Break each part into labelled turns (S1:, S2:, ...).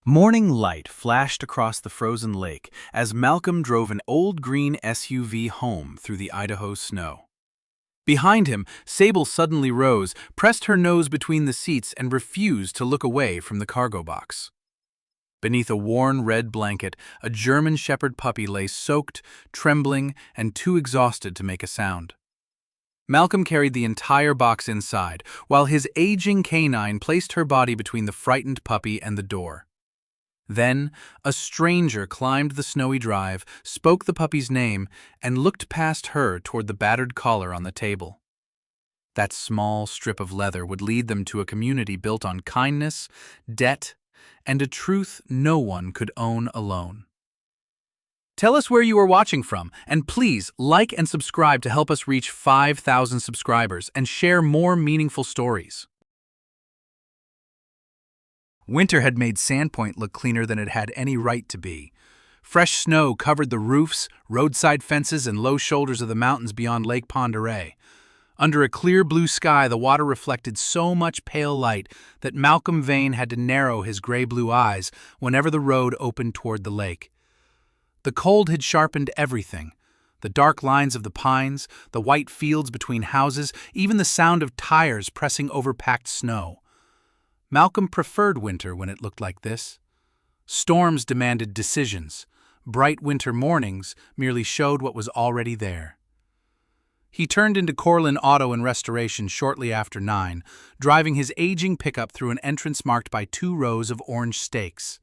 S1: Morning light flashed across the frozen lake as Malcolm drove an old green SUV home through the Idaho snow. Behind him, Sable suddenly rose, pressed her nose between the seats, and refused to look away from the cargo box. Beneath a worn red blanket, a German Shepherd puppy lay soaked, trembling, and too exhausted to make a sound. Malcolm carried the entire box inside, while his aging canine placed her body between the frightened puppy and the door. Then, a stranger climbed the snowy drive, spoke the puppy's name, and looked past her toward the battered collar on the table. That small strip of leather would lead them to a community built on kindness, debt, and a truth no one could own alone. Tell us where you are watching from, and please like and subscribe to help us reach 5,000 subscribers and share more meaningful stories. Winter had made Sandpoint look cleaner than it had any right to be. Fresh snow covered the roofs, roadside fences, and low shoulders of the mountains beyond Lake Pend Oreille. Under a clear blue sky, the water reflected so much pale light that Malcolm Veyne had to narrow his gray-blue eyes whenever the road opened toward the lake. The cold had sharpened everything. The dark lines of the pines, the white fields between houses, even the sound of tires pressing over packed snow. Malcolm preferred winter when it looked like this. Storms demanded decisions. Bright winter mornings merely showed what was already there. He turned into Corlin Auto and Restoration shortly after 9, driving his aging pickup through an entrance marked by 2 rows of orange stakes.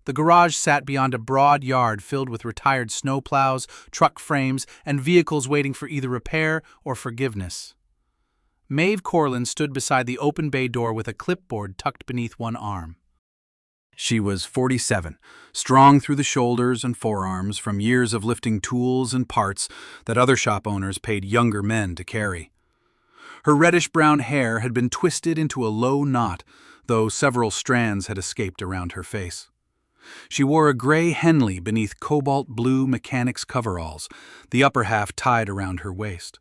S1: The garage sat beyond a broad yard filled with retired snowplows, truck frames, and vehicles waiting for either repair or forgiveness. Maeve Corlin stood beside the open bay door with a clipboard tucked beneath one arm. She was 47, strong through the shoulders and forearms from years of lifting tools and parts that other shop owners paid younger men to carry. Her reddish-brown hair had been twisted into a low knot, though several strands had escaped around her face. She wore a gray Henley beneath cobalt-blue mechanics coveralls, the upper half tied around her waist.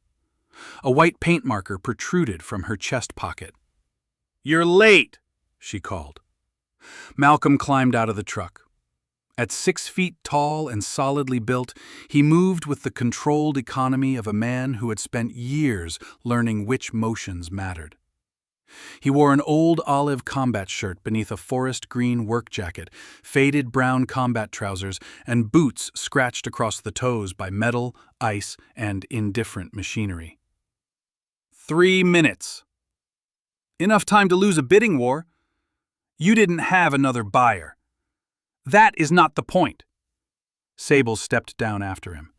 S1: A white paint marker protruded from her chest pocket. "You're late," she called. Malcolm climbed out of the truck. At 6 feet tall and solidly built, he moved with the controlled economy of a man who had spent years learning which motions mattered. He wore an old olive combat shirt beneath a forest green work jacket, faded brown combat trousers, and boots scratched across the toes by metal, ice, and indifferent machinery. 3 minutes. Enough time to lose a bidding war. You didn't have another buyer. That is not the point. Sable stepped down after him.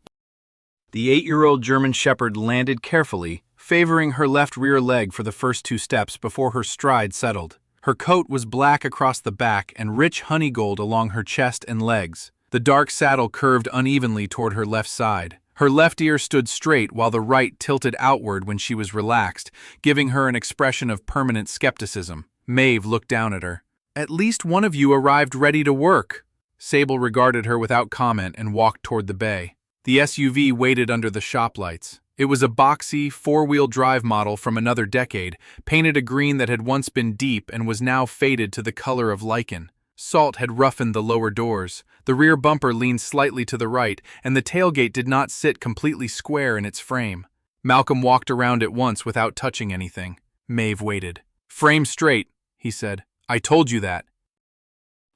S1: The 8-year-old German Shepherd landed carefully, favoring her left rear leg for the first 2 steps before her stride settled. Her coat was black across the back and rich honey gold along her chest and legs. The dark saddle curved unevenly toward her left side. Her left ear stood straight while the right tilted outward when she was relaxed, giving her an expression of permanent skepticism. Maeve looked down at her. "At least one of you arrived ready to work." Sable regarded her without comment and walked toward the bay. The SUV waited under the shop lights. It was a boxy, 4-wheel drive model from another decade, painted a green that had once been deep and was now faded to the color of lichen. Salt had roughened the lower doors. The rear bumper leaned slightly to the right, and the tailgate did not sit completely square in its frame. Malcolm walked around it once without touching anything. Maeve waited. "Frame straight," he said. "I told you that."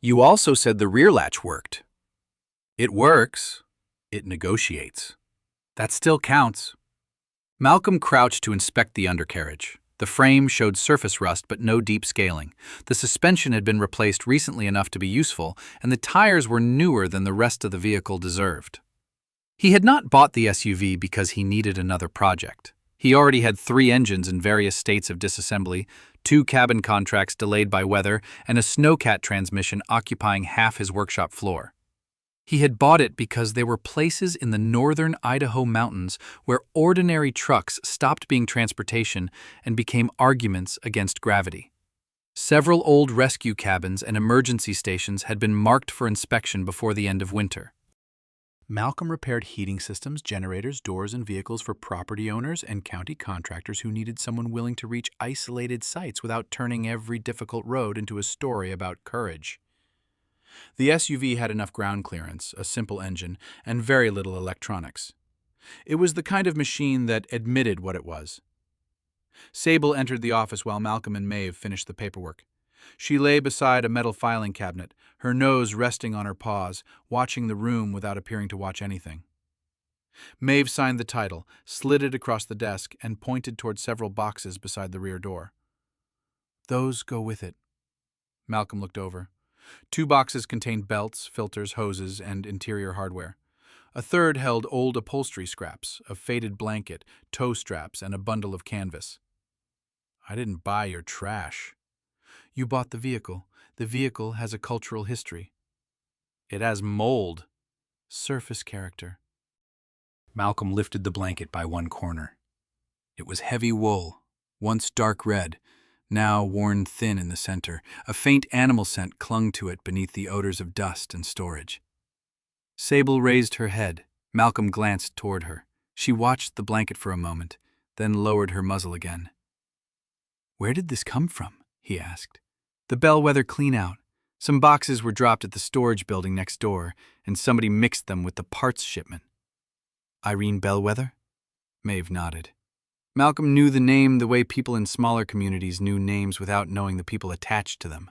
S1: "You also said the rear latch worked." "It works. It negotiates. That still counts." Malcolm crouched to inspect the undercarriage. The frame showed surface rust but no deep scaling. The suspension had been replaced recently enough to be useful, and the tires were newer than the rest of the vehicle deserved. He had not bought the SUV because he needed another project. He already had 3 engines in various states of disassembly, 2 cabin contracts delayed by weather, and a snowcat transmission occupying half his workshop floor. He had bought it because there were places in the northern Idaho mountains where ordinary trucks stopped being transportation and became arguments against gravity. Several old rescue cabins and emergency stations had been marked for inspection before the end of winter. Malcolm repaired heating systems, generators, doors, and vehicles for property owners and county contractors who needed someone willing to reach isolated sites without turning every difficult road into a story about courage. The SUV had enough ground clearance, a simple engine, and very little electronics. It was the kind of machine that admitted what it was. Sable entered the office while Malcolm and Maeve finished the paperwork. She lay beside a metal filing cabinet, her nose resting on her paws, watching the room without appearing to watch anything. Maeve signed the title, slid it across the desk, and pointed toward several boxes beside the rear door. "Those go with it." Malcolm looked over. 2 boxes contained belts, filters, hoses, and interior hardware. A third held old upholstery scraps, a faded blanket, toe straps, and a bundle of canvas. "I didn't buy your trash." "You bought the vehicle. The vehicle has a cultural history." "It has mold." "Surface character." Malcolm lifted the blanket by one corner. It was heavy wool, once dark red, now worn thin in the center. A faint animal scent clung to it beneath the odors of dust and storage. Sable raised her head. Malcolm glanced toward her. She watched the blanket for a moment, then lowered her muzzle again. "Where did this come from?" he asked. "The bellwether clean-out. Some boxes were dropped at the storage building next door, and somebody mixed them with the parts shipment." "Irene Bellwether?" Maeve nodded. Malcolm knew the name the way people in smaller communities knew names without knowing the people attached to them.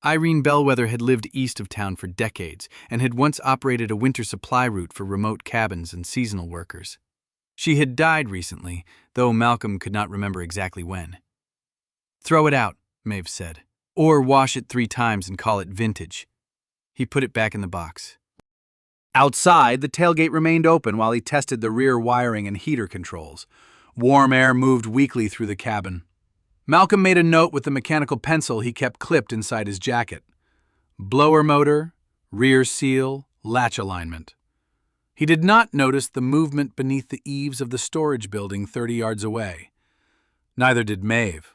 S1: Irene Bellwether had lived east of town for decades and had once operated a winter supply route for remote cabins and seasonal workers. She had died recently, though Malcolm could not remember exactly when. "Throw it out," Maeve said, "or wash it 3 times and call it vintage." He put it back in the box. Outside, the tailgate remained open while he tested the rear wiring and heater controls. Warm air moved weakly through the cabin. Malcolm made a note with the mechanical pencil he kept clipped inside his jacket. Blower motor, rear seal, latch alignment. He did not notice the movement beneath the eaves of the storage building 30 yards away. Neither did Maeve.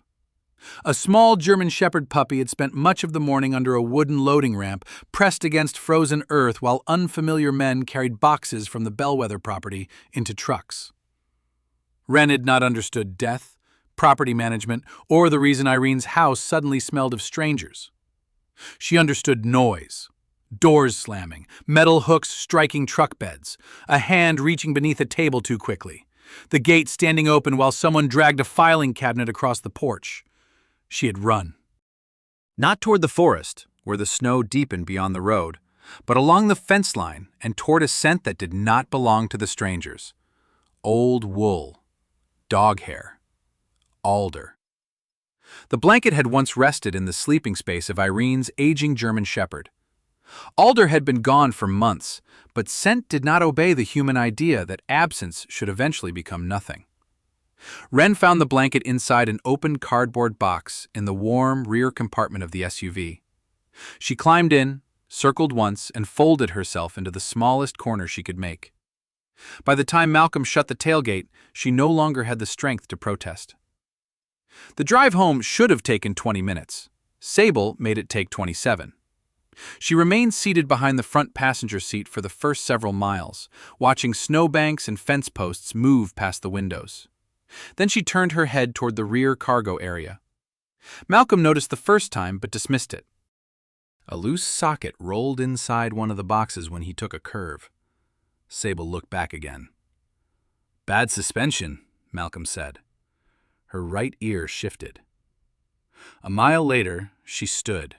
S1: A small German Shepherd puppy had spent much of the morning under a wooden loading ramp, pressed against frozen earth while unfamiliar men carried boxes from the Bellwether property into trucks. Wren had not understood death, property management, or the reason Irene's house suddenly smelled of strangers. She understood noise, doors slamming, metal hooks striking truck beds, a hand reaching beneath a table too quickly, the gate standing open while someone dragged a filing cabinet across the porch. She had run. Not toward the forest, where the snow deepened beyond the road, but along the fence line and toward a scent that did not belong to the strangers. Old wool, dog hair, alder. The blanket had once rested in the sleeping space of Irene's aging German Shepherd. Alder had been gone for months, but scent did not obey the human idea that absence should eventually become nothing. Wren found the blanket inside an open cardboard box in the warm rear compartment of the SUV. She climbed in, circled once, and folded herself into the smallest corner she could make. By the time Malcolm shut the tailgate, she no longer had the strength to protest. The drive home should have taken 20 minutes. Sable made it take 27. She remained seated behind the front passenger seat for the first several miles, watching snowbanks and fence posts move past the windows. Then she turned her head toward the rear cargo area. Malcolm noticed the first time but dismissed it. A loose socket rolled inside one of the boxes when he took a curve. Sable looked back again. "Bad suspension," Malcolm said. Her right ear shifted. A mile later, she stood.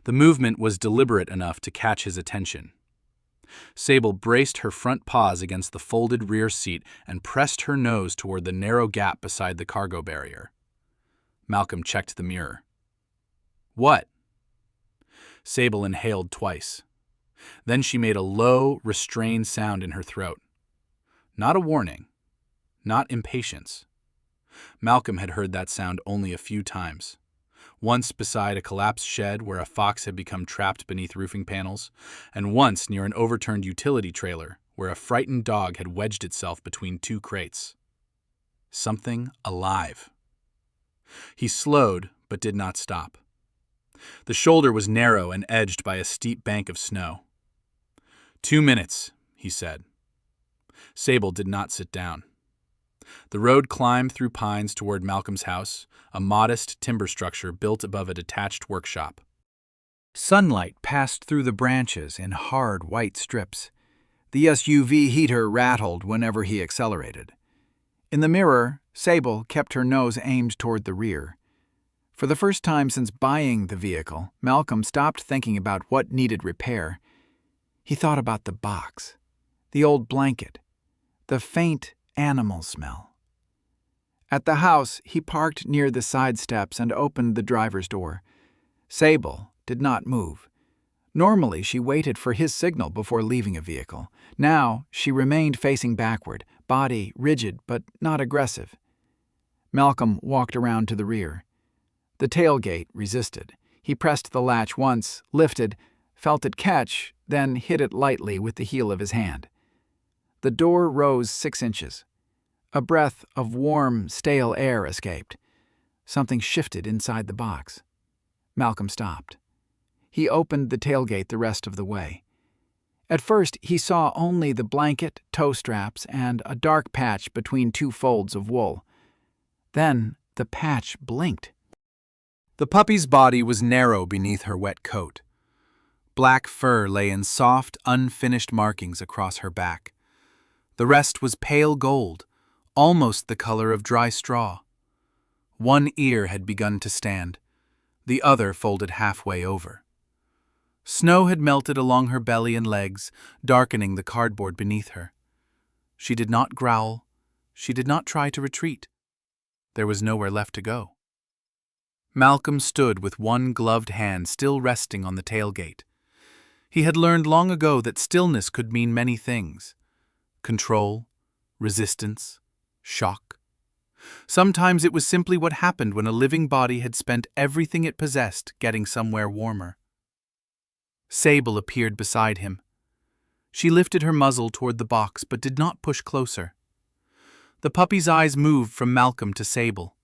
S1: The movement was deliberate enough to catch his attention. Sable braced her front paws against the folded rear seat and pressed her nose toward the narrow gap beside the cargo barrier. Malcolm checked the mirror. "What?" Sable inhaled twice. Then she made a low, restrained sound in her throat. Not a warning. Not impatience. Malcolm had heard that sound only a few times. Once beside a collapsed shed where a fox had become trapped beneath roofing panels, and once near an overturned utility trailer where a frightened dog had wedged itself between 2 crates. Something alive. He slowed, but did not stop. The shoulder was narrow and edged by a steep bank of snow. 2 minutes, he said. Sable did not sit down. The road climbed through pines toward Malcolm's house, a modest timber structure built above a detached workshop. Sunlight passed through the branches in hard white strips. The SUV heater rattled whenever he accelerated. In the mirror, Sable kept her nose aimed toward the rear. For the first time since buying the vehicle, Malcolm stopped thinking about what needed repair. He thought about the box, the old blanket, the faint animal smell. At the house, he parked near the side steps and opened the driver's door. Sable did not move. Normally, she waited for his signal before leaving a vehicle. Now, she remained facing backward, body rigid but not aggressive. Malcolm walked around to the rear. The tailgate resisted. He pressed the latch once, lifted, felt it catch, then hit it lightly with the heel of his hand. The door rose 6 inches. A breath of warm, stale air escaped. Something shifted inside the box. Malcolm stopped. He opened the tailgate the rest of the way. At first, he saw only the blanket, toe straps, and a dark patch between 2 folds of wool. Then the patch blinked. The puppy's body was narrow beneath her wet coat. Black fur lay in soft, unfinished markings across her back. The rest was pale gold, almost the color of dry straw. One ear had begun to stand, the other folded halfway over. Snow had melted along her belly and legs, darkening the cardboard beneath her. She did not growl. She did not try to retreat. There was nowhere left to go. Malcolm stood with one gloved hand still resting on the tailgate. He had learned long ago that stillness could mean many things: control, resistance, shock. Sometimes it was simply what happened when a living body had spent everything it possessed getting somewhere warmer. Sable appeared beside him. She lifted her muzzle toward the box but did not push closer. The puppy's eyes moved from Malcolm to Sable.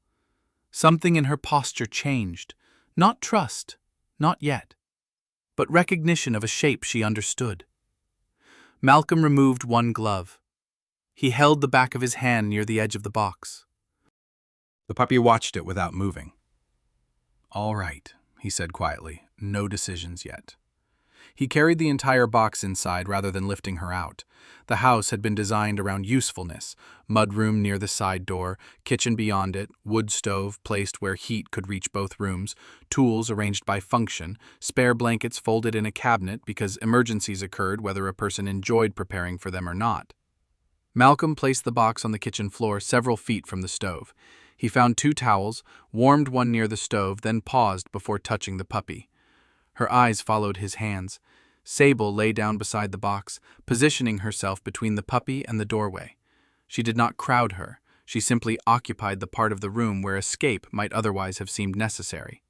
S1: Something in her posture changed. Not trust, not yet, but recognition of a shape she understood. Malcolm removed one glove. He held the back of his hand near the edge of the box. The puppy watched it without moving. "All right," he said quietly. "No decisions yet." He carried the entire box inside rather than lifting her out. The house had been designed around usefulness: mudroom near the side door, kitchen beyond it, wood stove placed where heat could reach both rooms, tools arranged by function, spare blankets folded in a cabinet because emergencies occurred whether a person enjoyed preparing for them or not. Malcolm placed the box on the kitchen floor several feet from the stove. He found 2 towels, warmed one near the stove, then paused before touching the puppy. Her eyes followed his hands. Sable lay down beside the box, positioning herself between the puppy and the doorway. She did not crowd her. She simply occupied the part of the room where escape might otherwise have seemed necessary.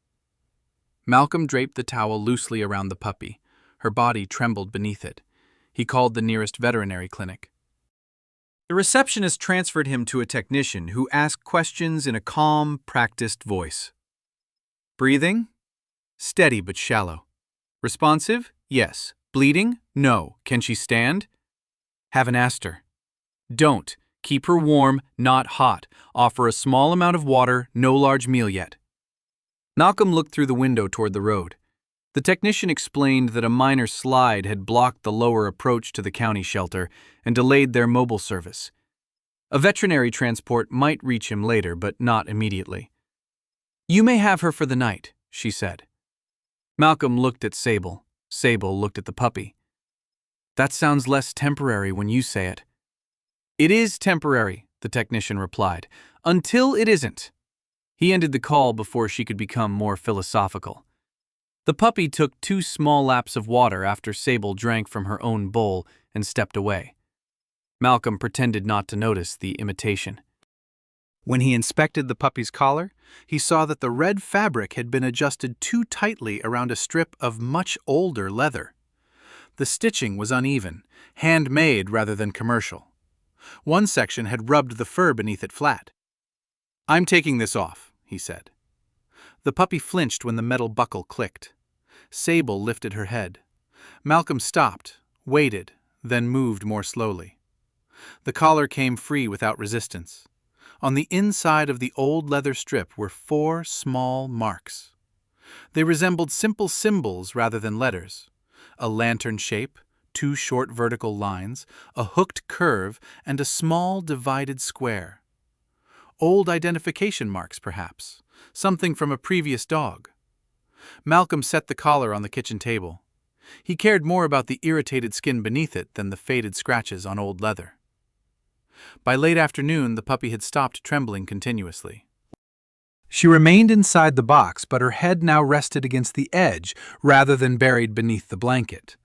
S1: Malcolm draped the towel loosely around the puppy. Her body trembled beneath it. He called the nearest veterinary clinic. The receptionist transferred him to a technician who asked questions in a calm, practiced voice. Breathing? Steady but shallow. Responsive? Yes. Bleeding? No. Can she stand? Haven't asked her. Don't. Keep her warm, not hot. Offer a small amount of water, no large meal yet. Malcolm looked through the window toward the road. The technician explained that a minor slide had blocked the lower approach to the county shelter and delayed their mobile service. A veterinary transport might reach him later, but not immediately. You may have her for the night, she said. Malcolm looked at Sable. Sable looked at the puppy. That sounds less temporary when you say it. It is temporary, the technician replied, until it isn't. He ended the call before she could become more philosophical. The puppy took 2 small laps of water after Sable drank from her own bowl and stepped away. Malcolm pretended not to notice the imitation. When he inspected the puppy's collar, he saw that the red fabric had been adjusted too tightly around a strip of much older leather. The stitching was uneven, handmade rather than commercial. One section had rubbed the fur beneath it flat. I'm taking this off, he said. The puppy flinched when the metal buckle clicked. Sable lifted her head. Malcolm stopped, waited, then moved more slowly. The collar came free without resistance. On the inside of the old leather strip were 4 small marks. They resembled simple symbols rather than letters. A lantern shape, two short vertical lines, a hooked curve, and a small divided square. Old identification marks, perhaps. Something from a previous dog. Malcolm set the collar on the kitchen table. He cared more about the irritated skin beneath it than the faded scratches on old leather. By late afternoon, the puppy had stopped trembling continuously. She remained inside the box, but her head now rested against the edge rather than buried beneath the blanket.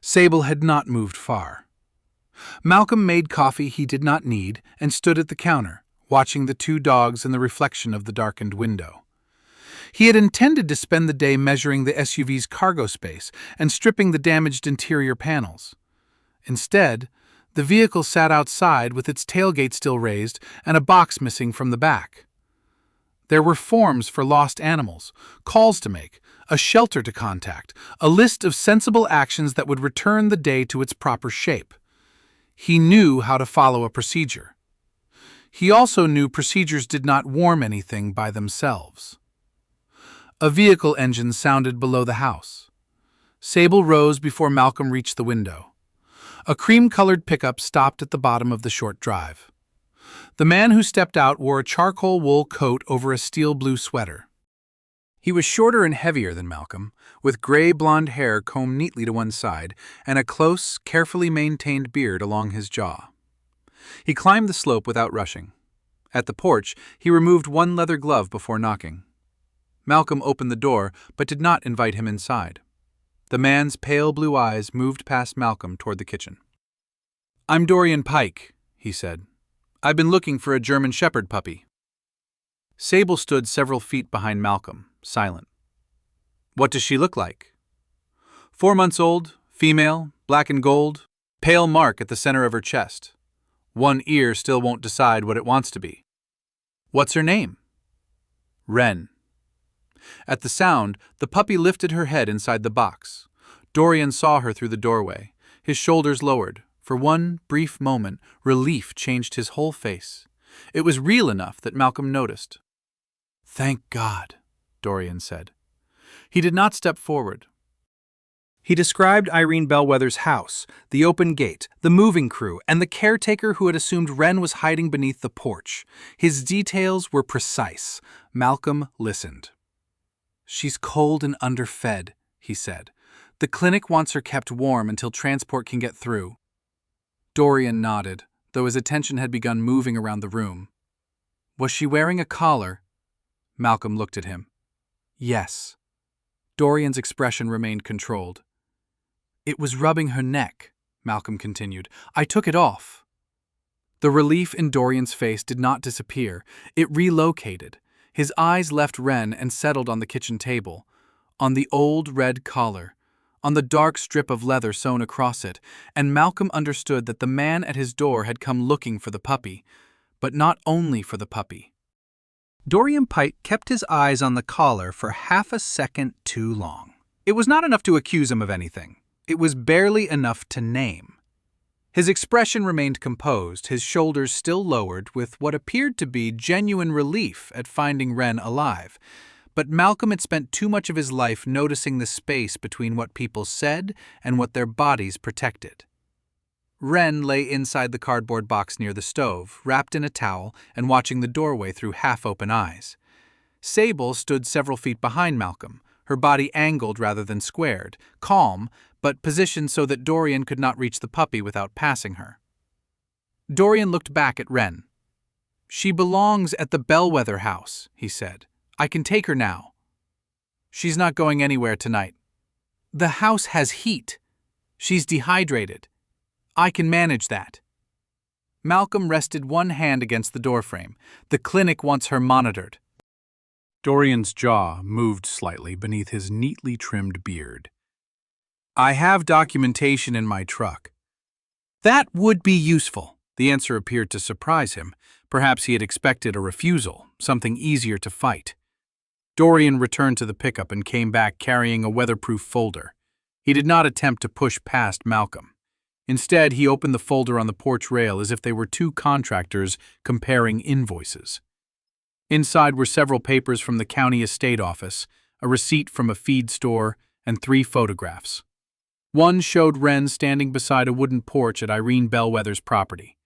S1: Sable had not moved far. Malcolm made coffee he did not need and stood at the counter, watching the two dogs in the reflection of the darkened window. He had intended to spend the day measuring the SUV's cargo space and stripping the damaged interior panels. Instead, the vehicle sat outside with its tailgate still raised and a box missing from the back. There were forms for lost animals, calls to make, a shelter to contact, a list of sensible actions that would return the day to its proper shape. He knew how to follow a procedure. He also knew procedures did not warm anything by themselves. A vehicle engine sounded below the house. Sable rose before Malcolm reached the window. A cream-colored pickup stopped at the bottom of the short drive. The man who stepped out wore a charcoal wool coat over a steel blue sweater. He was shorter and heavier than Malcolm, with gray-blonde hair combed neatly to one side and a close, carefully maintained beard along his jaw. He climbed the slope without rushing. At the porch, he removed one leather glove before knocking. Malcolm opened the door, but did not invite him inside. The man's pale blue eyes moved past Malcolm toward the kitchen. "I'm Dorian Pike," he said. "I've been looking for a German Shepherd puppy." Sable stood several feet behind Malcolm, silent. "What does she look like?" 4 months old, female, black and gold, pale mark at the center of her chest. One ear still won't decide what it wants to be. "What's her name?" "Wren." At the sound, the puppy lifted her head inside the box. Dorian saw her through the doorway, his shoulders lowered. For one brief moment, relief changed his whole face. It was real enough that Malcolm noticed. "Thank God," Dorian said. He did not step forward. He described Irene Bellwether's house, the open gate, the moving crew, and the caretaker who had assumed Wren was hiding beneath the porch. His details were precise. Malcolm listened. "She's cold and underfed," he said. "The clinic wants her kept warm until transport can get through." Dorian nodded, though his attention had begun moving around the room. "Was she wearing a collar?" Malcolm looked at him. "Yes." Dorian's expression remained controlled. "It was rubbing her neck," Malcolm continued. "I took it off." The relief in Dorian's face did not disappear. It relocated. His eyes left Wren and settled on the kitchen table, on the old red collar, on the dark strip of leather sewn across it, and Malcolm understood that the man at his door had come looking for the puppy, but not only for the puppy. Dorian Pike kept his eyes on the collar for half a second too long. It was not enough to accuse him of anything. It was barely enough to name. His expression remained composed, his shoulders still lowered, with what appeared to be genuine relief at finding Wren alive. But Malcolm had spent too much of his life noticing the space between what people said and what their bodies protected. Wren lay inside the cardboard box near the stove, wrapped in a towel and watching the doorway through half-open eyes. Sable stood several feet behind Malcolm, her body angled rather than squared, calm, but positioned so that Dorian could not reach the puppy without passing her. Dorian looked back at Wren. "She belongs at the Bellwether house," he said. "I can take her now." "She's not going anywhere tonight." "The house has heat. She's dehydrated. I can manage that." Malcolm rested one hand against the doorframe. "The clinic wants her monitored." Dorian's jaw moved slightly beneath his neatly trimmed beard. "I have documentation in my truck." "That would be useful." The answer appeared to surprise him. Perhaps he had expected a refusal, something easier to fight. Dorian returned to the pickup and came back carrying a weatherproof folder. He did not attempt to push past Malcolm. Instead, he opened the folder on the porch rail as if they were two contractors comparing invoices. Inside were several papers from the county estate office, a receipt from a feed store, and 3 photographs. One showed Wren standing beside a wooden porch at Irene Bellwether's property.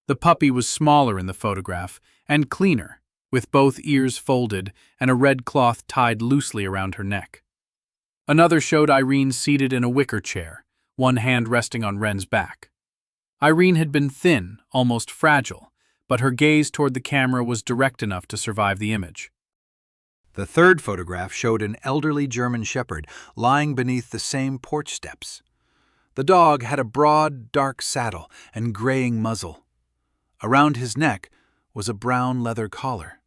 S1: The puppy was smaller in the photograph and cleaner, with both ears folded and a red cloth tied loosely around her neck. Another showed Irene seated in a wicker chair, one hand resting on Wren's back. Irene had been thin, almost fragile, but her gaze toward the camera was direct enough to survive the image.
S2: The third photograph showed an elderly German shepherd lying beneath the same porch steps. The dog had a broad, dark saddle and graying muzzle. Around his neck was a brown leather collar.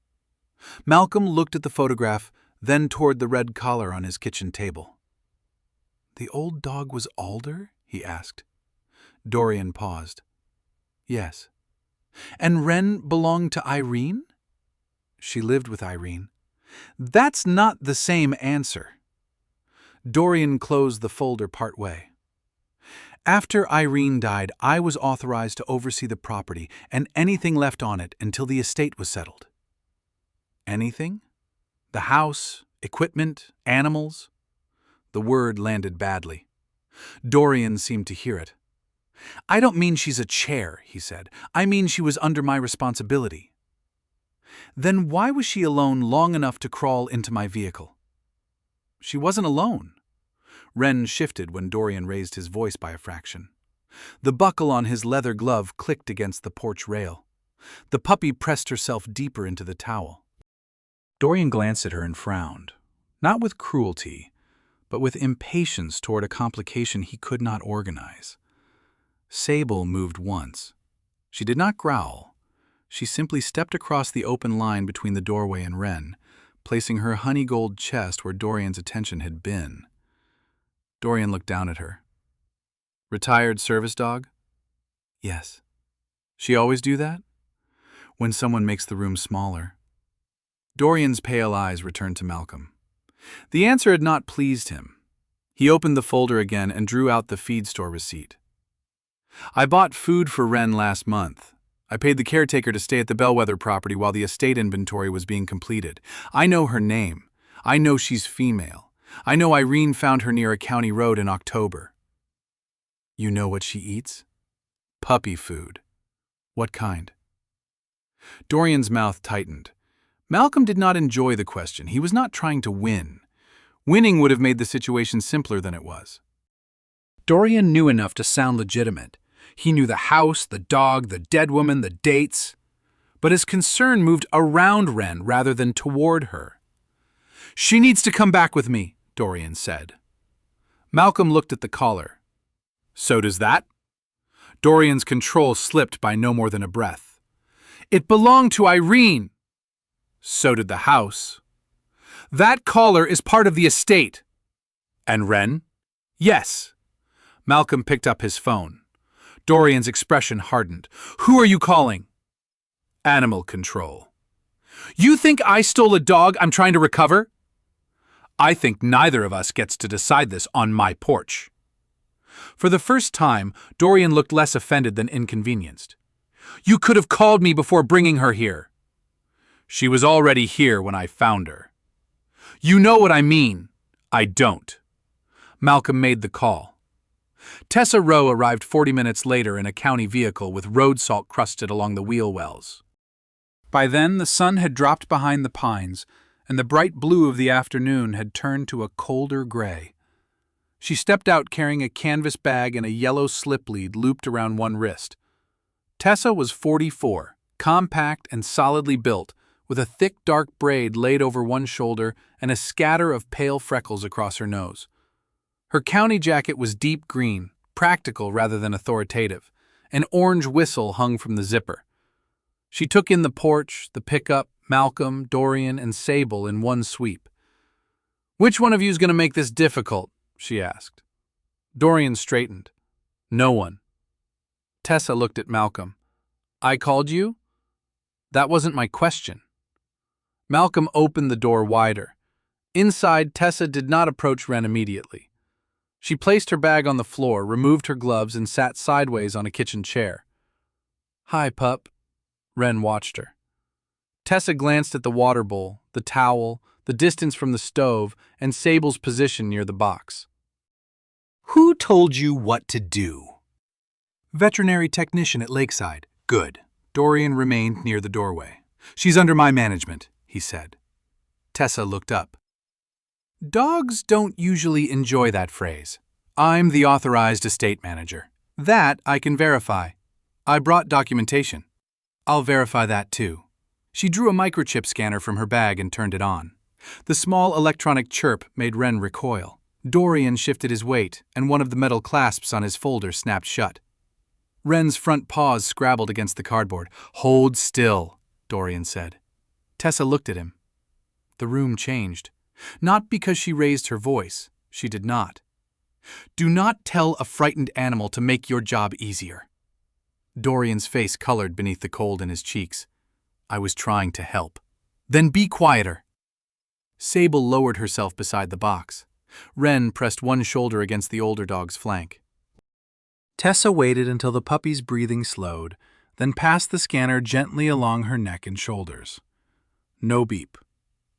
S2: Malcolm looked at the photograph, then toward the red collar on his kitchen table. "The old dog was Alder?" he asked. Dorian paused. "Yes." "And Wren belonged to Irene?" "She lived with Irene." "That's not the same answer." Dorian closed the folder part way. "After Irene died, I was authorized to oversee the property and anything left on it until the estate was settled." "Anything? The house, equipment, animals?" The word landed badly. Dorian seemed to hear it. "I don't mean she's a chair," he said. "I mean she was under my responsibility." "Then why was she alone long enough to crawl into my vehicle?" "She wasn't alone." Wren shifted when Dorian raised his voice by a fraction. The buckle on his leather glove clicked against the porch rail. The puppy pressed herself deeper into the towel. Dorian glanced at her and frowned, not with cruelty, but with impatience toward a complication he could not organize. Sable moved once. She did not growl. She simply stepped across the open line between the doorway and Wren, placing her honey-gold chest where Dorian's attention had been. Dorian looked down at her. "Retired service dog?" "Yes." "She always do that?" "When someone makes the room smaller." Dorian's pale eyes returned to Malcolm. The answer had not pleased him. He opened the folder again and drew out the feed store receipt. "I bought food for Wren last month. I paid the caretaker to stay at the Bellwether property while the estate inventory was being completed. I know her name. I know she's female. I know Irene found her near a county road in October." "You know what she eats?" "Puppy food." "What kind?" Dorian's mouth tightened. Malcolm did not enjoy the question. He was not trying to win. Winning would have made the situation simpler than it was. Dorian knew enough to sound legitimate. He knew the house, the dog, the dead woman, the dates. But his concern moved around Wren rather than toward her. "She needs to come back with me," Dorian said. Malcolm looked at the collar. "So does that?" Dorian's control slipped by no more than a breath. "It belonged to Irene." "So did the house." "That collar is part of the estate." "And Wren?" "Yes." Malcolm picked up his phone. Dorian's expression hardened. "Who are you calling?" "Animal control." "You think I stole a dog I'm trying to recover?" "I think neither of us gets to decide this on my porch." For the first time, Dorian looked less offended than inconvenienced. "You could have called me before bringing her here." "She was already here when I found her." "You know what I mean." "I don't." Malcolm made the call. Tessa Rowe arrived 40 minutes later in a county vehicle with road salt crusted along the wheel wells. By then, the sun had dropped behind the pines, and the bright blue of the afternoon had turned to a colder gray. She stepped out carrying a canvas bag and a yellow slip lead looped around one wrist. Tessa was 44, compact and solidly built, with a thick dark braid laid over one shoulder and a scatter of pale freckles across her nose. Her county jacket was deep green, practical rather than authoritative. An orange whistle hung from the zipper. She took in the porch, the pickup, Malcolm, Dorian, and Sable in one sweep. "Which one of you's going to make this difficult?" she asked. Dorian straightened. "No one." Tessa looked at Malcolm. "I called you?" "That wasn't my question." Malcolm opened the door wider. Inside, Tessa did not approach Wren immediately. She placed her bag on the floor, removed her gloves, and sat sideways on a kitchen chair. "Hi, pup." Wren watched her. Tessa glanced at the water bowl, the towel,
S1: the distance from the stove, and Sable's position near the box.
S2: Who told you what to do?
S1: Veterinary technician at Lakeside. Good. Dorian remained near the doorway. She's under my management, he said. Tessa looked up. Dogs don't usually enjoy that phrase. I'm the authorized estate manager. That I can verify. I brought documentation. I'll verify that too. She drew a microchip scanner from her bag and turned it on. The small electronic chirp made Wren recoil. Dorian shifted his weight, and one of the metal clasps on his folder snapped shut. Wren's front paws scrabbled against the cardboard. Hold still, Dorian said. Tessa looked at him. The room changed. Not because she raised her voice. She did not. Do not tell a frightened animal to make your job easier. Dorian's face colored beneath the cold in his cheeks. I was trying to help. Then be quieter. Sable lowered herself beside the box. Wren pressed one shoulder against the older dog's flank. Tessa waited until the puppy's breathing slowed, then passed the scanner gently along her neck and shoulders. No beep.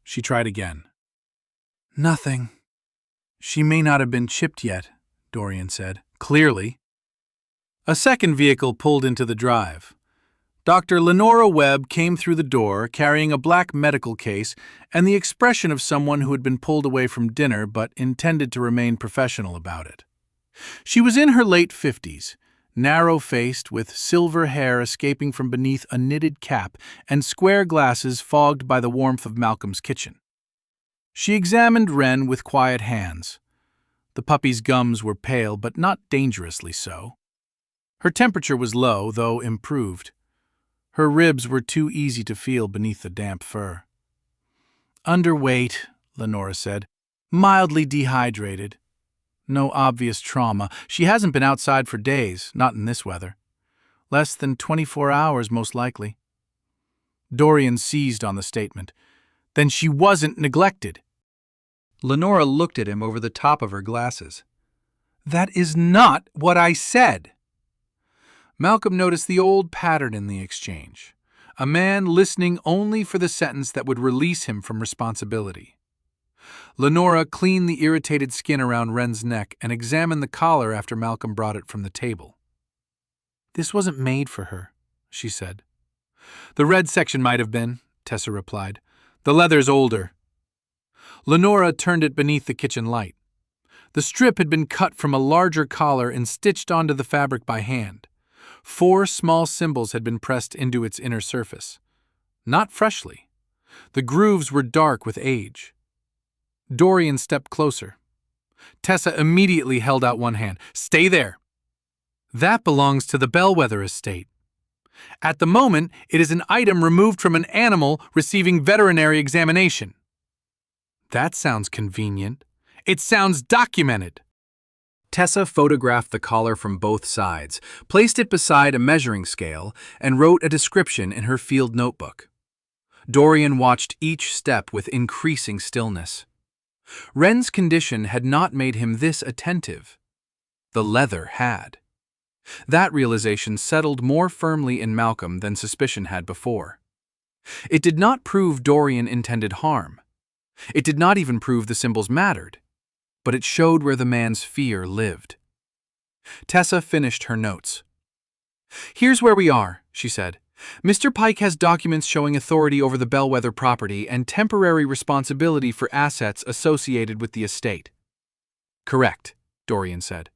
S1: She tried again. Nothing. She may not have been chipped yet, Dorian said. Clearly. A second vehicle pulled into the drive. Dr. Lenora Webb came through the door carrying a black medical case and the expression of someone who had been pulled away from dinner but intended to remain professional about it. She was in her late 50s, narrow-faced, with silver hair escaping from beneath a knitted cap and square glasses fogged by the warmth of Malcolm's kitchen. She examined Wren with quiet hands. The puppy's gums were pale, but not dangerously so. Her temperature was low, though improved. Her ribs were too easy to feel beneath the damp fur. Underweight, Lenora said. Mildly dehydrated. No obvious trauma. She hasn't been outside for days, not in this weather. Less than 24 hours, most likely. Dorian seized on the statement. Then she wasn't neglected. Lenora looked at him over the top of her glasses. That is not what I said. Malcolm noticed the old pattern in the exchange. A man listening only for the sentence that would release him from responsibility. Lenora cleaned the irritated skin around Wren's neck and examined the collar after Malcolm brought it from the table. This wasn't made for her, she said. The red section might have been, Tessa replied. The leather's older. Lenora turned it beneath the kitchen light. The strip had been cut from a larger collar and stitched onto the fabric by hand. 4 small symbols had been pressed into its inner surface. Not freshly. The grooves were dark with age. Dorian stepped closer. Tessa immediately held out one hand. Stay there. That belongs to the Bellwether estate. At the moment, it is an item removed from an animal receiving veterinary examination. That sounds convenient. It sounds documented. Tessa photographed the collar from both sides, placed it beside a measuring scale, and wrote a description in her field notebook. Dorian watched each step with increasing stillness. Wren's condition had not made him this attentive. The leather had. That realization settled more firmly in Malcolm than suspicion had before. It did not prove Dorian intended harm. It did not even prove the symbols mattered, but it showed where the man's fear lived. Tessa finished her notes. Here's where we are, she said. Mr. Pike has documents showing authority over the Bellwether property and temporary responsibility for assets associated with the estate. Correct, Dorian said.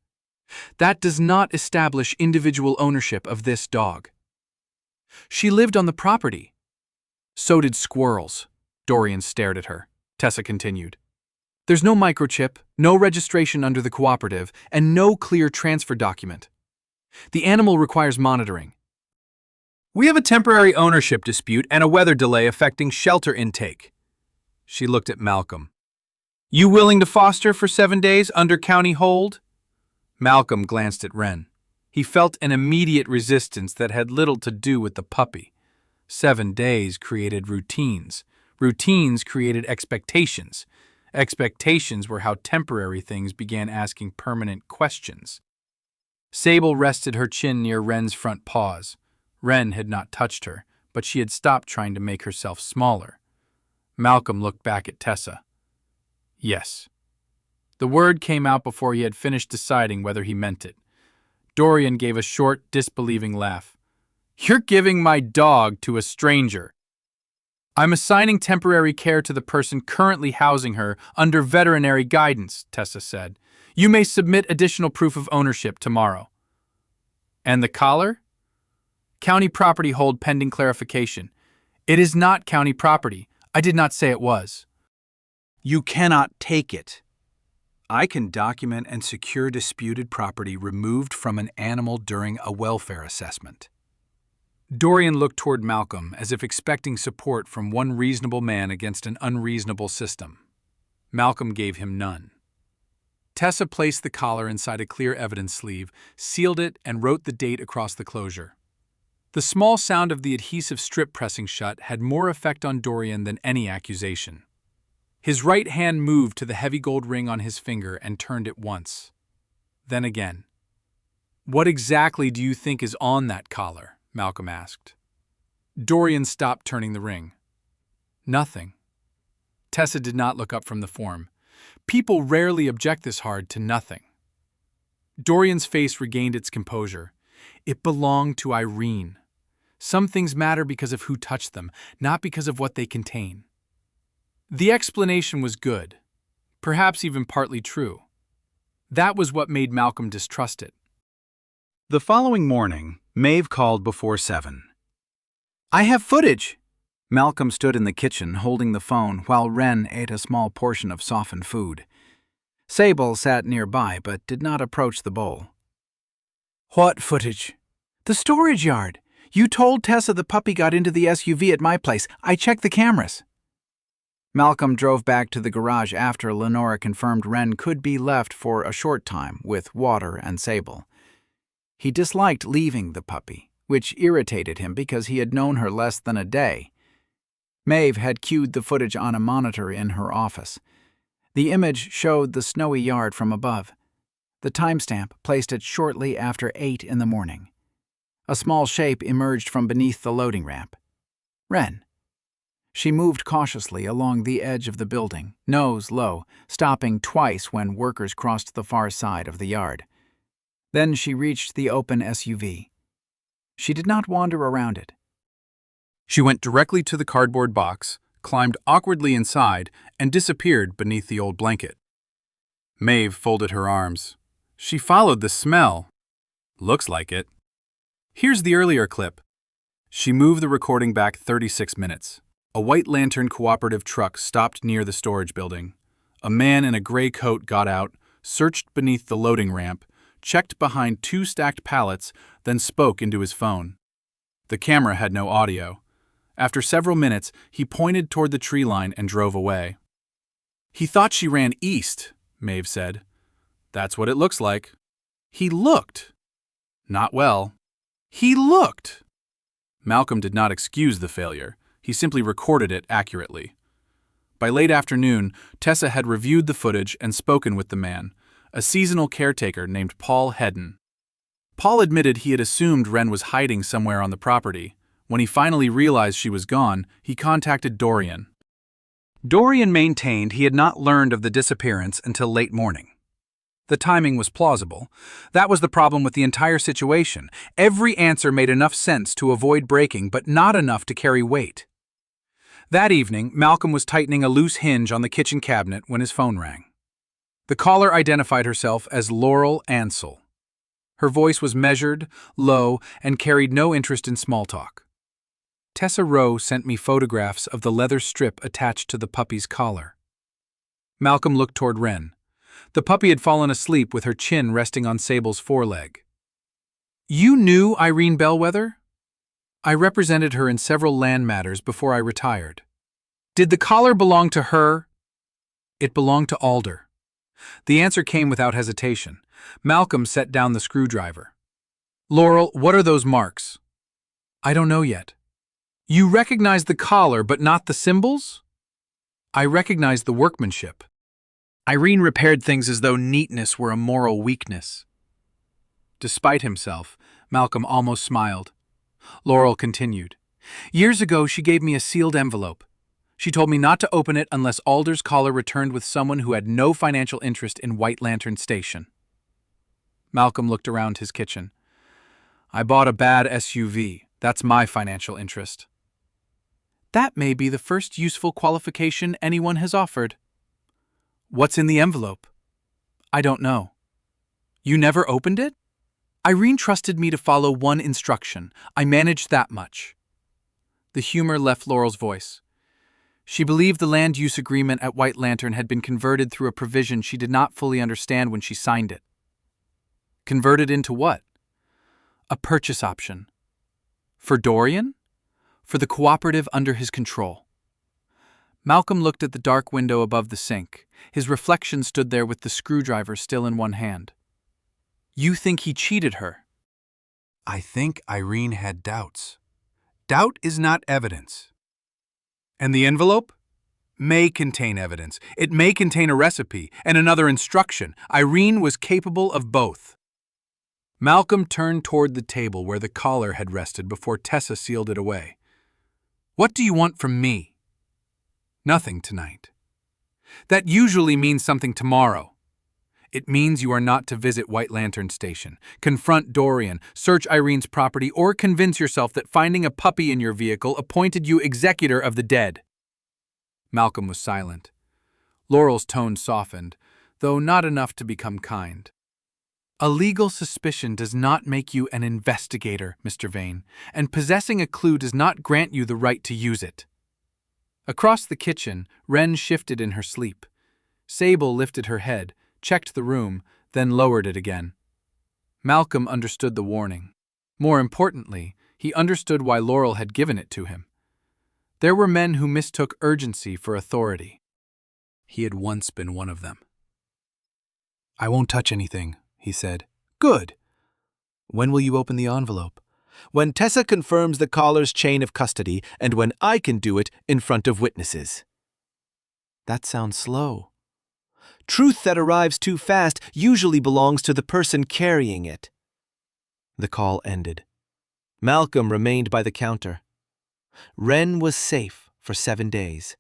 S1: That does not establish individual ownership of this dog. She lived on the property. So did squirrels. Dorian stared at her. Tessa continued. There's no microchip, no registration under the cooperative, and no clear transfer document. The animal requires monitoring. We have a temporary ownership dispute and a weather delay affecting shelter intake. She looked at Malcolm. You willing to foster for 7 days under county hold? Malcolm glanced at Wren. He felt an immediate resistance that had little to do with the puppy. 7 days created routines. Routines created expectations. Expectations were how temporary things began asking permanent questions. Sable rested her chin near Wren's front paws. Wren had not touched her, but she had stopped trying to make herself smaller. Malcolm looked back at Tessa. Yes. The word came out before he had finished deciding whether he meant it. Dorian gave a short, disbelieving laugh. You're giving my dog to a stranger. I'm assigning temporary care to the person currently housing her under veterinary guidance, Tessa said. You may submit additional proof of ownership tomorrow. And the collar? County property hold pending clarification. It is not county property. I did not say it was.
S2: You cannot take it. I can document and secure disputed property removed from an animal during a welfare assessment.
S1: Dorian looked toward Malcolm as if expecting support from one reasonable man against an unreasonable system. Malcolm gave him none. Tessa placed the collar inside a clear evidence sleeve, sealed it, and wrote the date across the closure. The small sound of the adhesive strip pressing shut had more effect on Dorian than any accusation. His right hand moved to the heavy gold ring on his finger and turned it once. Then again. What exactly do you think is on that collar? Malcolm asked. Dorian stopped turning the ring. Nothing. Tessa did not look up from the form. People rarely object this hard to nothing. Dorian's face regained its composure. It belonged to Irene. Some things matter because of who touched them, not because of what they contain. The explanation was good, perhaps even partly true. That was what made Malcolm distrust it.
S2: The following morning, Maeve called before 7.
S1: I have footage.
S2: Malcolm stood in the kitchen holding the phone while Wren ate a small portion of softened food. Sable sat nearby but did not approach the bowl.
S1: What footage? The storage yard. You told Tessa the puppy got into the SUV at my place. I checked the cameras.
S2: Malcolm drove back to the garage after Lenora confirmed Wren could be left for a short time with Water and Sable. He disliked leaving the puppy, which irritated him because he had known her less than a day. Maeve had cued the footage on a monitor in her office. The image showed the snowy yard from above. The timestamp placed it shortly after 8 in the morning. A small shape emerged from beneath the loading ramp. Wren. She moved cautiously along the edge of the building, nose low, stopping twice when workers crossed the far side of the yard. Then she reached the open SUV. She did not wander around it.
S1: She went directly to the cardboard box, climbed awkwardly inside, and disappeared beneath the old blanket. Maeve folded her arms. She followed the smell. Looks like it. Here's the earlier clip. She moved the recording back 36 minutes. A White Lantern cooperative truck stopped near the storage building. A man in a gray coat got out, searched beneath the loading ramp, checked behind 2 stacked pallets, then spoke into his phone. The camera had no audio. After several minutes, he pointed toward the tree line and drove away. He thought she ran east, Maeve said. That's what it looks like. He looked. Not well. He looked. Malcolm did not excuse the failure. He simply recorded it accurately. By late afternoon, Tessa had reviewed the footage and spoken with the man, a seasonal caretaker named Paul Hedden. Paul admitted he had assumed Wren was hiding somewhere on the property. When he finally realized she was gone, he contacted Dorian.
S2: Dorian maintained he had not learned of the disappearance until late morning. The timing was plausible. That was the problem with the entire situation. Every answer made enough sense to avoid breaking, but not enough to carry weight. That evening, Malcolm was tightening a loose hinge on the kitchen cabinet when his phone rang. The caller identified herself as Laurel Ansell. Her voice was measured, low, and carried no interest in small talk. Tessa Rowe sent me photographs of the leather strip attached to the puppy's collar. Malcolm looked toward Wren. The puppy had fallen asleep with her chin resting on Sable's foreleg. You knew Irene Bellwether? I represented her in several land matters before I retired. Did the collar belong to her? It belonged to Alder. The answer came without hesitation. Malcolm set down the screwdriver. Laurel, what are those marks? I don't know yet. You recognize the collar but not the symbols? I recognize the workmanship. Irene repaired things as though neatness were a moral weakness. Despite himself, Malcolm almost smiled. Laurel continued. Years ago, she gave me a sealed envelope.
S1: She told me not to open it unless Alder's collar returned with someone who had no financial interest in White Lantern Station. Malcolm looked around his kitchen. I bought a bad SUV. That's my financial interest. That may be the first useful qualification anyone has offered. What's in the envelope? I don't know. You never opened it? Irene trusted me to follow one instruction. I managed that much. The humor left Laurel's voice. She believed the land use agreement at White Lantern had been converted through a provision she did not fully understand when she signed it. Converted into what? A purchase option. For Dorian? For the cooperative under his control. Malcolm looked at the dark window above the sink. His reflection stood there with the screwdriver still in one hand. You think he cheated her?
S2: I think Irene had doubts. Doubt is not evidence. And the envelope? May contain evidence. It may contain a recipe and another instruction. Irene was capable of both. Malcolm turned toward the table where the collar had rested before Tessa sealed it away. What do you want from me? Nothing tonight. That usually means something tomorrow. It means you are not to visit White Lantern Station, confront Dorian, search Irene's property, or convince yourself that finding a puppy in your vehicle appointed you executor of the dead. Malcolm was silent. Laurel's tone softened, though not enough to become kind. A legal suspicion does not make you an investigator, Mr. Veyne, and possessing a clue does not grant you the right to use it. Across the kitchen, Wren shifted in her sleep. Sable lifted her head, checked the room, then lowered it again. Malcolm understood the warning. More importantly, he understood why Laurel had given it to him. There were men who mistook urgency for authority. He had once been one of them. I won't touch anything, he said. Good. When will you open the envelope?
S3: When Tessa confirms the collar's chain of custody and when I can do it in front of witnesses.
S2: That sounds slow.
S3: Truth that arrives too fast usually belongs to the person carrying it. The call ended. Malcolm remained by the counter. Wren was safe for 7 days.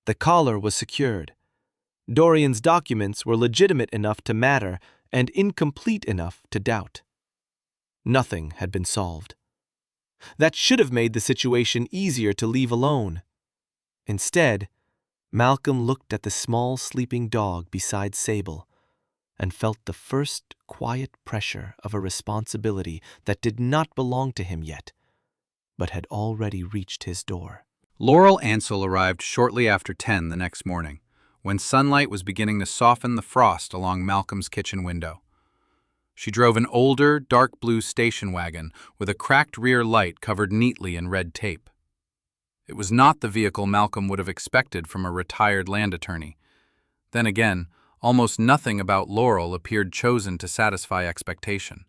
S3: The collar was secured. Dorian's documents were legitimate enough to matter and incomplete enough to doubt. Nothing had been solved. That should have made the situation easier to leave alone. Instead, Malcolm looked at the small sleeping dog beside Sable and felt the first quiet pressure of a responsibility that did not belong to him yet, but had already reached his door.
S1: Laurel Ansell arrived shortly after 10 the next morning, when sunlight was beginning to soften the frost along Malcolm's kitchen window. She drove an older, dark blue station wagon with a cracked rear light covered neatly in red tape. It was not the vehicle Malcolm would have expected from a retired land attorney. Then again, almost nothing about Laurel appeared chosen to satisfy expectation.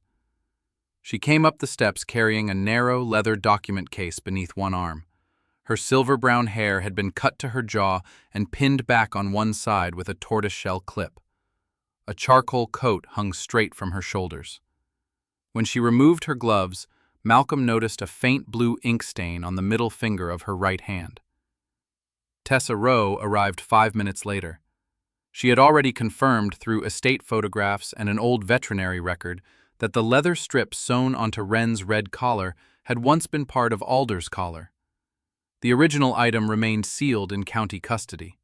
S1: She came up the steps carrying a narrow leather document case beneath one arm. Her silver-brown hair had been cut to her jaw and pinned back on one side with a tortoiseshell clip. A charcoal coat hung straight from her shoulders. When she removed her gloves, Malcolm noticed a faint blue ink stain on the middle finger of her right hand. Tessa Rowe arrived 5 minutes later. She had already confirmed through estate photographs and an old veterinary record that the leather strip sewn onto Wren's red collar had once been part of Alder's collar. The original item remained sealed in county custody.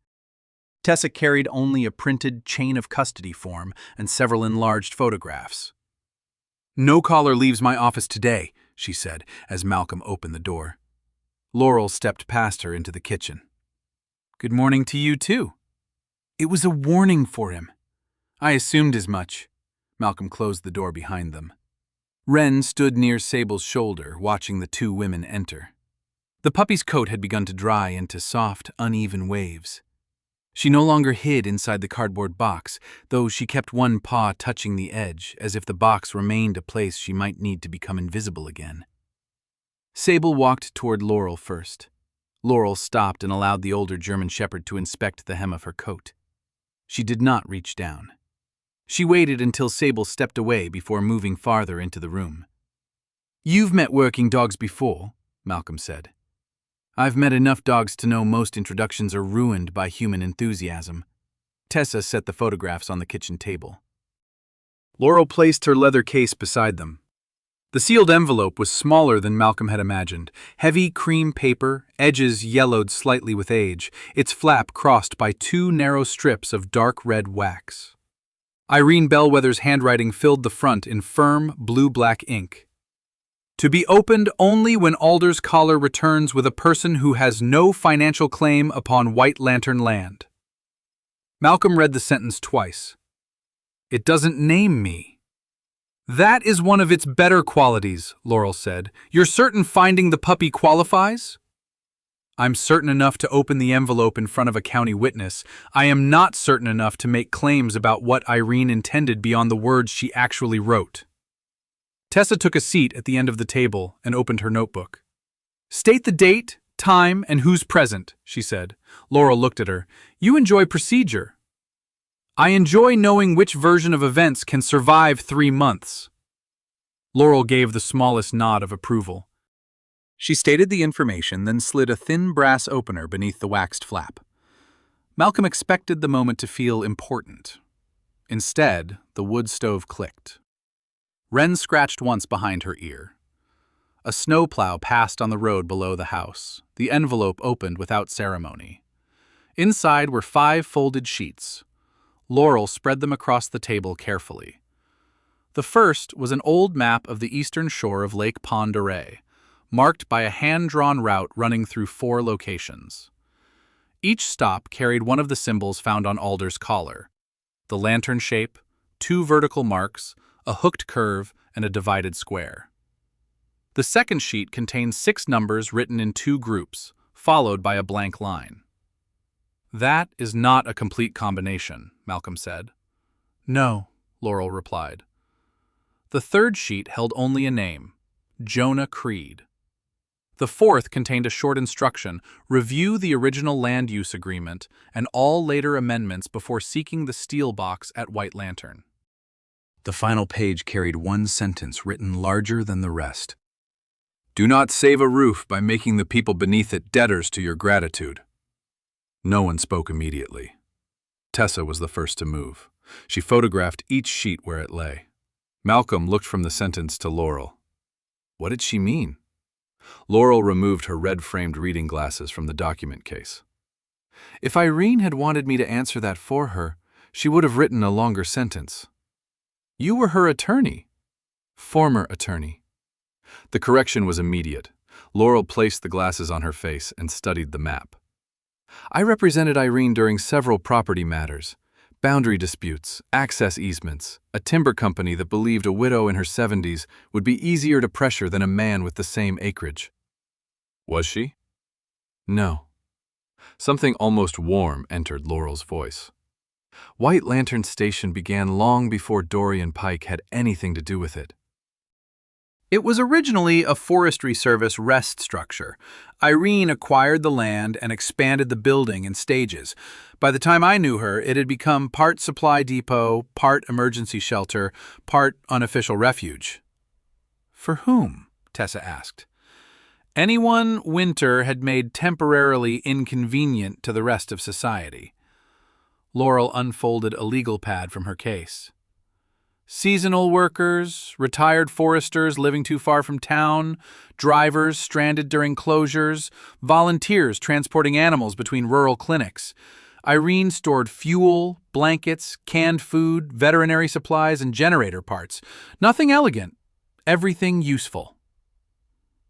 S1: Tessa carried only a printed chain of custody form and several enlarged photographs. No collar leaves my office today, she said as Malcolm opened the door. Laurel stepped past her into the kitchen. Good morning to you, too. It was a warning for him. I assumed as much. Malcolm closed the door behind them. Wren stood near Sable's shoulder, watching the two women enter. The puppy's coat had begun to dry into soft, uneven waves. She no longer hid inside the cardboard box, though she kept one paw touching the edge, as if the box remained a place she might need to become invisible again. Sable walked toward Laurel first. Laurel stopped and allowed the older German shepherd to inspect the hem of her coat. She did not reach down. She waited until Sable stepped away before moving farther into the room. You've met working dogs before, Malcolm said. I've met enough dogs to know most introductions are ruined by human enthusiasm. Tessa set the photographs on the kitchen table. Laurel placed her leather case beside them. The sealed envelope was smaller than Malcolm had imagined. Heavy cream paper, edges yellowed slightly with age, its flap crossed by two narrow strips of dark red wax. Irene Bellwether's handwriting filled the front in firm, blue-black ink. To be opened only when Alder's Collar returns with a person who has no financial claim upon White Lantern land. Malcolm read the sentence twice. It doesn't name me. That is one of its better qualities, Laurel said. You're certain finding the puppy qualifies? I'm certain enough to open the envelope in front of a county witness. I am not certain enough to make claims about what Irene intended beyond the words she actually wrote. Tessa took a seat at the end of the table and opened her notebook. State the date, time, and who's present, she said. Laurel looked at her. You enjoy procedure. I enjoy knowing which version of events can survive 3 months. Laurel gave the smallest nod of approval. She stated the information, then slid a thin brass opener beneath the waxed flap. Malcolm expected the moment to feel important. Instead, the wood stove clicked. Wren scratched once behind her ear. A snowplow passed on the road below the house. The envelope opened without ceremony. Inside were 5 folded sheets. Laurel spread them across the table carefully. The first was an old map of the eastern shore of Lake Pend Oreille, marked by a hand-drawn route running through 4 locations. Each stop carried one of the symbols found on Alder's Collar: the lantern shape, 2 vertical marks, a hooked curve, and a divided square. The second sheet contained 6 numbers written in 2 groups, followed by a blank line. That is not a complete combination, Malcolm said. No, Laurel replied. The third sheet held only a name: Jonah Creed. The fourth contained a short instruction: review the original land use agreement and all later amendments before seeking the steel box at White Lantern. The final page carried one sentence written larger than the rest. Do not save a roof by making the people beneath it debtors to your gratitude. No one spoke immediately. Tessa was the first to move. She photographed each sheet where it lay. Malcolm looked from the sentence to Laurel. What did she mean? Laurel removed her red-framed reading glasses from the document case. If Irene had wanted me to answer that for her, she would have written a longer sentence. You were her attorney. Former attorney. The correction was immediate. Laurel placed the glasses on her face and studied the map. I represented Irene during several property matters: boundary disputes, access easements, a timber company that believed a widow in her 70s would be easier to pressure than a man with the same acreage. Was she? No. Something almost warm entered Laurel's voice. White Lantern Station began long before Dorian Pike had anything to do with it. It was originally a Forestry Service rest structure. Irene acquired the land and expanded the building in stages. By the time I knew her, it had become part supply depot, part emergency shelter, part unofficial refuge. For whom? Tessa asked. Anyone Winter had made temporarily inconvenient to the rest of society. Laurel unfolded a legal pad from her case. Seasonal workers, retired foresters living too far from town, drivers stranded during closures, volunteers transporting animals between rural clinics. Irene stored fuel, blankets, canned food, veterinary supplies, and generator parts. Nothing elegant, everything useful.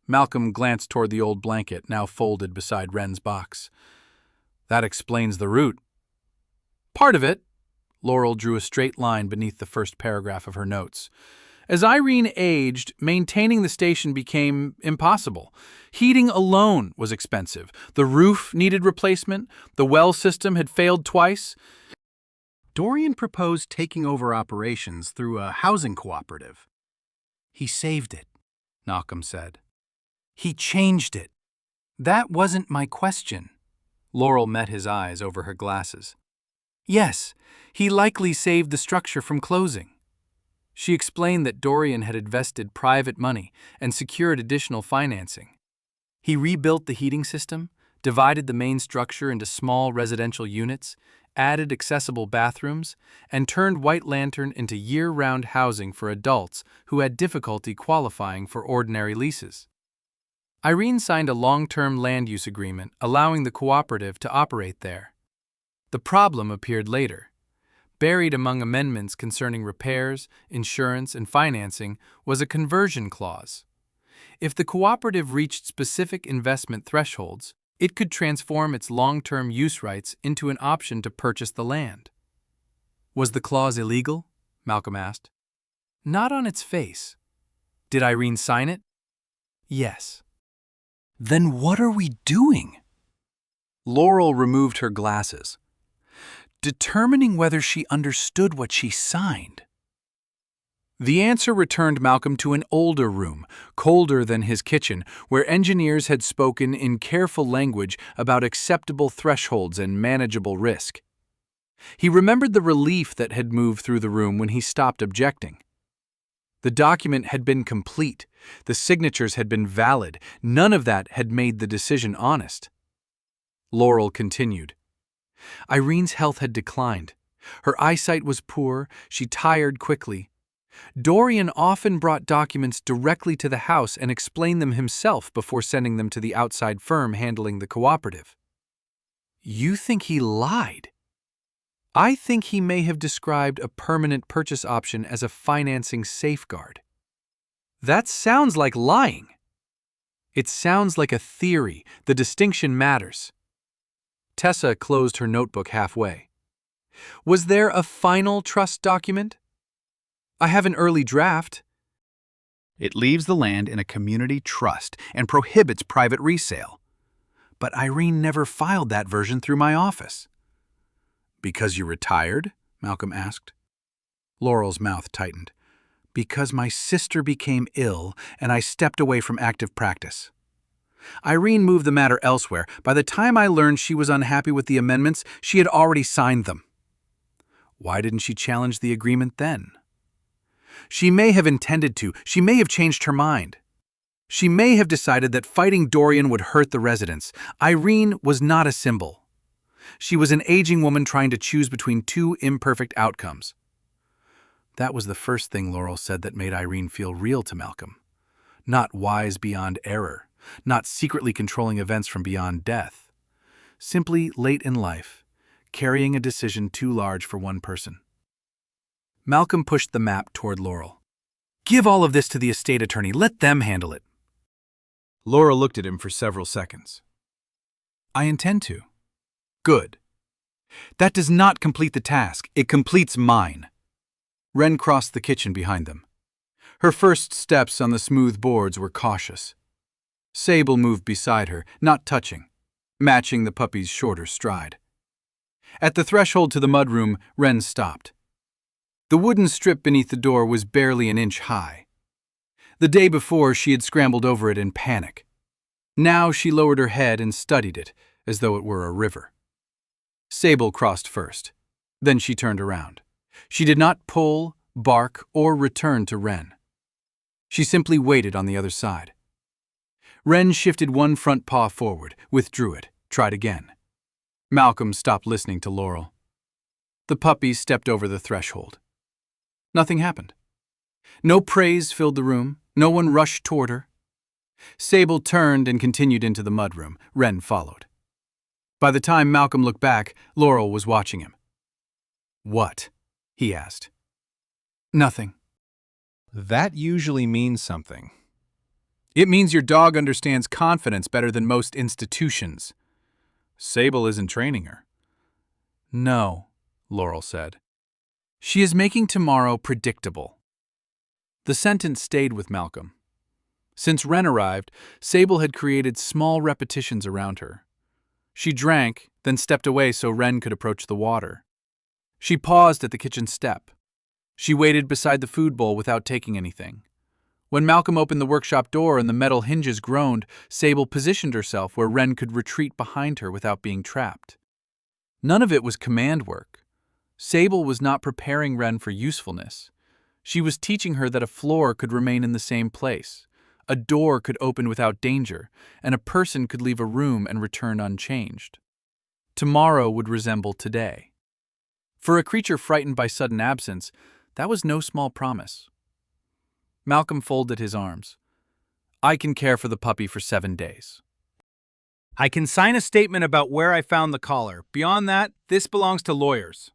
S1: Malcolm glanced toward the old blanket, now folded beside Wren's box. That explains the route. Part of it. Laurel drew a straight line beneath the first paragraph of her notes. As Irene aged, maintaining the station became impossible. Heating alone was expensive. The roof needed replacement. The well system had failed twice. Dorian proposed taking over operations through a housing cooperative. He saved it, Malcolm said. He changed it. That wasn't my question. Laurel met his eyes over her glasses. Yes, he likely saved the structure from closing. She explained that Dorian had invested private money and secured additional financing. He rebuilt the heating system, divided the main structure into small residential units, added accessible bathrooms, and turned White Lantern into year-round housing for adults who had difficulty qualifying for ordinary leases. Irene signed a long-term land use agreement allowing the cooperative to operate there. The problem appeared later. Buried among amendments concerning repairs, insurance, and financing was a conversion clause. If the cooperative reached specific investment thresholds, it could transform its long-term use rights into an option to purchase the land. Was the clause illegal? Malcolm asked. Not on its face. Did Irene sign it? Yes.
S2: Then what are we doing? Laurel removed her glasses, determining whether she understood what she signed. The answer returned Malcolm to an older room, colder than his kitchen, where engineers had spoken in careful language about acceptable thresholds and manageable risk. He remembered the relief that had moved through the room when he stopped objecting. The document had been complete. The signatures had been valid. None of that had made the decision honest. Laurel continued. Irene's health had declined. Her eyesight was poor. She tired quickly. Dorian often brought documents directly to the house and explained them himself before sending them to the outside firm handling the cooperative. You think he lied? I think he may have described a permanent purchase option as a financing safeguard. That sounds like lying. It sounds like a theory. The distinction matters. Tessa closed her notebook halfway. Was there a final trust document? I have an early draft. It leaves the land in a community trust and prohibits private resale. But Irene never filed that version through my office. Because you retired? Malcolm asked. Laurel's mouth tightened. Because my sister became ill and I stepped away from active practice. Irene moved the matter elsewhere. By the time I learned she was unhappy with the amendments, she had already signed them. Why didn't she challenge the agreement then? She may have intended to. She may have changed her mind. She may have decided that fighting Dorian would hurt the residents. Irene was not a symbol. She was an aging woman trying to choose between two imperfect outcomes. That was the first thing Laurel said that made Irene feel real to Malcolm. Not wise beyond error, not secretly controlling events from beyond death. Simply late in life, carrying a decision too large for one person. Malcolm pushed the map toward Laurel. Give all of this to the estate attorney. Let them handle it. Laurel looked at him for several seconds. I intend to. Good. That does not complete the task. It completes mine. Wren crossed the kitchen behind them. Her first steps on the smooth boards were cautious. Sable moved beside her, not touching, matching the puppy's shorter stride. At the threshold to the mudroom, Wren stopped. The wooden strip beneath the door was barely an inch high. The day before, she had scrambled over it in panic. Now she lowered her head and studied it, as though it were a river. Sable crossed first. Then she turned around. She did not pull, bark, or return to Wren. She simply waited on the other side. Wren shifted one front paw forward, withdrew it, tried again. Malcolm stopped listening to Laurel. The puppy stepped over the threshold. Nothing happened. No praise filled the room. No one rushed toward her. Sable turned and continued into the mudroom. Wren followed. By the time Malcolm looked back, Laurel was watching him. What? He asked. Nothing. That usually means something. It means your dog understands confidence better than most institutions. Sable isn't training her. No, Laurel said. She is making tomorrow predictable. The sentence stayed with Malcolm. Since Wren arrived, Sable had created small repetitions around her. She drank, then stepped away so Wren could approach the water. She paused at the kitchen step. She waited beside the food bowl without taking anything. When Malcolm opened the workshop door and the metal hinges groaned, Sable positioned herself where Wren could retreat behind her without being trapped. None of it was command work. Sable was not preparing Wren for usefulness. She was teaching her that a floor could remain in the same place.
S1: A door could open without danger, and a person could leave a room and return unchanged. Tomorrow would resemble today. For a creature frightened by sudden absence, that was no small promise. Malcolm folded his arms. I can care for the puppy for 7 days. I can sign a statement about where I found the collar. Beyond that, this belongs to lawyers.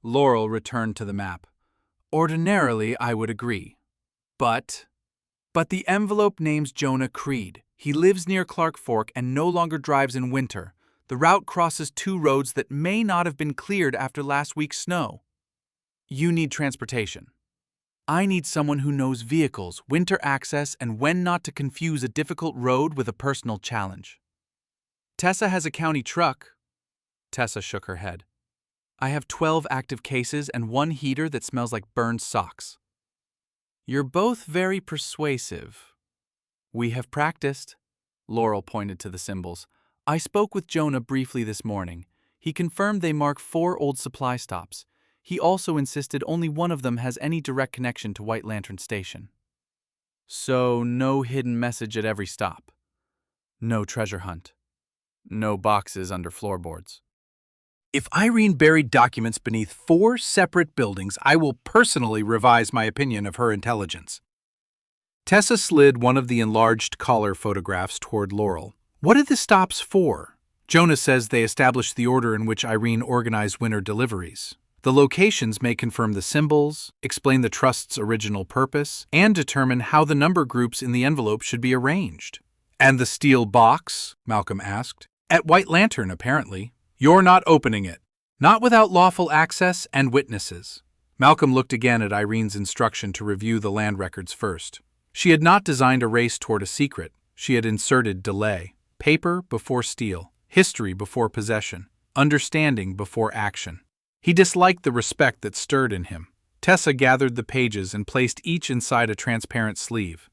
S1: Laurel returned to the map. Ordinarily, I would agree. But the envelope names Jonah Creed. He lives near Clark Fork and no longer drives in winter. The route crosses 2 roads that may not have been cleared after last week's snow. You need transportation. I need someone who knows vehicles, winter access, and when not to confuse a difficult road with a personal challenge. Tessa has a county truck. Tessa shook her head. I have 12 active cases and 1 heater that smells like burned socks. You're both very persuasive. We have practiced. Laurel pointed to the symbols. I spoke with Jonah briefly this morning. He confirmed they mark 4 old supply stops. He also insisted only one of them has any direct connection to White Lantern Station. So no hidden message at every stop. No treasure hunt. No boxes under floorboards.
S2: If Irene buried documents beneath 4 separate buildings, I will personally revise my opinion of her intelligence. Tessa slid one of the enlarged collar photographs toward Laurel. What are the stops for? Jonah says they established the order in which Irene organized winter deliveries. The locations may confirm the symbols, explain the trust's original purpose, and determine how the number groups in the envelope should be arranged. And the steel box? Malcolm asked. At White Lantern, apparently. You're not opening it. Not without lawful access and witnesses. Malcolm looked again at Irene's instruction to review the land records first. She had not designed a race toward a secret. She had inserted delay. Paper before steel. History before possession. Understanding before action. He disliked the respect that stirred in him. Tessa gathered the pages and placed each inside a transparent sleeve.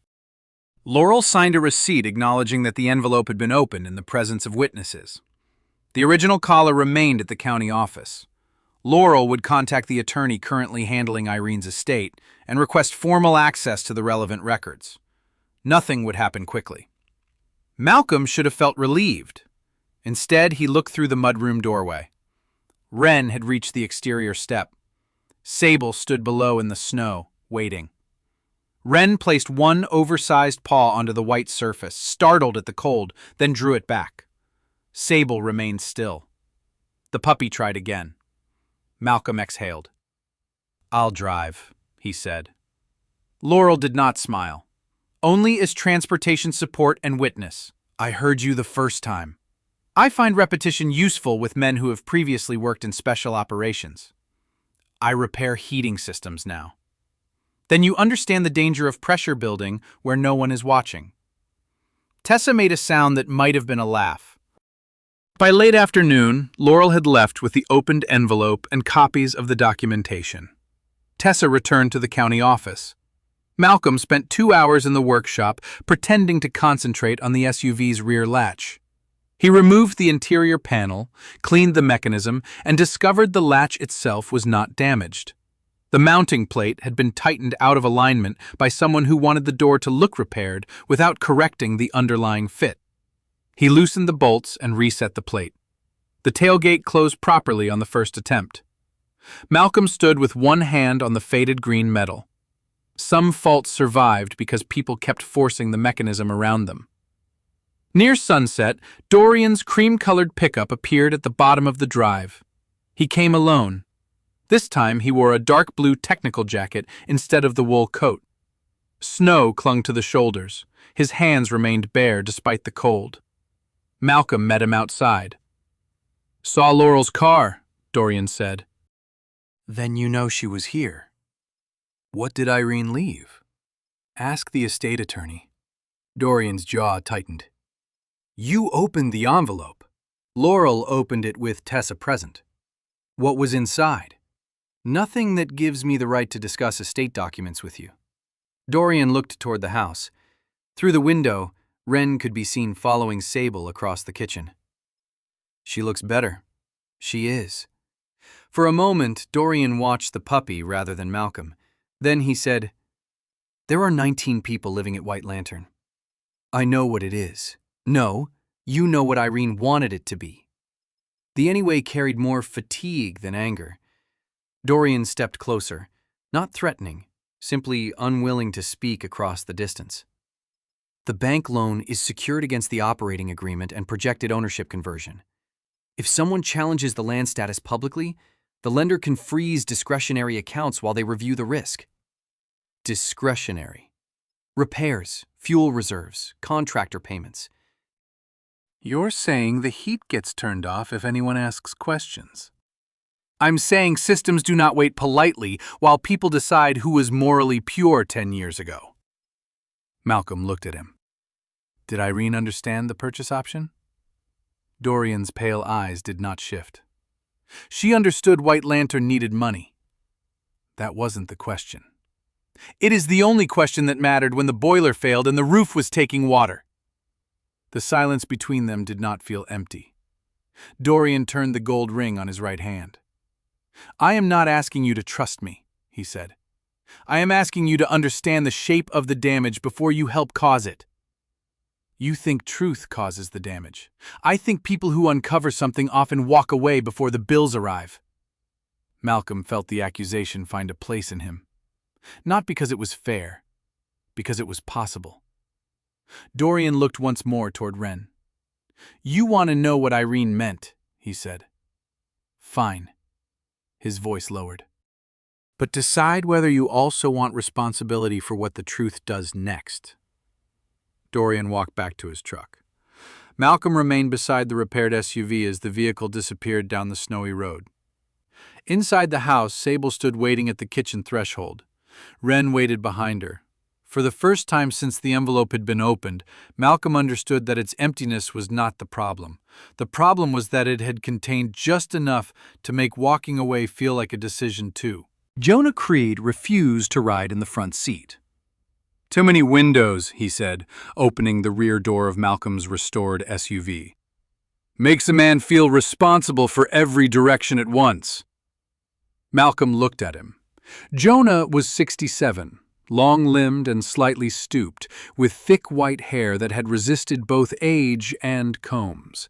S2: Laurel signed a receipt acknowledging that the envelope had been opened in the presence of witnesses. The original collar remained at the county office. Laurel would contact the attorney currently handling Irene's estate and request formal access to the relevant records. Nothing would happen quickly. Malcolm should have felt relieved. Instead, he looked through the mudroom doorway. Wren had reached the exterior step. Sable stood below in the snow, waiting. Wren placed one oversized paw onto the white surface, startled at the cold, then drew it back. Sable remained still. The puppy tried again. Malcolm exhaled. I'll drive, he said. Laurel did not smile. Only as transportation support and witness. I heard you the first time. I find repetition useful with men who have previously worked in special operations. I repair heating systems now. Then you understand the danger of pressure building where no one is watching. Tessa made a sound that might have been a laugh. By late afternoon, Laurel had left with the opened envelope and copies of the documentation. Tessa returned to the county office. Malcolm spent 2 hours in the workshop pretending to concentrate on the SUV's rear latch. He removed the interior panel, cleaned the mechanism, and discovered the latch itself was not damaged. The mounting plate had been tightened out of alignment by someone who wanted the door to look repaired without correcting the underlying fit. He loosened the bolts and reset the plate. The tailgate closed properly on the first attempt. Malcolm stood with one hand on the faded green metal. Some faults survived because people kept forcing the mechanism around them. Near sunset, Dorian's cream-colored pickup appeared at the bottom of the drive. He came alone. This time he wore a dark blue technical jacket instead of the wool coat. Snow clung to the shoulders. His hands remained bare despite the cold. Malcolm met him outside. Saw Laurel's car, Dorian said. Then you know she was here. What did Irene leave? Ask the estate attorney. Dorian's jaw tightened. You opened the envelope. Laurel opened it with Tessa present. What was inside? Nothing that gives me the right to discuss estate documents with you. Dorian looked toward the house. Through the window, Wren could be seen following Sable across the kitchen. She looks better. She is. For a moment, Dorian watched the puppy rather than Malcolm. Then he said, There are 19 people living at White Lantern.
S1: I know what it is. No, you know what Irene wanted it to be. The anyway carried more fatigue than anger. Dorian stepped closer, not threatening, simply unwilling to speak across the distance. The bank loan is secured against the operating agreement and projected ownership conversion. If someone challenges the land status publicly, the lender can freeze discretionary accounts while they review the risk. Discretionary. Repairs, fuel reserves, contractor payments.
S2: You're saying the heat gets turned off if anyone asks questions. I'm saying systems do not wait politely while people decide who was morally pure 10 years ago. Malcolm looked at him. Did Irene understand the purchase option? Dorian's pale eyes did not shift. She understood White Lantern needed money. That wasn't the question. It is the only question that mattered when the boiler failed and the roof was taking water. The silence between them did not feel empty. Dorian turned the gold ring on his right hand. I am not asking you to trust me, he said. I am asking you to understand the shape of the damage before you help cause it. You think truth causes the damage. I think people who uncover something often walk away before the bills arrive. Malcolm felt the accusation find a place in him. Not because it was fair, because it was possible. Dorian looked once more toward Wren. You want to know what Irene meant, he said. Fine. His voice lowered. But decide whether you also want responsibility for what the truth does next. Dorian walked back to his truck. Malcolm remained beside the repaired SUV as the vehicle disappeared down the snowy road. Inside the house, Sable stood waiting at the kitchen threshold. Wren waited behind her. For the first time since the envelope had been opened, Malcolm understood that its emptiness was not the problem. The problem was that it had contained just enough to make walking away feel like a decision too. Jonah Creed refused to ride in the front seat. Too many windows, he said, opening the rear door of Malcolm's restored SUV. Makes a man feel responsible for every direction at once. Malcolm looked at him. Jonah was 67. Long-limbed and slightly stooped, with thick white hair that had resisted both age and combs.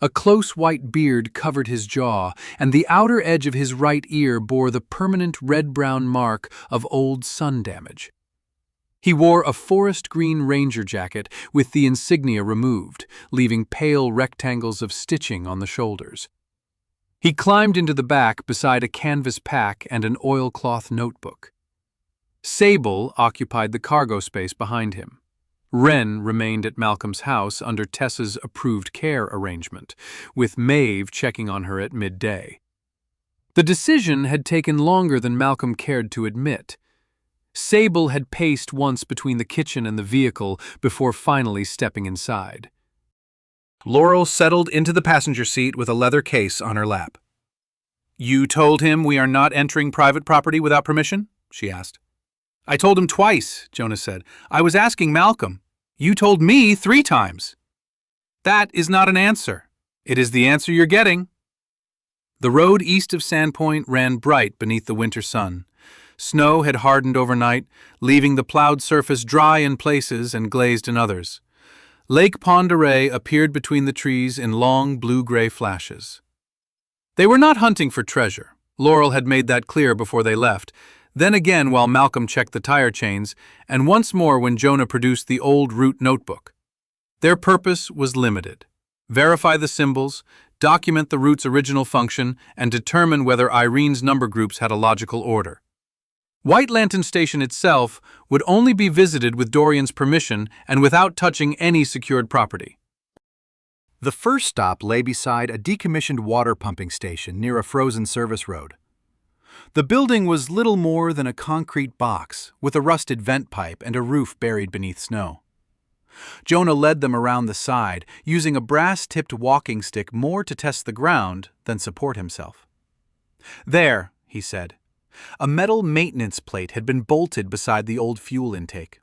S2: A close white beard covered his jaw, and the outer edge of his right ear bore the permanent red-brown mark of old sun damage. He wore a forest green ranger jacket with the insignia removed, leaving pale rectangles of stitching on the shoulders. He climbed into the back beside a canvas pack and an oilcloth notebook. Sable occupied the cargo space behind him. Wren remained at Malcolm's house under Tessa's approved care arrangement, with Maeve checking on her at midday. The decision had taken longer than Malcolm cared to admit. Sable had paced once between the kitchen and the vehicle before finally stepping inside. Laurel settled into the passenger seat with a leather case on her lap. You told him we are not entering private property without permission? She asked. I told him twice, Jonah said. I was asking Malcolm. You told me 3 times. That is not an answer. It is the answer you're getting. The road east of Sandpoint ran bright beneath the winter sun. Snow had hardened overnight, leaving the plowed surface dry in places and glazed in others. Lake Pend Oreille appeared between the trees in long blue-gray flashes. They were not hunting for treasure. Laurel had made that clear before they left, then again while Malcolm checked the tire chains, and once more when Jonah produced the old route notebook. Their purpose was limited. Verify the symbols, document the route's original function, and determine whether Irene's number groups had a logical order. White Lantern Station itself would only be visited with Dorian's permission and without touching any secured property. The first stop lay beside a decommissioned water pumping station near a frozen service road. The building was little more than a concrete box with a rusted vent pipe and a roof buried beneath snow. Jonah led them around the side, using a brass-tipped walking stick more to test the ground than support himself. There, he said. A metal maintenance plate had been bolted beside the old fuel intake.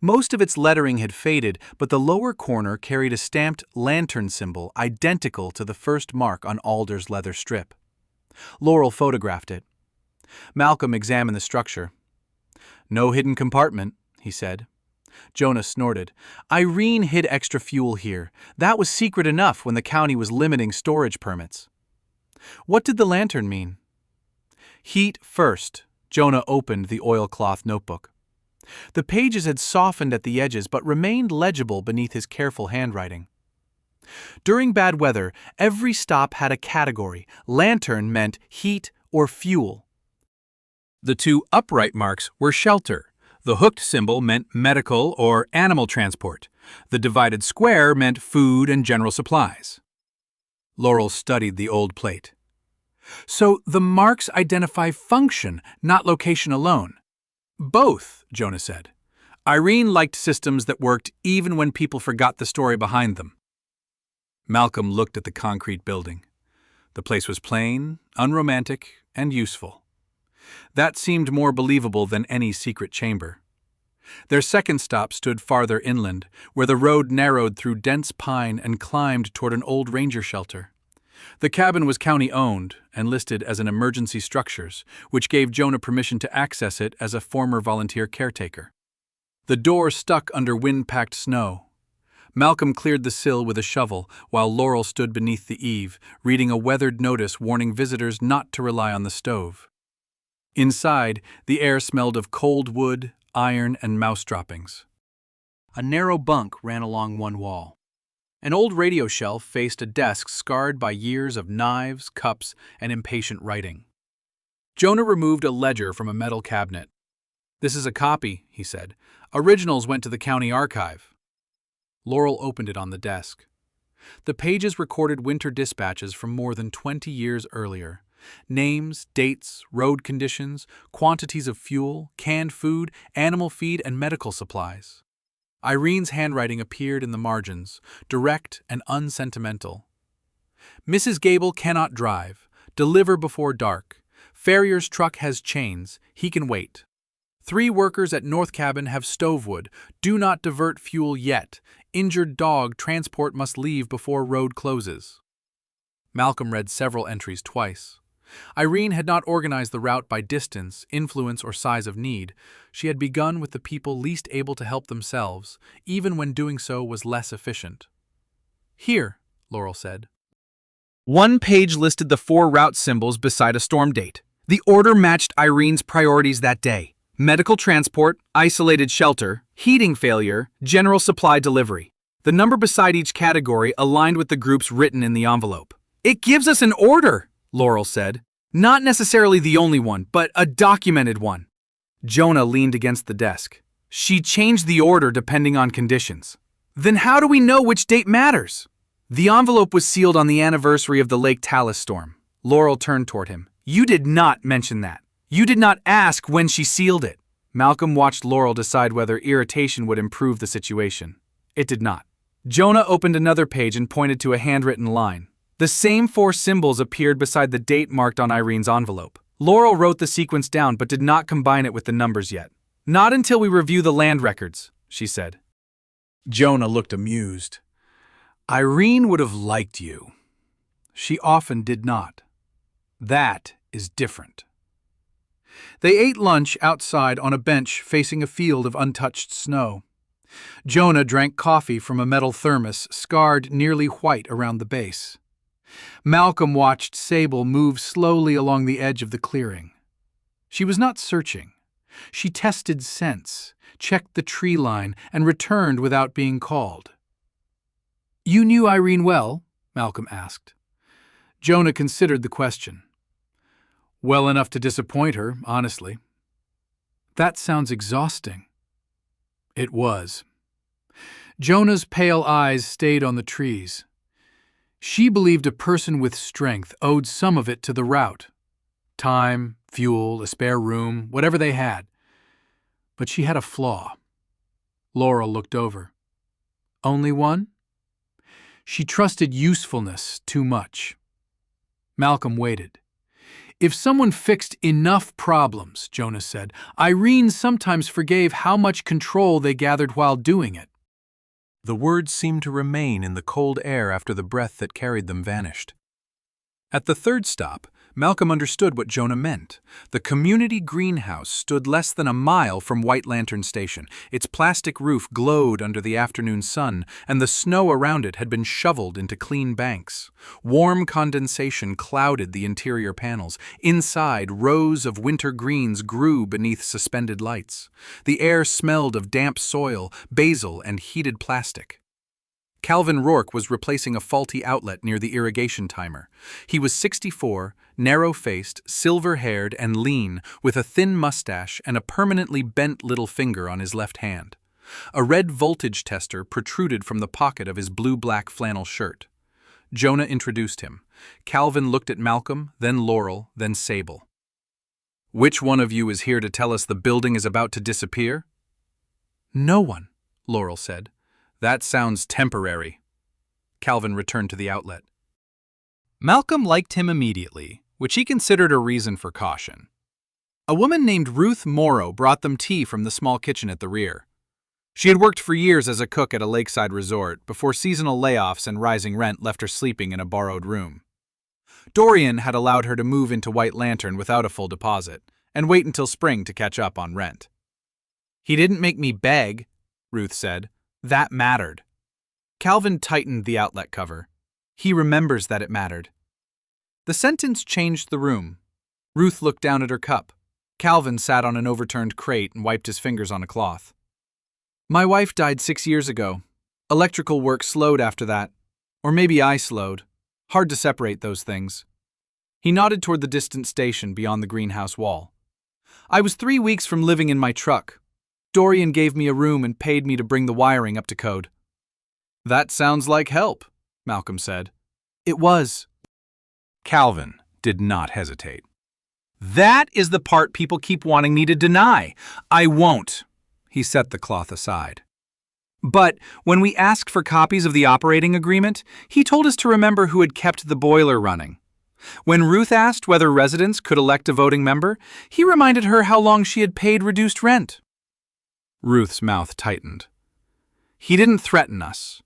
S2: Most of its lettering had faded, but the lower corner carried a stamped lantern symbol identical to the first mark on Alder's leather strip. Laurel photographed it. Malcolm examined the structure. No hidden compartment, he said.
S1: Jonah snorted. Irene hid extra fuel here. That was secret enough when the county was limiting storage permits. What did the lantern mean? Heat first. Jonah opened the oilcloth notebook. The pages had softened at the edges but remained legible beneath his careful handwriting. During bad weather, every stop had a category. Lantern meant heat or fuel. The two upright marks were shelter. The hooked symbol meant medical or animal transport. The divided square meant food and general supplies. Laurel studied the old plate. So the marks identify function, not location alone. Both, Jonah said. Irene liked systems that worked even when people forgot the story behind them. Malcolm looked at the concrete building. The place was plain, unromantic, and useful. That seemed more believable than any secret chamber. Their second stop stood farther inland, where the road narrowed through dense pine and climbed toward an old ranger shelter. The cabin was county-owned and listed as an emergency structures, which gave Jonah permission to access it as a former volunteer caretaker. The door stuck under wind-packed snow. Malcolm cleared the sill with a shovel, while Laurel stood beneath the eave, reading a weathered notice warning visitors not to rely on the stove. Inside, the air smelled of cold wood, iron, and mouse droppings. A narrow bunk ran along one wall. An old radio shelf faced a desk scarred by years of knives, cups, and impatient writing. Jonah removed a ledger from a metal cabinet. "This is a copy," he said. "Originals went to the county archive." Laurel opened it on the desk. The pages recorded winter dispatches from more than 20 years earlier. Names, dates, road conditions, quantities of fuel, canned food, animal feed, and medical supplies. Irene's handwriting appeared in the margins, direct and unsentimental. "Mrs. Gable cannot drive. Deliver before dark. Farrier's truck has chains. He can wait. 3 workers at North Cabin have stovewood. Do not divert fuel yet. Injured dog transport must leave before road closes." Malcolm read several entries twice. Irene had not organized the route by distance, influence, or size of need. She had begun with the people least able to help themselves, even when doing so was less efficient. "Here," Laurel said. One page listed the 4 route symbols beside a storm date. The order matched Irene's priorities that day: medical transport, isolated shelter, heating failure, general supply delivery. The number beside each category aligned with the groups written in the envelope. "It gives us an order," Laurel said. "Not necessarily the only one, but a documented one." Jonah leaned against the desk. "She changed the order depending on conditions." "Then how do we know which date matters?" "The envelope was sealed on the anniversary of the Lake Talus storm." Laurel turned toward him. "You did not mention that. You did not ask when she sealed it." Malcolm watched Laurel decide whether irritation would improve the situation. It did not. Jonah opened another page and pointed to a handwritten line. The same 4 symbols appeared beside the date marked on Irene's envelope. Laurel wrote the sequence down but did not combine it with the numbers yet. "Not until we review the land records," she said. Jonah looked amused. "Irene would have liked you. She often did not. That is different." They ate lunch outside on a bench facing a field of untouched snow. Jonah drank coffee from a metal thermos, scarred nearly white around the base. Malcolm watched Sable move slowly along the edge of the clearing. She was not searching. She tested scents, checked the tree line, and returned without being called. "You knew Irene well?" Malcolm asked. Jonah considered the question. "Well enough to disappoint her, honestly." "That sounds exhausting." It was. Jonah's pale eyes stayed on the trees. She believed a person with strength owed some of it to the route. Time, fuel, a spare room, whatever they had. But she had a flaw. Laurel looked over. "Only one?" "She trusted usefulness too much." Malcolm waited. "If someone fixed enough problems," Jonah said, "Irene sometimes forgave how much control they gathered while doing it." The words seemed to remain in the cold air after the breath that carried them vanished. At the third stop, Malcolm understood what Jonah meant. The community greenhouse stood less than a mile from White Lantern Station. Its plastic roof glowed under the afternoon sun, and the snow around it had been shoveled into clean banks. Warm condensation clouded the interior panels. Inside, rows of winter greens grew beneath suspended lights. The air smelled of damp soil, basil, and heated plastic. Calvin Rourke was replacing a faulty outlet near the irrigation timer. He was 64, narrow-faced, silver-haired, and lean, with a thin mustache and a permanently bent little finger on his left hand. A red voltage tester protruded from the pocket of his blue-black flannel shirt. Jonah introduced him. Calvin looked at Malcolm, then Laurel, then Sable. "Which one of you is here to tell us the building is about to disappear?" "No one," Laurel said. "That sounds temporary." Calvin returned to the outlet. Malcolm liked him immediately, which he considered a reason for caution. A woman named Ruth Morrow brought them tea from the small kitchen at the rear. She had worked for years as a cook at a lakeside resort before seasonal layoffs and rising rent left her sleeping in a borrowed room. Dorian had allowed her to move into White Lantern without a full deposit and wait until spring to catch up on rent. "He didn't make me beg," Ruth said. "That mattered." Calvin tightened the outlet cover. "He remembers that it mattered." The sentence changed the room. Ruth looked down at her cup. Calvin sat on an overturned crate and wiped his fingers on a cloth. "My wife died 6 years ago. Electrical work slowed after that. Or maybe I slowed. Hard to separate those things." He nodded toward the distant station beyond the greenhouse wall. "I was 3 weeks from living in my truck. Dorian gave me a room and paid me to bring the wiring up to code." "That sounds like help," Malcolm said. "It was." Calvin did not hesitate. "That is the part people keep wanting me to deny. I won't." He set the cloth aside. "But when we asked for copies of the operating agreement, he told us to remember who had kept the boiler running. When Ruth asked whether residents could elect a voting member, he reminded her how long she had paid reduced rent." Ruth's mouth tightened. "He didn't threaten us."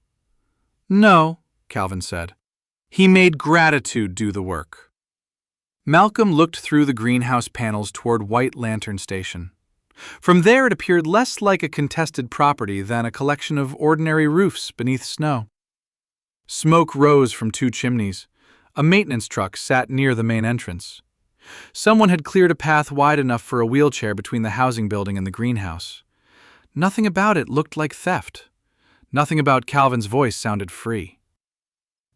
S1: "No," Calvin said. "He made gratitude do the work." Malcolm looked through the greenhouse panels toward White Lantern Station. From there it appeared less like a contested property than a collection of ordinary roofs beneath snow. Smoke rose from 2 chimneys. A maintenance truck sat near the main entrance. Someone had cleared a path wide enough for a wheelchair between the housing building and the greenhouse. Nothing about it looked like theft. Nothing about Calvin's voice sounded free.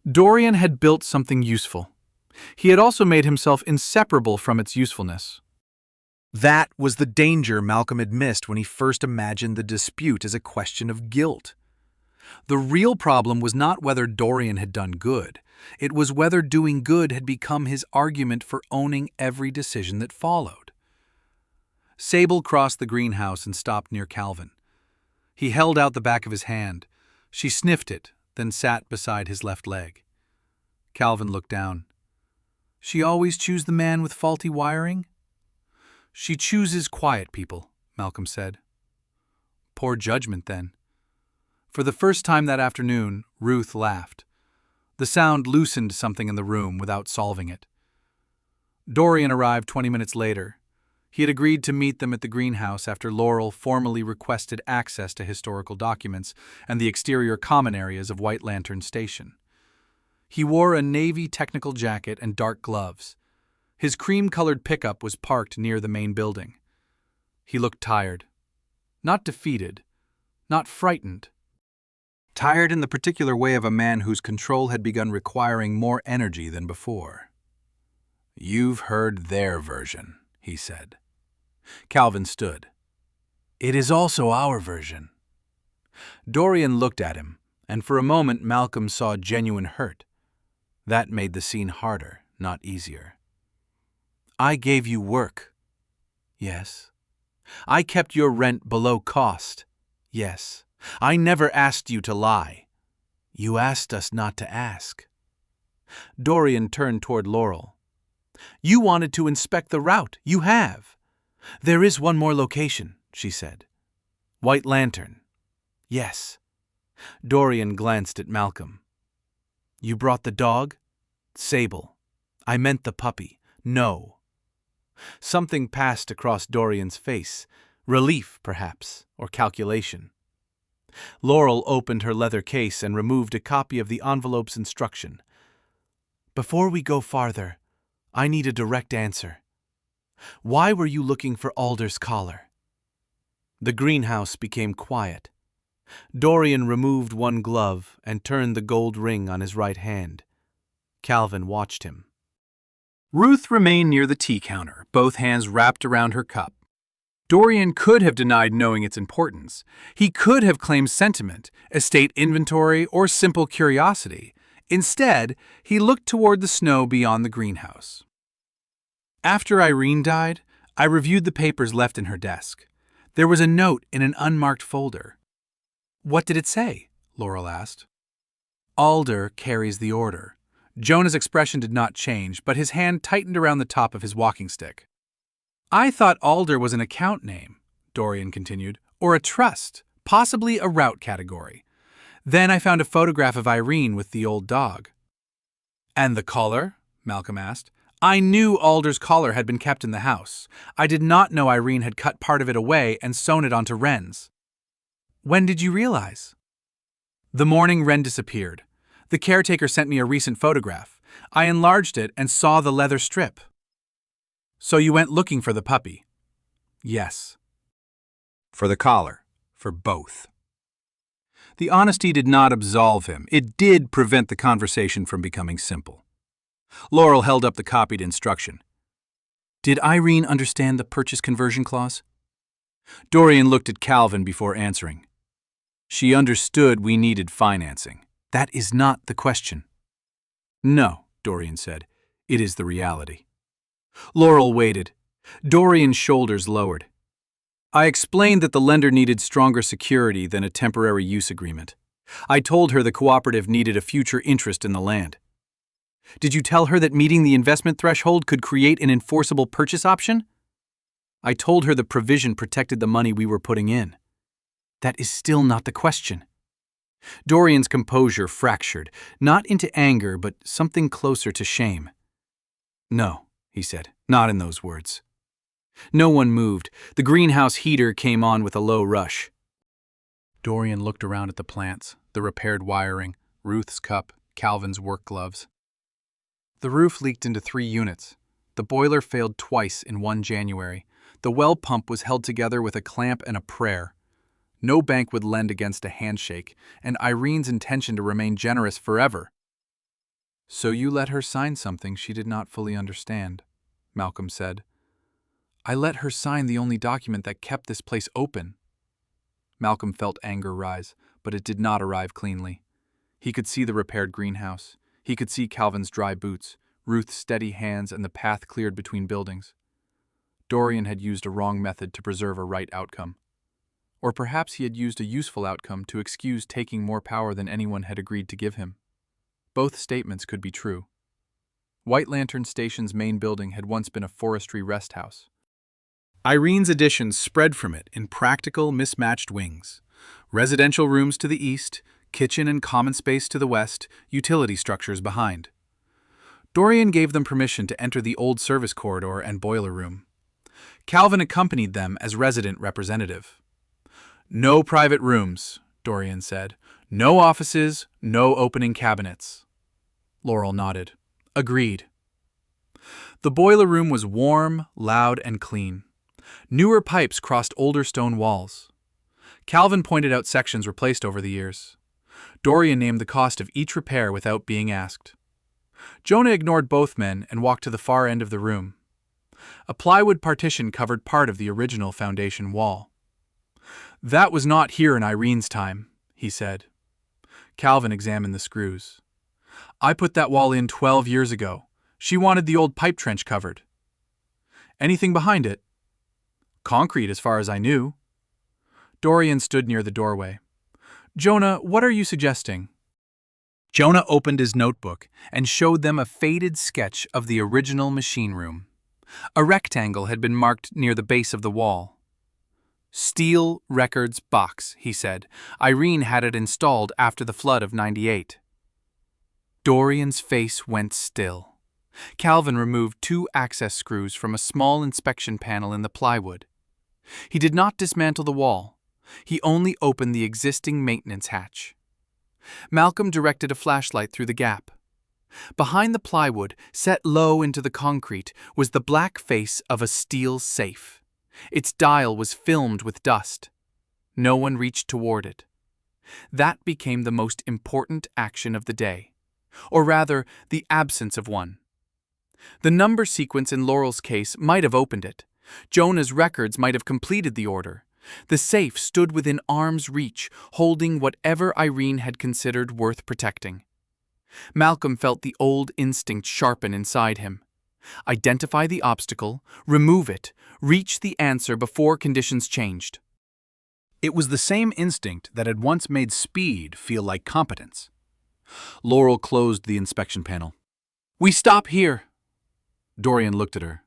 S1: Dorian had built something useful. He had also made himself inseparable from its usefulness. That was the danger Malcolm had missed when he first imagined the dispute as a question of guilt. The real problem was not whether Dorian had done good. It was whether doing good had become his argument for owning every decision that followed. Sable crossed the greenhouse and stopped near Calvin. He held out the back of his hand. She sniffed it, then sat beside his left leg. Calvin looked down. "She always choose the man with faulty wiring?" "She chooses quiet people," Malcolm said. "Poor judgment, then." For the first time that afternoon, Ruth laughed. The sound loosened something in the room without solving it. Dorian arrived 20 minutes later. He had agreed to meet them at the greenhouse after Laurel formally requested access to historical documents and the exterior common areas of White Lantern Station. He wore a navy technical jacket and dark gloves. His cream-colored pickup was parked near the main building. He looked tired. Not defeated. Not frightened. Tired in the particular way of a man whose control had begun requiring more energy than before. "You've heard their version," he said. Calvin stood. "It is also our version." Dorian looked at him, and for a moment Malcolm saw genuine hurt. That made the scene harder, not easier. "I gave you work." "Yes." "I kept your rent below cost." "Yes." "I never asked you to lie." "You asked us not to ask." Dorian turned toward Laurel. "You wanted to inspect the route. You have." "There is one more location," she said. "White Lantern." "Yes." Dorian glanced at Malcolm. "You brought the dog?" "Sable. I meant the puppy.
S3: No. Something passed across Dorian's face. Relief, perhaps, or calculation. Laurel opened her leather case and removed a copy of the envelope's instruction. Before we go farther, I need a direct answer. Why were you looking for Alder's collar? The greenhouse became quiet. Dorian removed one glove and turned the gold ring on his right hand. Calvin watched him.
S1: Ruth remained near the tea counter, both hands wrapped around her cup. Dorian could have denied knowing its importance. He could have claimed sentiment, estate inventory, or simple curiosity. Instead, he looked toward the snow beyond the greenhouse. After Irene died, I reviewed the papers left in her desk. There was a note in an unmarked folder. What did it say? Laurel asked. Alder carries the order. Jonah's expression did not change, but his hand tightened around the top of his walking stick. I thought Alder was an account name, Dorian continued, or a trust, possibly a route category. Then I found a photograph of Irene with the old dog. And the collar? Malcolm asked. I knew Alder's collar had been kept in the house. I did not know Irene had cut part of it away and sewn it onto Wren's. When did you realize? The morning Wren disappeared. The caretaker sent me a recent photograph. I enlarged it and saw the leather strip. So you went looking for the puppy? Yes.
S2: For the collar. For both.
S1: The honesty did not absolve him. It did prevent the conversation from becoming simple. Laurel held up the copied instruction. Did Irene understand the purchase conversion clause? Dorian looked at Calvin before answering. She understood we needed financing. That is not the question. No, Dorian said. It is the reality. Laurel waited. Dorian's shoulders lowered. I explained that the lender needed stronger security than a temporary use agreement. I told her the cooperative needed a future interest in the land. Did you tell her that meeting the investment threshold could create an enforceable purchase option? I told her the provision protected the money we were putting in. That is still not the question. Dorian's composure fractured, not into anger, but something closer to shame. No, he said, not in those words. No one moved. The greenhouse heater came on with a low rush. Dorian looked around at the plants, the repaired wiring, Ruth's cup, Calvin's work gloves. The roof leaked into 3 units. The boiler failed twice in one January. The well pump was held together with a clamp and a prayer. No bank would lend against a handshake, and Irene's intention to remain generous forever. So you let her sign something she did not fully understand, Malcolm said. I let her sign the only document that kept this place open. Malcolm felt anger rise, but it did not arrive cleanly. He could see the repaired greenhouse. He could see Calvin's dry boots, Ruth's steady hands, and the path cleared between buildings. Dorian had used a wrong method to preserve a right outcome. Or perhaps he had used a useful outcome to excuse taking more power than anyone had agreed to give him. Both statements could be true. White Lantern Station's main building had once been a forestry rest house. Irene's additions spread from it in practical, mismatched wings. Residential rooms to the east, kitchen and common space to the west, utility structures behind. Dorian gave them permission to enter the old service corridor and boiler room. Calvin accompanied them as resident representative. No private rooms, Dorian said. No offices, no opening cabinets. Laurel nodded. Agreed. The boiler room was warm, loud, and clean. Newer pipes crossed older stone walls. Calvin pointed out sections replaced over the years. Dorian named the cost of each repair without being asked. Jonah ignored both men and walked to the far end of the room. A plywood partition covered part of the original foundation wall. That was not here in Irene's time, he said. Calvin examined the screws. I put that wall in 12 years ago. She wanted the old pipe trench covered. Anything behind it? Concrete, as far as I knew. Dorian stood near the doorway. Jonah, what are you suggesting? Jonah opened his notebook and showed them a faded sketch of the original machine room. A rectangle had been marked near the base of the wall. Steel Records box, he said. Irene had it installed after the flood of '98. Dorian's face went still. Calvin removed 2 access screws from a small inspection panel in the plywood. He did not dismantle the wall. He only opened the existing maintenance hatch. Malcolm directed a flashlight through the gap. Behind the plywood, set low into the concrete, was the black face of a steel safe. Its dial was filmed with dust. No one reached toward it. That became the most important action of the day, or rather, the absence of one. The number sequence in Laurel's case might have opened it. Jonah's records might have completed the order. The safe stood within arm's reach, holding whatever Irene had considered worth protecting. Malcolm felt the old instinct sharpen inside him. Identify the obstacle, remove it, reach the answer before conditions changed.
S2: It was the same instinct that had once made speed feel like competence. Laurel closed the inspection panel.
S1: "We stop here."
S2: Dorian looked at her.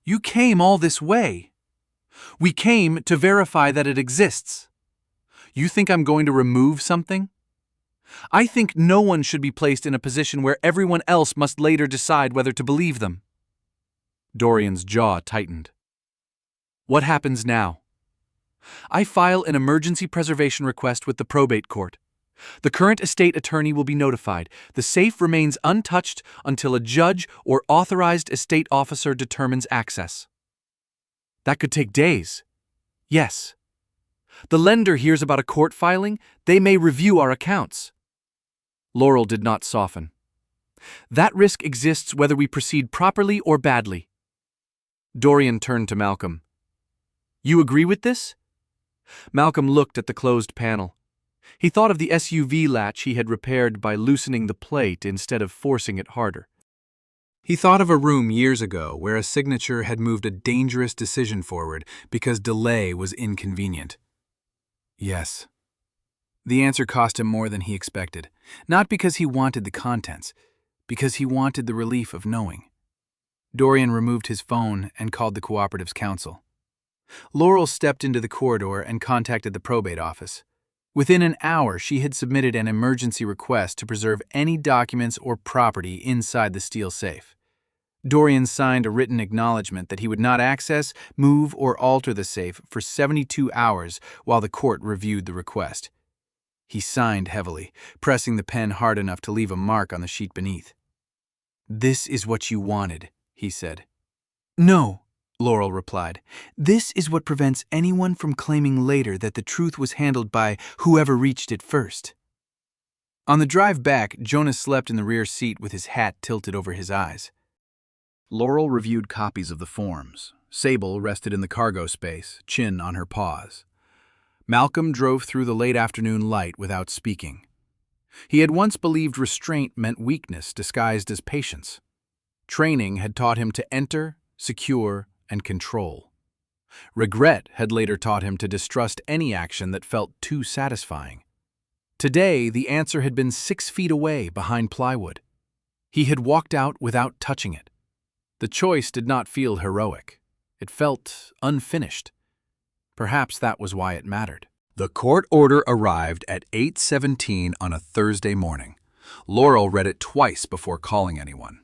S1: "You came all this way. We came to verify that it exists. You think I'm going to remove something? I think no one should be placed in a position where everyone else must later decide whether to believe them."
S2: Dorian's jaw tightened.
S1: "What happens now?" "I file an emergency preservation request with the probate court. The current estate attorney will be notified. The safe remains untouched until a judge or authorized estate officer determines access." "That could take days." "Yes. The lender hears about a court filing. They may review our accounts." Laurel did not soften. "That risk exists whether we proceed properly or badly." Dorian turned to Malcolm. "You agree with this?" Malcolm looked at the closed panel. He thought of the SUV latch he had repaired by loosening the plate instead of forcing it harder.
S2: He thought of a room years ago where a signature had moved a dangerous decision forward because delay was inconvenient. Yes. The answer cost him more than he expected, not because he wanted the contents, because he wanted the relief of knowing. Dorian removed his phone and called the cooperative's counsel. Laurel stepped into the corridor and contacted the probate office. Within an hour, she had submitted an emergency request to preserve any documents or property inside the steel safe. Dorian signed a written acknowledgement that he would not access, move, or alter the safe for 72 hours while the court reviewed the request. He signed heavily, pressing the pen hard enough to leave a mark on the sheet beneath. "This is what you wanted," he said. "No," Laurel replied. "This is what prevents anyone from claiming later that the truth was handled by whoever reached it first." On the drive back, Jonah slept in the rear seat with his hat tilted over his eyes. Laurel reviewed copies of the forms. Sable rested in the cargo space, chin on her paws. Malcolm drove through the late afternoon light without speaking. He had once believed restraint meant weakness disguised as patience. Training had taught him to enter, secure, and control. Regret had later taught him to distrust any action that felt too satisfying. Today, the answer had been 6 feet away behind plywood. He had walked out without touching it. The choice did not feel heroic. It felt unfinished. Perhaps that was why it mattered. The court order arrived at 8:17 on a Thursday morning. Laurel read it twice before calling anyone.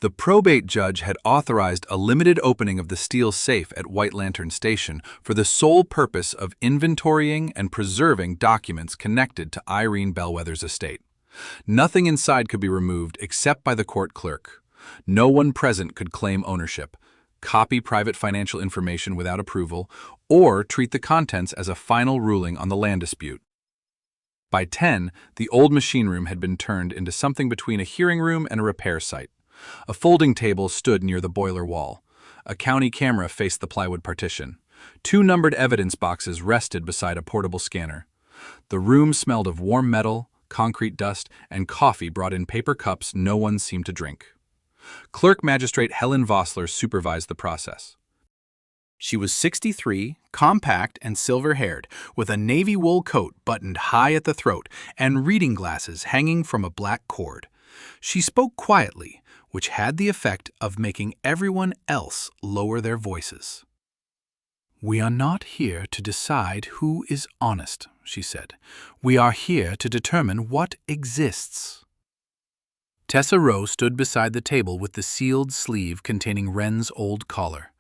S2: The probate judge had authorized a limited opening of the steel safe at White Lantern Station for the sole purpose of inventorying and preserving documents connected to Irene Bellwether's estate. Nothing inside could be removed except by the court clerk. No one present could claim ownership, copy private financial information without approval, or treat the contents as a final ruling on the land dispute. By 10, the old machine room had been turned into something between a hearing room and a repair site. A folding table stood near the boiler wall. A county camera faced the plywood partition. 2 numbered evidence boxes rested beside a portable scanner. The room smelled of warm metal, concrete dust, and coffee brought in paper cups no one seemed to drink. Clerk Magistrate Helen Vossler supervised the process. She was 63, compact and silver-haired, with a navy wool coat buttoned high at the throat and reading glasses hanging from a black cord. She spoke quietly, which had the effect of making everyone else lower their voices. "We are not here to decide who is honest," she said. "We are here to determine what exists."
S1: Tessa Rowe stood beside the table with the sealed sleeve containing Wren's old collar.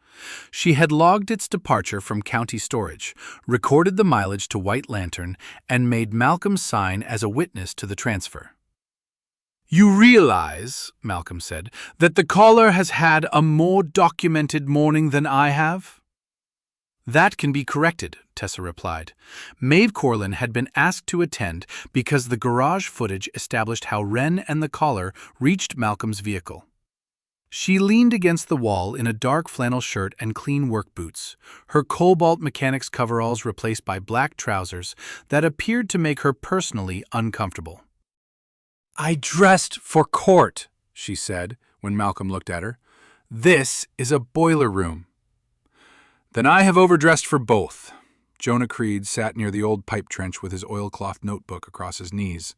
S1: She had logged its departure from county storage, recorded the mileage to White Lantern, and made Malcolm sign as a witness to the transfer. "You realize," Malcolm said, "that the collar has had a more documented morning than I have?" "That can be corrected," Tessa replied. Maeve Corlin had been asked to attend because the garage footage established how Wren and the collar reached Malcolm's vehicle. She leaned against the wall in a dark flannel shirt and clean work boots, her cobalt mechanics coveralls replaced by black trousers that appeared to make her personally uncomfortable. "I dressed for court," she said when Malcolm looked at her. "This is a boiler room." "Then I have overdressed for both." Jonah Creed sat near the old pipe trench with his oilcloth notebook across his knees.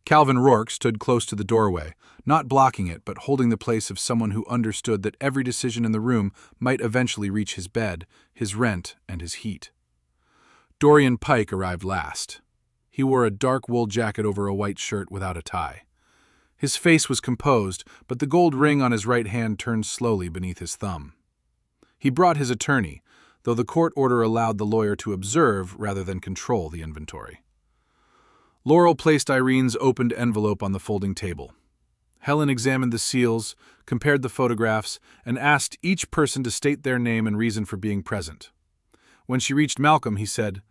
S1: Calvin Rourke stood close to the doorway, not blocking it but holding the place of someone who understood that every decision in the room might eventually reach his bed, his rent, and his heat. Dorian Pike arrived last. He wore a dark wool jacket over a white shirt without a tie. His face was composed, but the gold ring on his right hand turned slowly beneath his thumb. He brought his attorney, though the court order allowed the lawyer to observe rather than control the inventory. Laurel placed Irene's opened envelope on the folding table. Helen examined the seals, compared the photographs, and asked each person to state their name and reason for being present. When she reached Malcolm, he said,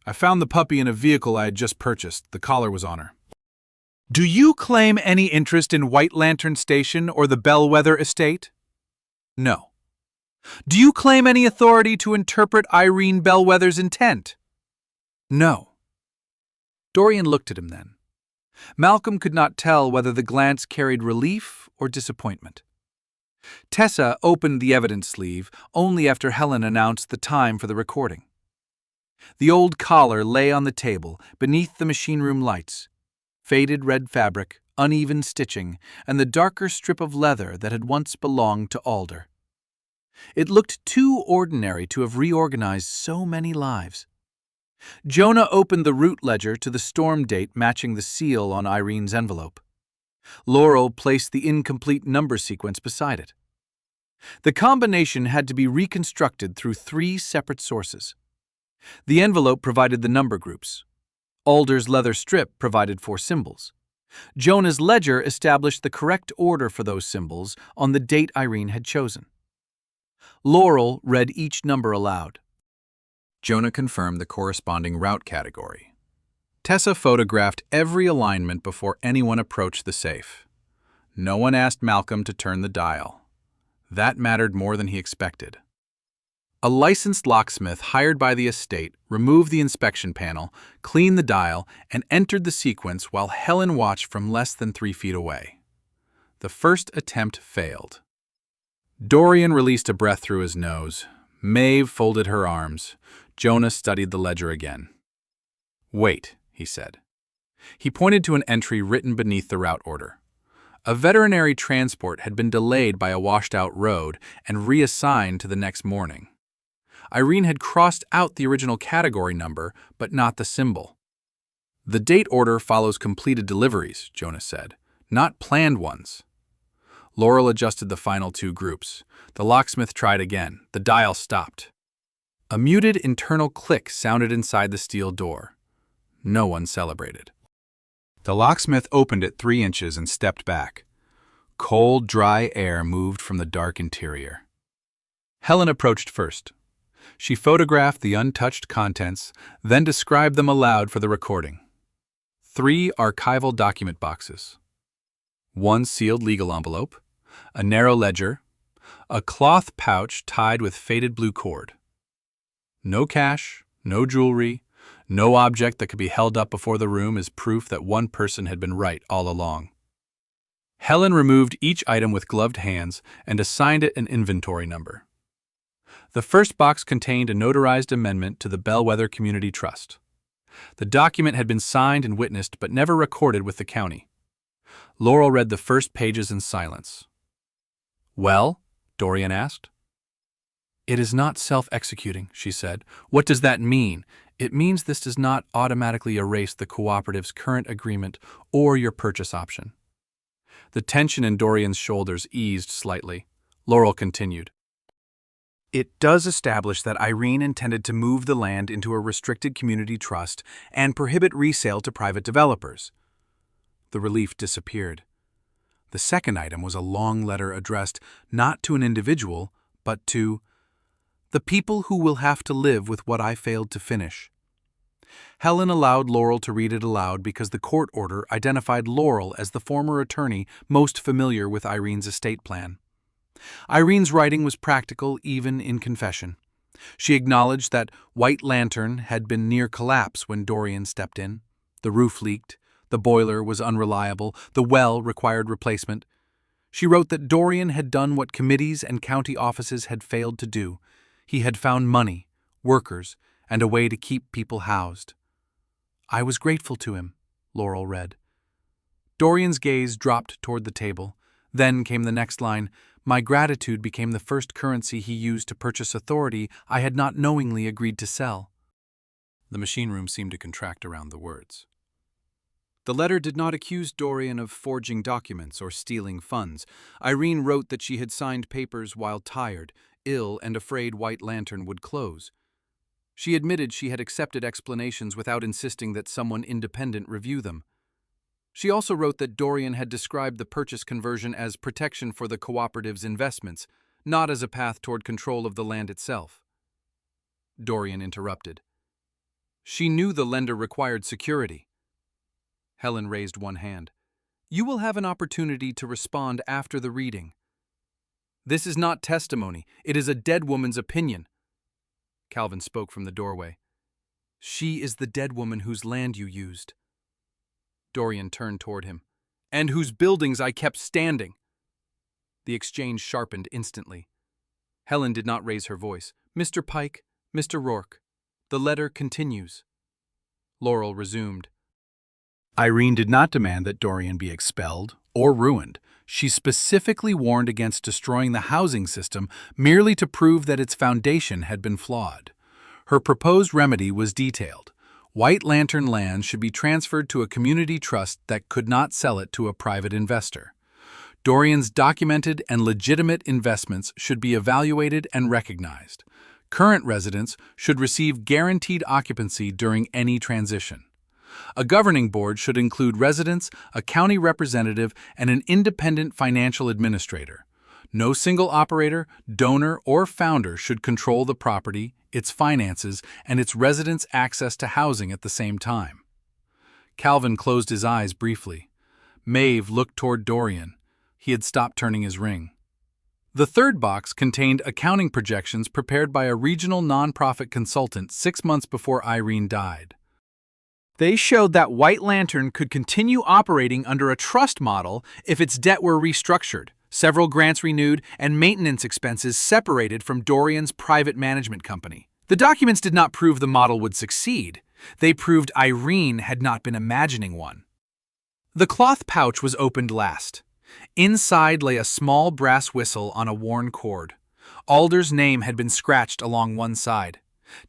S1: "I found the puppy in a vehicle I had just purchased. The collar was on her." "Do you claim any interest in White Lantern Station or the Bellwether estate?" "No." "Do you claim any authority to interpret Irene Bellwether's intent?" "No." Dorian looked at him then. Malcolm could not tell whether the glance carried relief or disappointment. Tessa opened the evidence sleeve only after Helen announced the time for the recording. The old collar lay on the table beneath the machine room lights, faded red fabric, uneven stitching, and the darker strip of leather that had once belonged to Alder. It looked too ordinary to have reorganized so many lives. Jonah opened the route ledger to the storm date matching the seal on Irene's envelope. Laurel placed the incomplete number sequence beside it. The combination had to be reconstructed through 3 separate sources. The envelope provided the number groups. Alder's leather strip provided 4 symbols. Jonah's ledger established the correct order for those symbols on the date Irene had chosen. Laurel read each number aloud. Jonah confirmed the corresponding route category. Tessa photographed every alignment before anyone approached the safe. No one asked Malcolm to turn the dial. That mattered more than he expected. A licensed locksmith hired by the estate removed the inspection panel, cleaned the dial, and entered the sequence while Helen watched from less than 3 feet away. The first attempt failed. Dorian released a breath through his nose. Maeve folded her arms. Jonah studied the ledger again. "Wait," he said. He pointed to an entry written beneath the route order. A veterinary transport had been delayed by a washed-out road and reassigned to the next morning. Irene had crossed out the original category number, but not the symbol. "The date order follows completed deliveries," Jonah said, "not planned ones." Laurel adjusted the final 2 groups. The locksmith tried again. The dial stopped. A muted internal click sounded inside the steel door. No one celebrated. The locksmith opened it 3 inches and stepped back. Cold, dry air moved from the dark interior. Helen approached first. She photographed the untouched contents, then described them aloud for the recording. 3 archival document boxes. 1 sealed legal envelope, a narrow ledger, a cloth pouch tied with faded blue cord. No cash, no jewelry, no object that could be held up before the room as proof that one person had been right all along. Helen removed each item with gloved hands and assigned it an inventory number. The first box contained a notarized amendment to the Bellwether Community Trust. The document had been signed and witnessed but never recorded with the county. Laurel read the first pages in silence. "Well?" Dorian asked. "It is not self-executing," she said. "What does that mean?" "It means this does not automatically erase the cooperative's current agreement or your purchase option." The tension in Dorian's shoulders eased slightly. Laurel continued. It does establish that Irene intended to move the land into a restricted community trust and prohibit resale to private developers. The relief disappeared. The second item was a long letter addressed not to an individual, but to the people who will have to live with what I failed to finish. Helen allowed Laurel to read it aloud because the court order identified Laurel as the former attorney most familiar with Irene's estate plan. Irene's writing was practical even in confession. She acknowledged that White Lantern had been near collapse when Dorian stepped in. The roof leaked, the boiler was unreliable, the well required replacement. She wrote that Dorian had done what committees and county offices had failed to do. He had found money, workers, and a way to keep people housed. I was grateful to him, Laurel read. Dorian's gaze dropped toward the table. Then came the next line. My gratitude became the first currency he used to purchase authority I had not knowingly agreed to sell. The machine room seemed to contract around the words. The letter did not accuse Dorian of forging documents or stealing funds. Irene wrote that she had signed papers while tired, ill, and afraid White Lantern would close. She admitted she had accepted explanations without insisting that someone independent review them. She also wrote that Dorian had described the purchase conversion as protection for the cooperative's investments, not as a path toward control of the land itself. Dorian interrupted. She knew the lender required security. Helen raised one hand. You will have an opportunity to respond after the reading. This is not testimony. It is a dead woman's opinion. Calvin spoke from the doorway. She is the dead woman whose land you used. Dorian turned toward him. And whose buildings I kept standing. The exchange sharpened instantly. Helen did not raise her voice. Mr. Pike, Mr. Rourke, the letter continues. Laurel resumed. Irene did not demand that Dorian be expelled or ruined. She specifically warned against destroying the housing system merely to prove that its foundation had been flawed. Her proposed remedy was detailed. White Lantern land should be transferred to a community trust that could not sell it to a private investor. Dorian's documented and legitimate investments should be evaluated and recognized. Current residents should receive guaranteed occupancy during any transition. A governing board should include residents, a county representative, and an independent financial administrator. No single operator, donor, or founder should control the property, its finances, and its residents' access to housing at the same time. Calvin closed his eyes briefly. Maeve looked toward Dorian. He had stopped turning his ring. The third box contained accounting projections prepared by a regional nonprofit consultant 6 months before Irene died. They showed that White Lantern could continue operating under a trust model if its debt were restructured, several grants renewed, and maintenance expenses separated from Dorian's private management company. The documents did not prove the model would succeed. They proved Irene had not been imagining one. The cloth pouch was opened last. Inside lay a small brass whistle on a worn cord. Alder's name had been scratched along one side.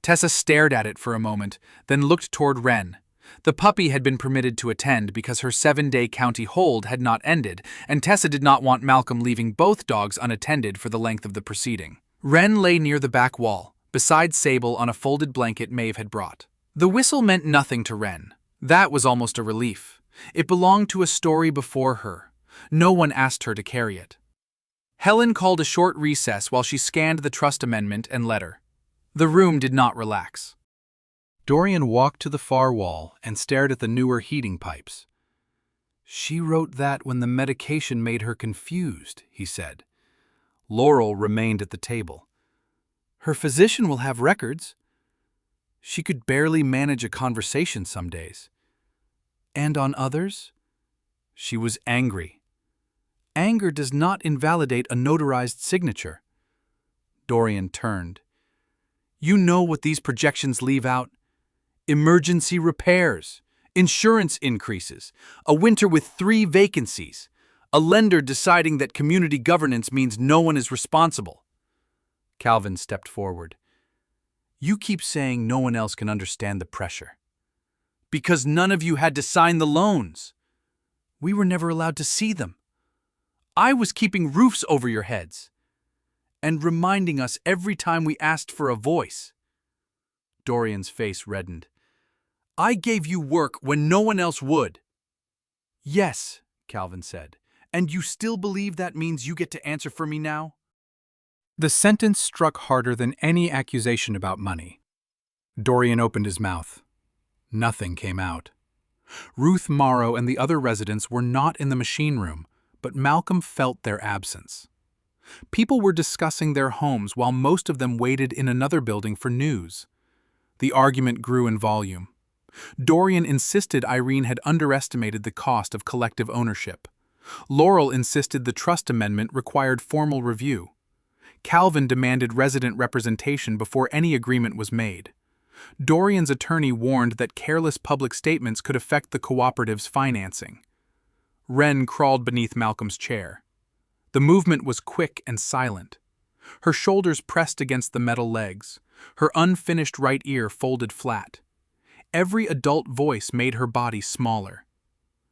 S1: Tessa stared at it for a moment, then looked toward Wren. The puppy had been permitted to attend because her 7-day county hold had not ended, and Tessa did not want Malcolm leaving both dogs unattended for the length of the proceeding. Wren lay near the back wall, beside Sable on a folded blanket Maeve had brought. The whistle meant nothing to Wren. That was almost a relief. It belonged to a story before her. No one asked her to carry it. Helen called a short recess while she scanned the trust amendment and letter. The room did not relax. Dorian walked to the far wall and stared at the newer heating pipes. She wrote that when the medication made her confused, he said. Laurel remained at the table. Her physician will have records. She could barely manage a conversation some days. And on others? She was angry. Anger does not invalidate a notarized signature. Dorian turned. You know what these projections leave out? Emergency repairs, insurance increases, a winter with 3 vacancies, a lender deciding that community governance means no one is responsible. Calvin stepped forward. You keep saying no one else can understand the pressure. Because none of you had to sign the loans. We were never allowed to see them. I was keeping roofs over your heads and reminding us every time we asked for a voice. Dorian's face reddened. I gave you work when no one else would. Yes, Calvin said. And you still believe that means you get to answer for me now? The sentence struck harder than any accusation about money. Dorian opened his mouth. Nothing came out. Ruth Morrow and the other residents were not in the machine room, but Malcolm felt their absence. People were discussing their homes while most of them waited in another building for news. The argument grew in volume. Dorian insisted Irene had underestimated the cost of collective ownership. Laurel insisted the trust amendment required formal review. Calvin demanded resident representation before any agreement was made. Dorian's attorney warned that careless public statements could affect the cooperative's financing. Wren crawled beneath Malcolm's chair. The movement was quick and silent. Her shoulders pressed against the metal legs, her unfinished right ear folded flat. Every adult voice made her body smaller.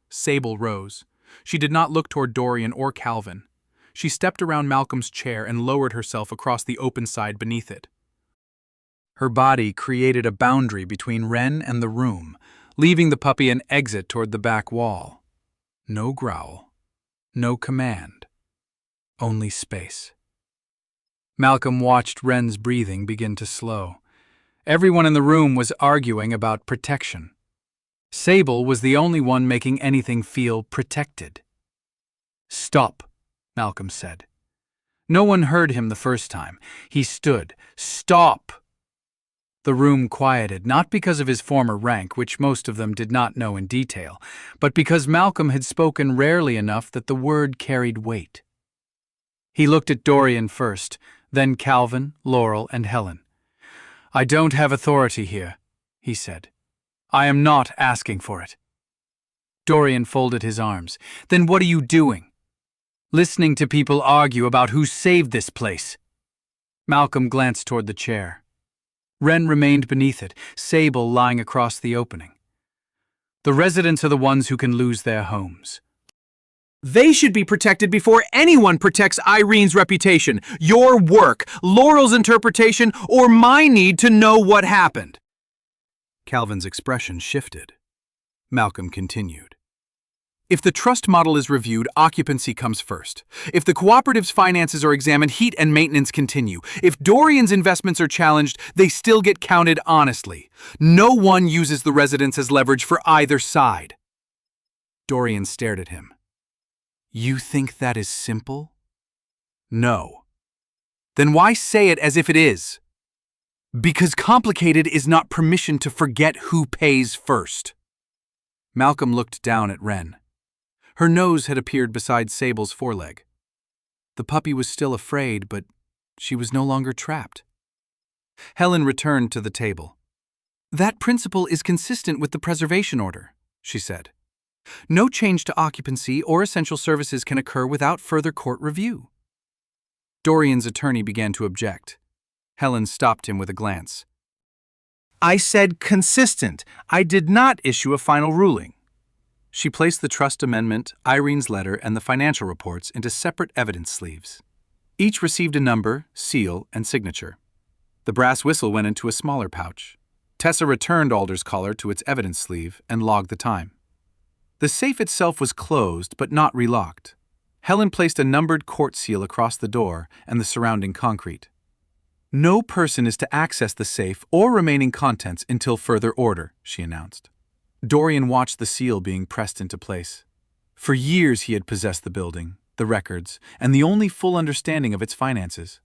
S1: Sable rose. She did not look toward Dorian or Calvin. She stepped around Malcolm's chair and lowered herself across the open side beneath it. Her body created a boundary between Wren and the room, leaving the puppy an exit toward the back wall. No growl. No command. Only space. Malcolm watched Wren's breathing begin to slow. Everyone in the room was arguing about protection. Sable was the only one making anything feel protected. Stop, Malcolm said. No one heard him the first time. He stood. Stop! The room quieted, not because of his former rank, which most of them did not know in detail, but because Malcolm had spoken rarely enough that the word carried weight. He looked at Dorian first, then Calvin, Laurel, and Helen. I don't have authority here, he said. I am not asking for it. Dorian folded his arms. Then what are you doing? Listening to people argue about who saved this place. Malcolm glanced toward the chair. Wren remained beneath it, Sable lying across the opening. The residents are the ones who can lose their homes. They should be protected before anyone protects Irene's reputation, your work, Laurel's interpretation, or my need to know what happened. Calvin's expression shifted. Malcolm continued. If the trust model is reviewed, occupancy comes first. If the cooperative's finances are examined, heat and maintenance continue. If Dorian's investments are challenged, they still get counted honestly. No one uses the residents as leverage for either side. Dorian stared at him. You think that is simple? No. Then why say it as if it is? Because complicated is not permission to forget who pays first. Malcolm looked down at Wren. Her nose had appeared beside Sable's foreleg. The puppy was still afraid, but she was no longer trapped. Helen returned to the table. That principle is consistent with the preservation order, she said. No change to occupancy or essential services can occur without further court review. Dorian's attorney began to object. Helen stopped him with a glance. I said consistent. I did not issue a final ruling. She placed the trust amendment, Irene's letter, and the financial reports into separate evidence sleeves. Each received a number, seal, and signature. The brass whistle went into a smaller pouch. Tessa returned Alder's collar to its evidence sleeve and logged the time. The safe itself was closed but not relocked. Helen placed a numbered court seal across the door and the surrounding concrete. No person is to access the safe or remaining contents until further order, she announced. Dorian watched the seal being pressed into place. For years he had possessed the building, the records, and the only full understanding of its finances.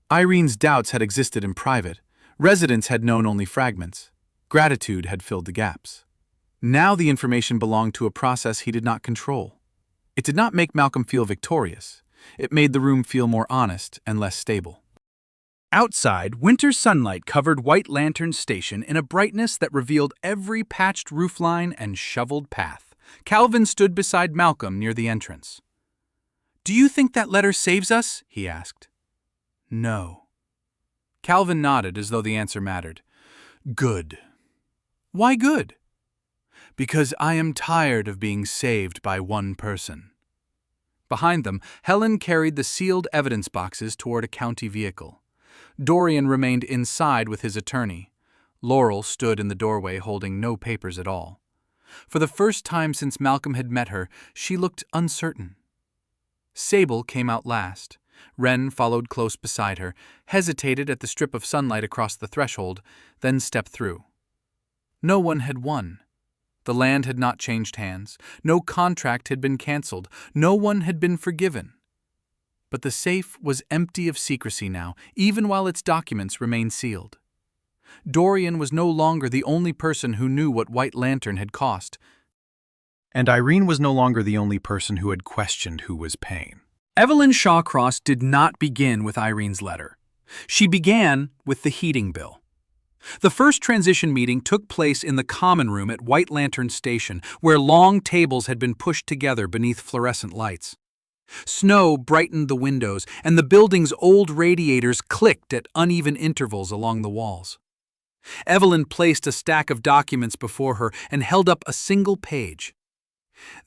S1: Irene's doubts had existed in private. Residents had known only fragments. Gratitude had filled the gaps. Now the information belonged to a process he did not control. It did not make Malcolm feel victorious. It made the room feel more honest and less stable. Outside, winter sunlight covered White Lantern Station in a brightness that revealed every patched roofline and shoveled path. Calvin stood beside Malcolm near the entrance. Do you think that letter saves us? He asked. No. Calvin nodded as though the answer mattered. Good. Why good? Because I am tired of being saved by one person. behind them, Helen carried the sealed evidence boxes toward a county vehicle. Dorian remained inside with his attorney. Laurel stood in the doorway holding no papers at all. For the first time since Malcolm had met her, she looked uncertain. Sable came out last. Wren followed close beside her, hesitated at the strip of sunlight across the threshold, then stepped through. No one had won. The land had not changed hands. No contract had been cancelled. No one had been forgiven. But the safe was empty of secrecy now, even while its documents remained sealed. Dorian was no longer the only person who knew what White Lantern had cost.
S2: And Irene was no longer the only person who had questioned who was paying.
S1: Evelyn Shawcross did not begin with Irene's letter. She began with the heating bill. The first transition meeting took place in the common room at White Lantern Station, where long tables had been pushed together beneath fluorescent lights. Snow brightened the windows, and the building's old radiators clicked at uneven intervals along the walls. Evelyn placed a stack of documents before her and held up a single page.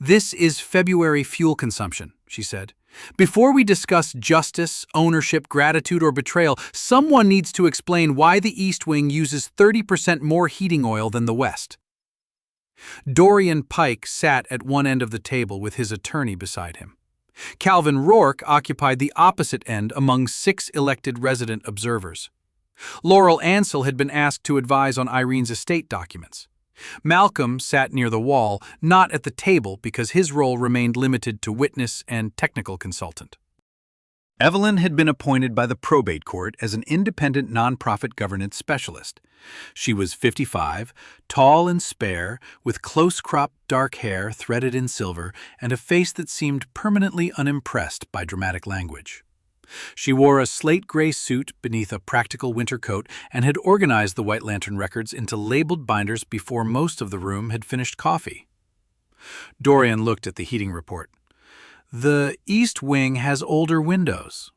S1: "This is February fuel consumption," she said. "Before we discuss justice, ownership, gratitude, or betrayal, someone needs to explain why the East Wing uses 30% more heating oil than the West." Dorian Pike sat at one end of the table with his attorney beside him. Calvin Rourke occupied the opposite end among 6 elected resident observers. Laurel Ansell had been asked to advise on Irene's estate documents. Malcolm sat near the wall, not at the table because his role remained limited to witness and technical consultant.
S2: Evelyn had been appointed by the probate court as an independent nonprofit governance specialist. She was 55, tall and spare, with close-cropped dark hair threaded in silver and a face that seemed permanently unimpressed by dramatic language. She wore a slate-gray suit beneath a practical winter coat and had organized the White Lantern records into labeled binders before most of the room had finished coffee. Dorian looked at the heating report. "The East Wing has older windows."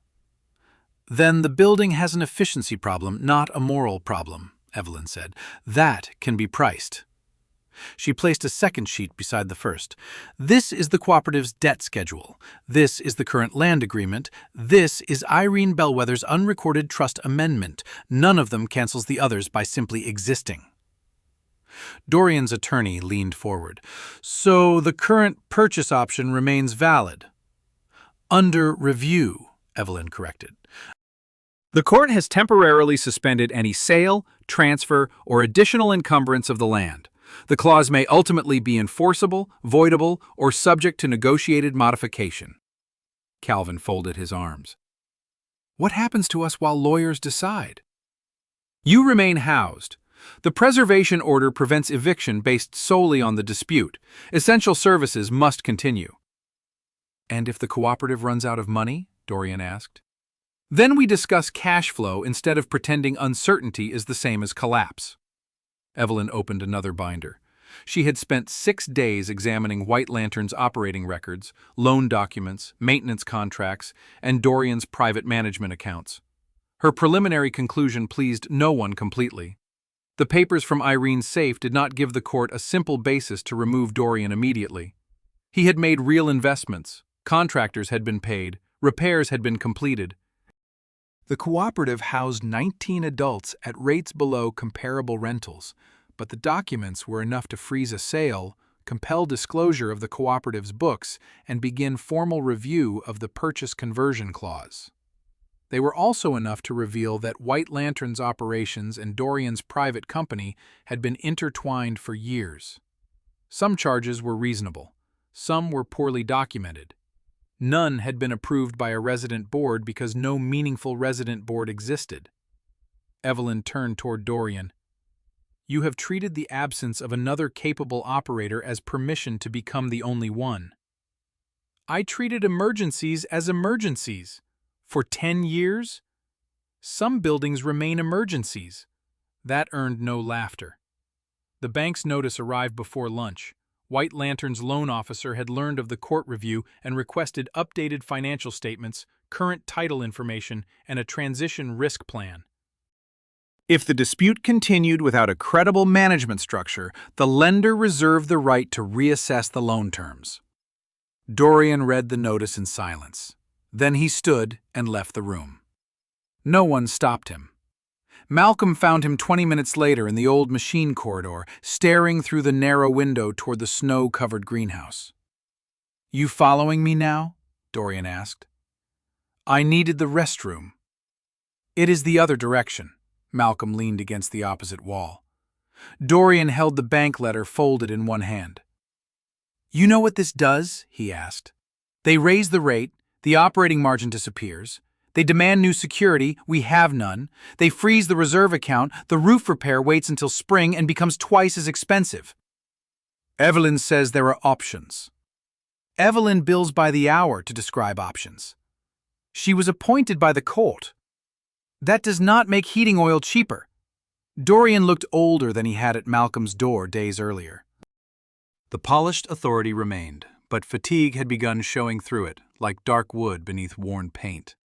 S2: "Then the building has an efficiency problem, not a moral problem," Evelyn said. "That can be priced." She placed a second sheet beside the first. "This is the cooperative's debt schedule. This is the current land agreement. This is Irene Bellwether's unrecorded trust amendment. None of them cancels the others by simply existing." Dorian's attorney leaned forward. "So the current purchase option remains valid?" "Under review," Evelyn corrected. "The court has temporarily suspended any sale, transfer, or additional encumbrance of the land. The clause may ultimately be enforceable, voidable, or subject to negotiated modification." Calvin folded his arms. "What happens to us while lawyers decide?" "You remain housed. The preservation order prevents eviction based solely on the dispute. Essential services must continue." "And if the cooperative runs out of money?" Dorian asked. "Then we discuss cash flow instead of pretending uncertainty is the same as collapse." Evelyn opened another binder. She had spent 6 days examining White Lantern's operating records, loan documents, maintenance contracts, and Dorian's private management accounts. Her preliminary conclusion pleased no one completely. The papers from Irene's safe did not give the court a simple basis to remove Dorian immediately. He had made real investments, contractors had been paid, repairs had been completed. The cooperative housed 19 adults at rates below comparable rentals, but the documents were enough to freeze a sale, compel disclosure of the cooperative's books, and begin formal review of the purchase conversion clause. They were also enough to reveal that White Lantern's operations and Dorian's private company had been intertwined for years. Some charges were reasonable. Some were poorly documented. None had been approved by a resident board because no meaningful resident board existed. Evelyn turned toward Dorian. "You have treated the absence of another capable operator as permission to become the only one." "I treated emergencies as emergencies. For 10 years? Some buildings remain emergencies." That earned no laughter. The bank's notice arrived before lunch. White Lantern's loan officer had learned of the court review and requested updated financial statements, current title information, and a transition risk plan. If the dispute continued without a credible management structure, the lender reserved the right to reassess the loan terms.
S1: Dorian read the notice in silence. Then he stood and left the room. No one stopped him. Malcolm found him 20 minutes later in the old machine corridor, staring through the narrow window toward the snow-covered greenhouse. "You following me now?" Dorian asked. "I needed the restroom." "It is the other direction." Malcolm leaned against the opposite wall. Dorian held the bank letter folded in one hand. "You know what this does?" he asked. "They raise the rate, the operating margin disappears. They demand new security, we have none. They freeze the reserve account, the roof repair waits until spring and becomes twice as expensive." Evelyn says there are options. Evelyn bills by the hour to describe options. She was appointed by the court. That does not make heating oil cheaper. Dorian looked older than he had at Malcolm's door days earlier. The polished authority remained, but fatigue had begun showing through it, like dark wood beneath worn paint.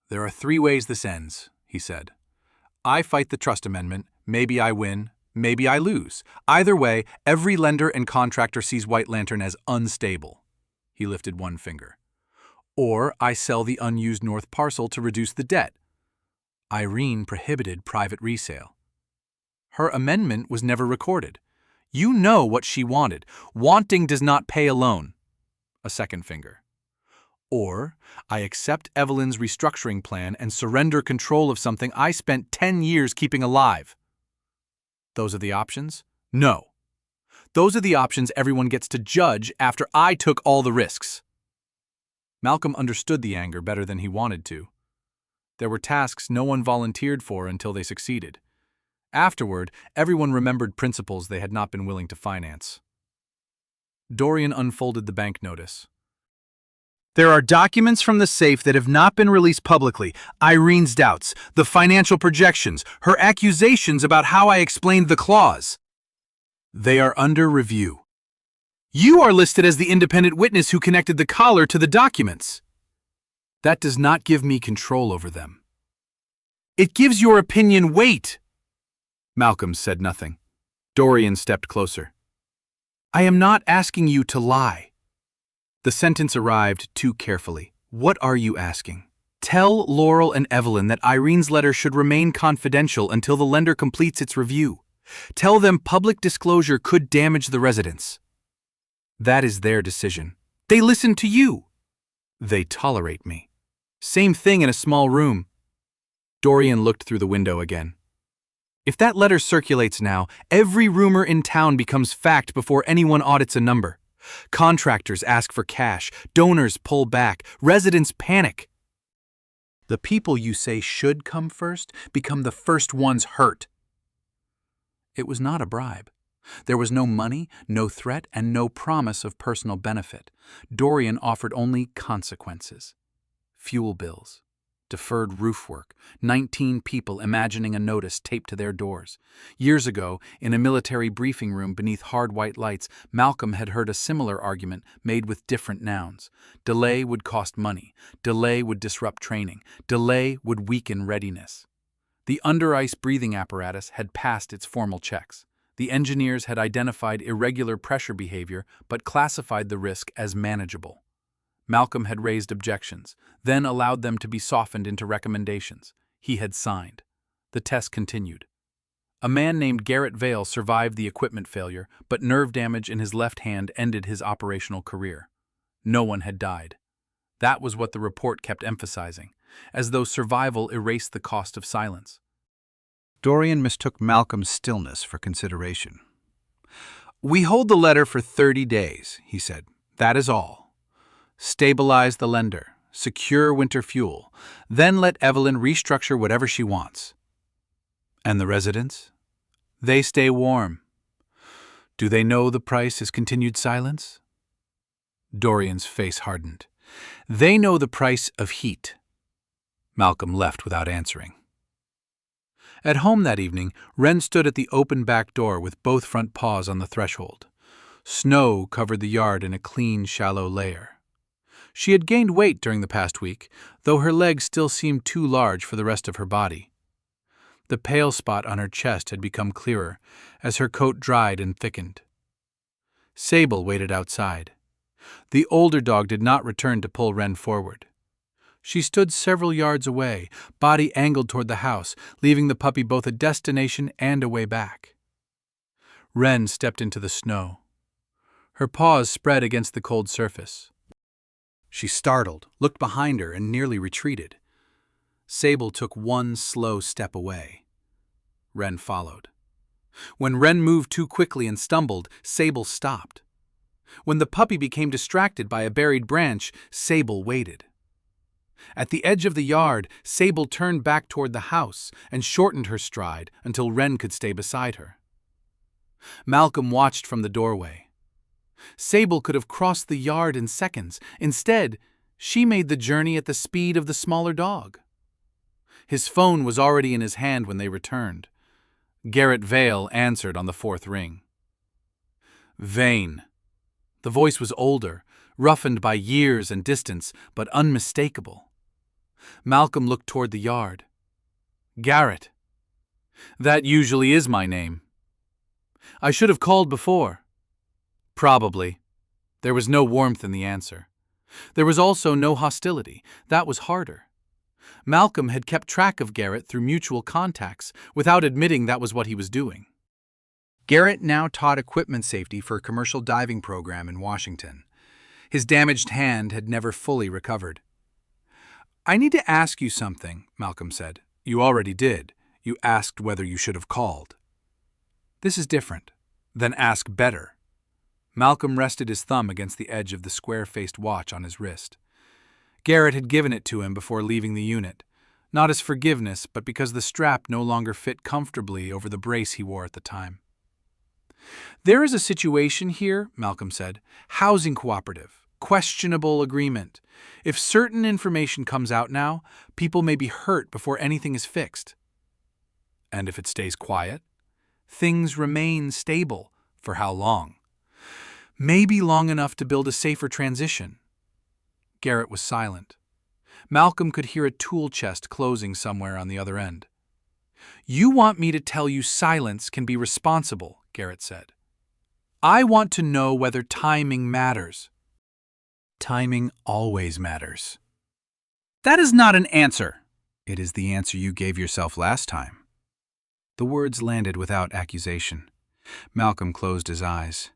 S1: "There are 3 ways this ends," he said. "I fight the trust amendment, maybe I win, maybe I lose. Either way, every lender and contractor sees White Lantern as unstable." He lifted one finger. "Or I sell the unused north parcel to reduce the debt." Irene prohibited private resale. "Her amendment was never recorded. You know what she wanted. Wanting does not pay a loan." A second finger. "Or I accept Evelyn's restructuring plan and surrender control of something I spent 10 years keeping alive." "Those are the options?" "No. Those are the options everyone gets to judge after I took all the risks." Malcolm understood the anger better than he wanted to. There were tasks no one volunteered for until they succeeded. Afterward, everyone remembered principles they had not been willing to finance. Dorian unfolded the bank notice. "There are documents from the safe that have not been released publicly. Irene's doubts, the financial projections, her accusations about how I explained the clause. They are under review. You are listed as the independent witness who connected the collar to the documents. That does not give me control over them." "It gives your opinion weight." Malcolm said nothing. Dorian stepped closer. "I am not asking you to lie." The sentence arrived too carefully. "What are you asking?" "Tell Laurel and Evelyn that Irene's letter should remain confidential until the lender completes its review. Tell them public disclosure could damage the residents." "That is their decision." "They listen to you." "They tolerate me." "Same thing in a small room." Dorian looked through the window again. "If that letter circulates now, every rumor in town becomes fact before anyone audits a number. Contractors ask for cash, donors pull back, residents panic. The people you say should come first become the first ones hurt." It was not a bribe. There was no money, no threat, and no promise of personal benefit. Dorian offered only consequences. Fuel bills, deferred roof work, 19 people imagining a notice taped to their doors. Years ago, in a military briefing room beneath hard white lights, Malcolm had heard a similar argument made with different nouns. Delay would cost money. Delay would disrupt training. Delay would weaken readiness. The under-ice breathing apparatus had passed its formal checks. The engineers had identified irregular pressure behavior but classified the risk as manageable. Malcolm had raised objections, then allowed them to be softened into recommendations. He had signed. The test continued. A man named Garrett Vale survived the equipment failure, but nerve damage in his left hand ended his operational career. No one had died. That was what the report kept emphasizing, as though survival erased the cost of silence.
S2: Dorian mistook Malcolm's stillness for consideration. "We hold the letter for 30 days, he said. "That is all. Stabilize the lender, secure winter fuel, then let Evelyn restructure whatever she wants." "And the residents?" "They stay warm." "Do they know the price is continued silence?" Dorian's face hardened. "They know the price of heat." Malcolm left without answering. At home that evening, Wren stood at the open back door with both front paws on the threshold. Snow covered the yard in a clean, shallow layer. She had gained weight during the past week, though her legs still seemed too large for the rest of her body. The pale spot on her chest had become clearer, as her coat dried and thickened. Sable waited outside.
S1: The older dog did not return to pull Wren forward. She stood several yards away, body angled toward the house, leaving the puppy both a destination and a way back. Wren stepped into the snow. Her paws spread against the cold surface. She startled, looked behind her, and nearly retreated. Sable took one slow step away. Wren followed. When Wren moved too quickly and stumbled, Sable stopped. When the puppy became distracted by a buried branch, Sable waited. At the edge of the yard, Sable turned back toward the house and shortened her stride until Wren could stay beside her. Malcolm watched from the doorway. Sable could have crossed the yard in seconds. Instead, she made the journey at the speed of the smaller dog. His phone was already in his hand when they returned. Garrett Vale answered on the fourth ring. Veyne. The voice was older, roughened by years and distance, but unmistakable. Malcolm looked toward the yard. Garrett. That usually is my name. I should have called before. Probably. There was no warmth in the answer. There was also no hostility. That was harder. Malcolm had kept track of Garrett through mutual contacts, without admitting that was what he was doing. Garrett now taught equipment safety for a commercial diving program in Washington. His damaged hand had never fully recovered. I need to ask you something, Malcolm said. You already did. You asked whether you should have called. This is different. Then ask better. Malcolm rested his thumb against the edge of the square-faced watch on his wrist. Garrett had given it to him before leaving the unit, not as forgiveness, but because the strap no longer fit comfortably over the brace he wore at the time. There is a situation here, Malcolm said. Housing cooperative. Questionable agreement. If certain information comes out now, people may be hurt before anything is fixed. And if it stays quiet? Things remain stable. For how long? Maybe long enough to build a safer transition. Garrett was silent. Malcolm could hear a tool chest closing somewhere on the other end. You want me to tell you silence can be responsible, Garrett said. I want to know whether timing matters. Timing always matters. That is not an answer. It is the answer you gave yourself last time. The words landed without accusation. Malcolm closed his eyes.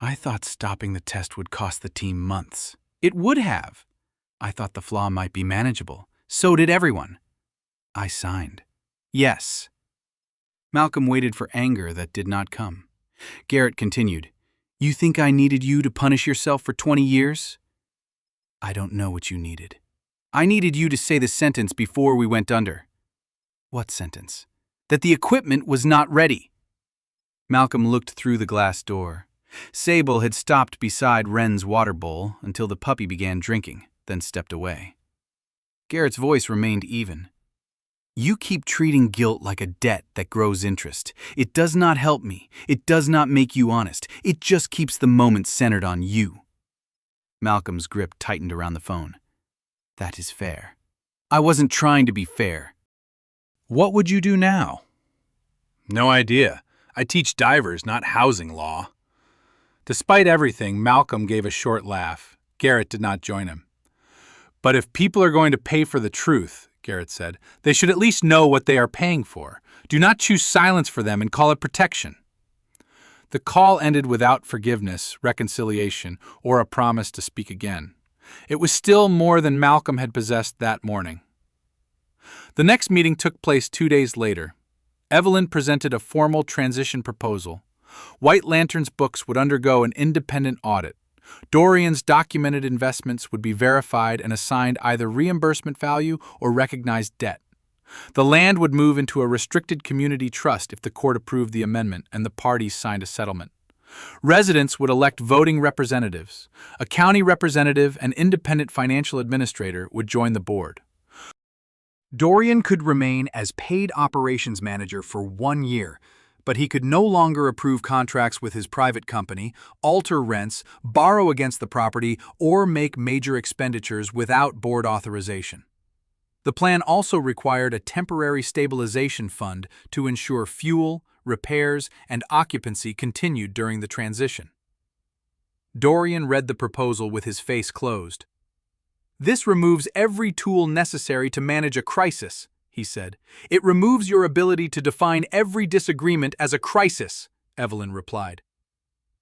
S1: I thought stopping the test would cost the team months. It would have. I thought the flaw might be manageable. So did everyone. I signed. Yes. Malcolm waited for anger that did not come. Garrett continued. You think I needed you to punish yourself for 20 years? I don't know what you needed. I needed you to say the sentence before we went under. What sentence? That the equipment was not ready. Malcolm looked through the glass door. Sable had stopped beside Wren's water bowl until the puppy began drinking, then stepped away. Garrett's voice remained even. You keep treating guilt like a debt that grows interest. It does not help me. It does not make you honest. It just keeps the moment centered on you. Malcolm's grip tightened around the phone. That is fair. I wasn't trying to be fair. What would you do now? No idea. I teach divers, not housing law. Despite everything, Malcolm gave a short laugh. Garrett did not join him. But if people are going to pay for the truth, Garrett said, they should at least know what they are paying for. Do not choose silence for them and call it protection. The call ended without forgiveness, reconciliation, or a promise to speak again. It was still more than Malcolm had possessed that morning. The next meeting took place 2 days later. Evelyn presented a formal transition proposal. White Lantern's books would undergo an independent audit. Dorian's documented investments would be verified and assigned either reimbursement value or recognized debt. The land would move into a restricted community trust if the court approved the amendment and the parties signed a settlement. Residents would elect voting representatives. A county representative and independent financial administrator would join the board. Dorian could remain as paid operations manager for 1 year, but he could no longer approve contracts with his private company, alter rents, borrow against the property, or make major expenditures without board authorization. The plan also required a temporary stabilization fund to ensure fuel, repairs, and occupancy continued during the transition. Dorian read the proposal with his face closed. "This removes every tool necessary to manage a crisis," he said. "It removes your ability to define every disagreement as a crisis," Evelyn replied.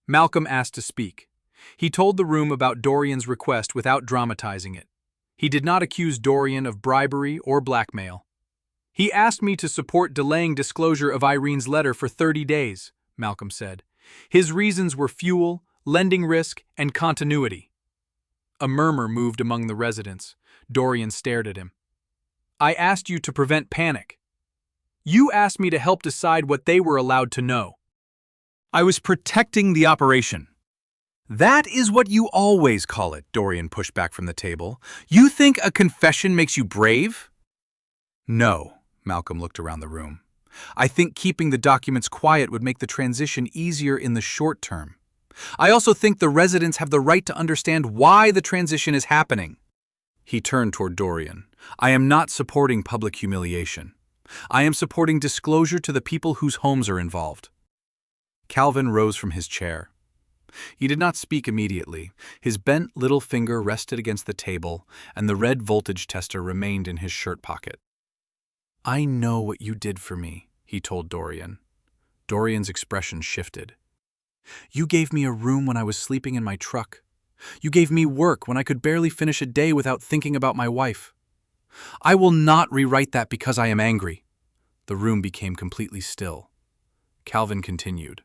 S1: Malcolm asked to speak. He told the room about Dorian's request without dramatizing it. He did not accuse Dorian of bribery or blackmail. "He asked me to support delaying disclosure of Irene's letter for 30 days, Malcolm said. His reasons were fuel, lending risk, and continuity. A murmur moved among the residents. Dorian stared at him. "I asked you to prevent panic. You asked me to help decide what they were allowed to know. I was protecting the operation." "That is what you always call it," Dorian pushed back from the table. "You think a confession makes you brave?" "No," Malcolm looked around the room. "I think keeping the documents quiet would make the transition easier in the short term. I also think the residents have the right to understand why the transition is happening." He turned toward Dorian. "I am not supporting public humiliation. I am supporting disclosure to the people whose homes are involved." Calvin rose from his chair. He did not speak immediately. His bent little finger rested against the table, and the red voltage tester remained in his shirt pocket. "I know what you did for me," he told Dorian. Dorian's expression shifted. "You gave me a room when I was sleeping in my truck. You gave me work when I could barely finish a day without thinking about my wife. I will not rewrite that because I am angry." The room became completely still. Calvin continued.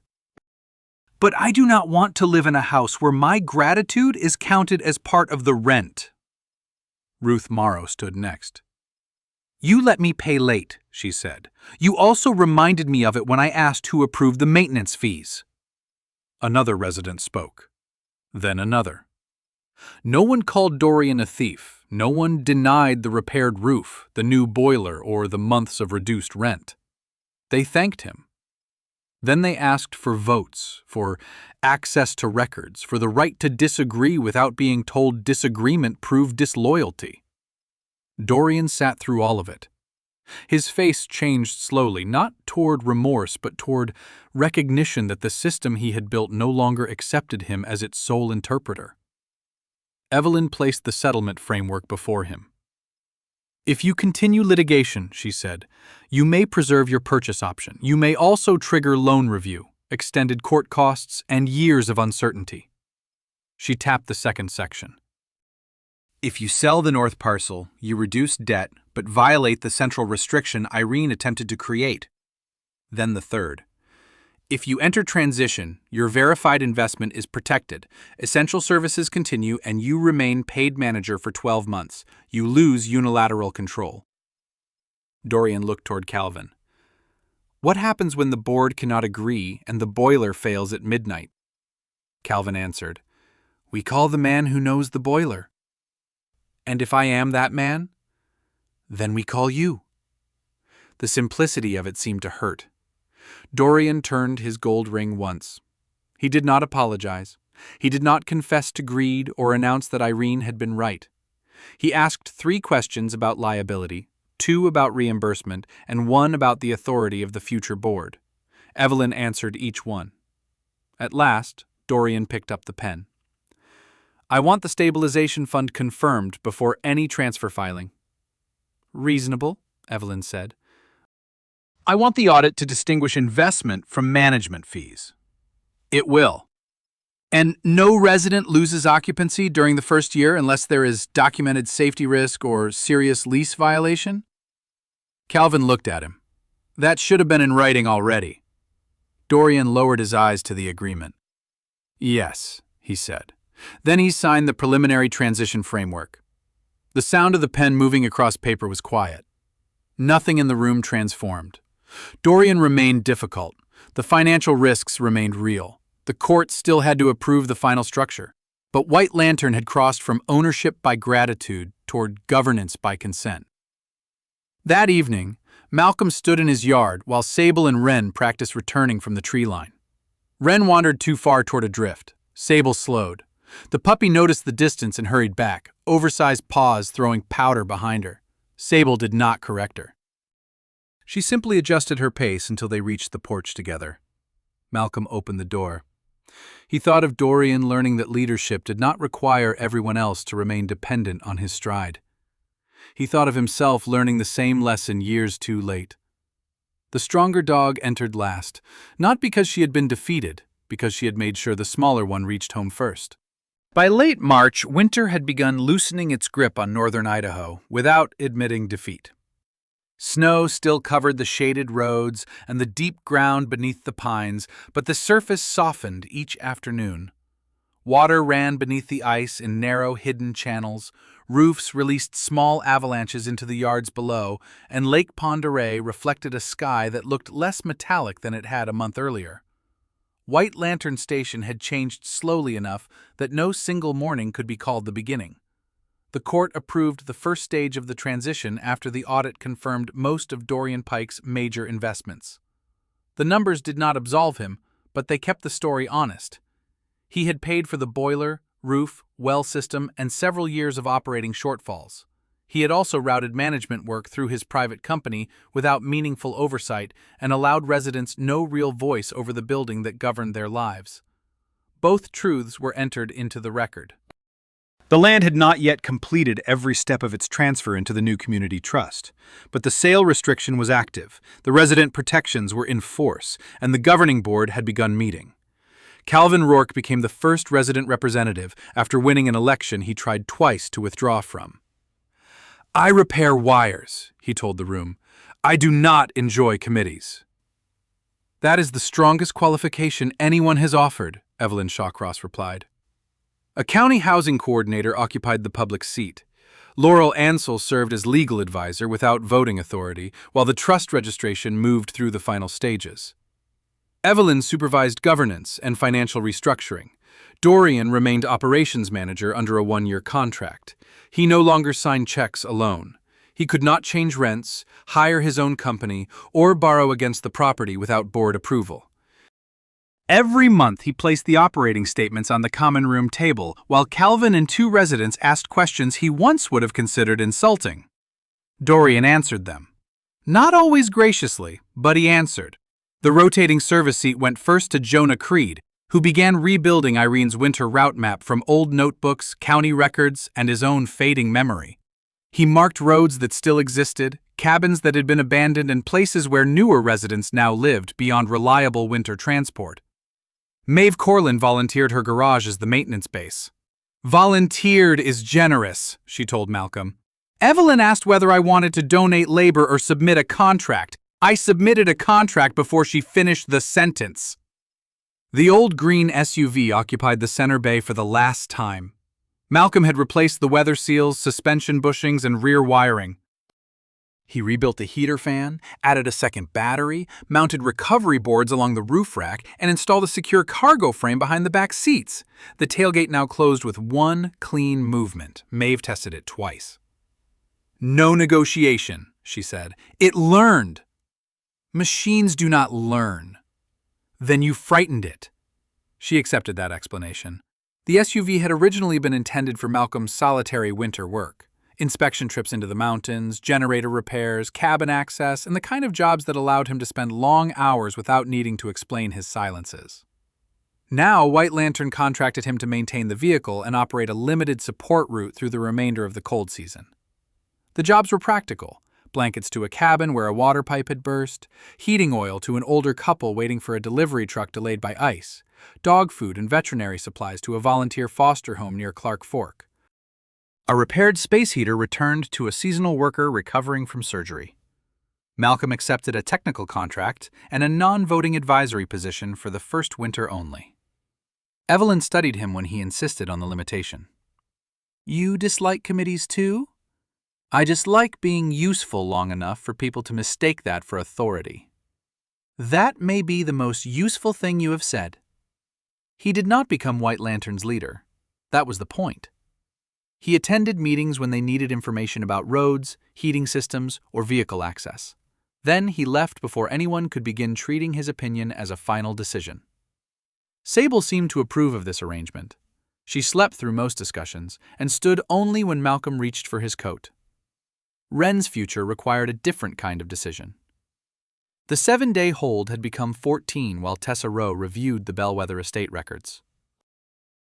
S1: "But I do not want to live in a house where my gratitude is counted as part of the rent." Ruth Morrow stood next. "You let me pay late," she said. "You also reminded me of it when I asked who approved the maintenance fees." Another resident spoke. Then another. No one called Dorian a thief. No one denied the repaired roof, the new boiler, or the months of reduced rent. They thanked him. Then they asked for votes, for access to records, for the right to disagree without being told disagreement proved disloyalty. Dorian sat through all of it. His face changed slowly, not toward remorse, but toward recognition that the system he had built no longer accepted him as its sole interpreter. Evelyn placed the settlement framework before him. "If you continue litigation," she said, "you may preserve your purchase option. You may also trigger loan review, extended court costs, and years of uncertainty." She tapped the second section. "If you sell the north parcel, you reduce debt but violate the central restriction Irene attempted to create." Then the third. "If you enter transition, your verified investment is protected. Essential services continue and you remain paid manager for 12 months. You lose unilateral control." Dorian looked toward Calvin. "What happens when the board cannot agree and the boiler fails at midnight?" Calvin answered, "We call the man who knows the boiler." "And if I am that man?" "Then we call you." The simplicity of it seemed to hurt. Dorian turned his gold ring once. He did not apologize. He did not confess to greed or announce that Irene had been right. He asked 3 questions about liability, 2 about reimbursement, and 1 about the authority of the future board. Evelyn answered each one. At last, Dorian picked up the pen. "I want the stabilization fund confirmed before any transfer filing." "Reasonable," Evelyn said. "I want the audit to distinguish investment from management fees." "It will." "And no resident loses occupancy during the first year unless there is documented safety risk or serious lease violation?" Calvin looked at him. "That should have been in writing already." Dorian lowered his eyes to the agreement. "Yes," he said. Then he signed the preliminary transition framework. The sound of the pen moving across paper was quiet. Nothing in the room transformed. Dorian remained difficult. The financial risks remained real. The court still had to approve the final structure. But White Lantern had crossed from ownership by gratitude toward governance by consent. That evening, Malcolm stood in his yard while Sable and Wren practiced returning from the tree line. Wren wandered too far toward a drift. Sable slowed. The puppy noticed the distance and hurried back, oversized paws throwing powder behind her. Sable did not correct her. She simply adjusted her pace until they reached the porch together. Malcolm opened the door. He thought of Dorian learning that leadership did not require everyone else to remain dependent on his stride. He thought of himself learning the same lesson years too late. The stronger dog entered last, not because she had been defeated, because she had made sure the smaller one reached home first. By late March, winter had begun loosening its grip on northern Idaho without admitting defeat. Snow still covered the shaded roads and the deep ground beneath the pines, but the surface softened each afternoon. Water ran beneath the ice in narrow, hidden channels, roofs released small avalanches into the yards below, and Lake Pend Oreille reflected a sky that looked less metallic than it had a month earlier. White Lantern Station had changed slowly enough that no single morning could be called the beginning. The court approved the first stage of the transition after the audit confirmed most of Dorian Pike's major investments. The numbers did not absolve him, but they kept the story honest. He had paid for the boiler, roof, well system, and several years of operating shortfalls. He had also routed management work through his private company without meaningful oversight and allowed residents no real voice over the building that governed their lives. Both truths were entered into the record.
S2: The land had not yet completed every step of its transfer into the new community trust, but the sale restriction was active, the resident protections were in force, and the governing board had begun meeting. Calvin Rourke became the first resident representative after winning an election he tried twice to withdraw from. "I repair wires," he told the room. "I do not enjoy committees." "That is the strongest qualification anyone has offered," Evelyn Shawcross replied. A county housing coordinator occupied the public seat. Laurel Ansell served as legal advisor without voting authority, while the trust registration moved through the final stages. Evelyn supervised governance and financial restructuring. Dorian remained operations manager under a one-year contract. He no longer signed checks alone. He could not change rents, hire his own company, or borrow against the property without board approval. Every month he placed the operating statements on the common room table, while Calvin and two residents asked questions he once would have considered insulting. Dorian answered them. Not always graciously, but he answered. The rotating service seat went first to Jonah Creed, who began rebuilding Irene's winter route map from old notebooks, county records, and his own fading memory. He marked roads that still existed, cabins that had been abandoned, and places where newer residents now lived beyond reliable winter transport. Maeve Corlin volunteered her garage as the maintenance base. "Volunteered is generous," she told Malcolm. "Evelyn asked whether I wanted to donate labor or submit a contract. I submitted a contract before she finished the sentence." The old green SUV occupied the center bay for the last time. Malcolm had replaced the weather seals, suspension bushings, and rear wiring. He rebuilt the heater fan, added a second battery, mounted recovery boards along the roof rack, and installed a secure cargo frame behind the back seats. The tailgate now closed with one clean movement. Maeve tested it twice. "No negotiation," she said. "It learned." "Machines do not learn." "Then you frightened it." She accepted that explanation. The SUV had originally been intended for Malcolm's solitary winter work. Inspection trips into the mountains, generator repairs, cabin access, and the kind of jobs that allowed him to spend long hours without needing to explain his silences. Now, White Lantern contracted him to maintain the vehicle and operate a limited support route through the remainder of the cold season. The jobs were practical: blankets to a cabin where a water pipe had burst, heating oil to an older couple waiting for a delivery truck delayed by ice, dog food and veterinary supplies to a volunteer foster home near Clark Fork. A repaired space heater returned to a seasonal worker recovering from surgery. Malcolm accepted a technical contract and a non-voting advisory position for the first winter only. Evelyn studied him when he insisted on the limitation. "You dislike committees too?" "I dislike being useful long enough for people to mistake that for authority." "That may be the most useful thing you have said." He did not become White Lantern's leader. That was the point. He attended meetings when they needed information about roads, heating systems, or vehicle access. Then he left before anyone could begin treating his opinion as a final decision. Sable seemed to approve of this arrangement. She slept through most discussions and stood only when Malcolm reached for his coat. Wren's future required a different kind of decision.
S1: The 7-day hold had become 14 while Tessa Rowe reviewed the Bellwether estate records.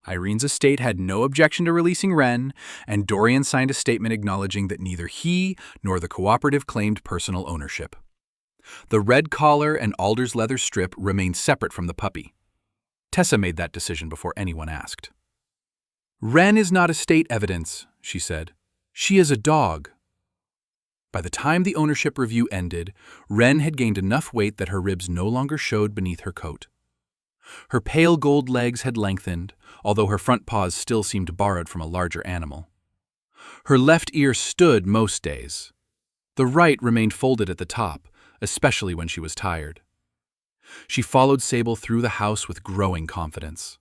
S1: Irene's estate had no objection to releasing Wren, and Dorian signed a statement acknowledging that neither he nor the cooperative claimed personal ownership. The red collar and Alder's leather strip remained separate from the puppy. Tessa made that decision before anyone asked. "Wren is not estate evidence," she said. "She is a dog." By the time the ownership review ended, Wren had gained enough weight that her ribs no longer showed beneath her coat. Her pale gold legs had lengthened, although her front paws still seemed borrowed from a larger animal. Her left ear stood most days. The right remained folded at the top, especially when she was tired. She followed Sable through the house with growing confidence.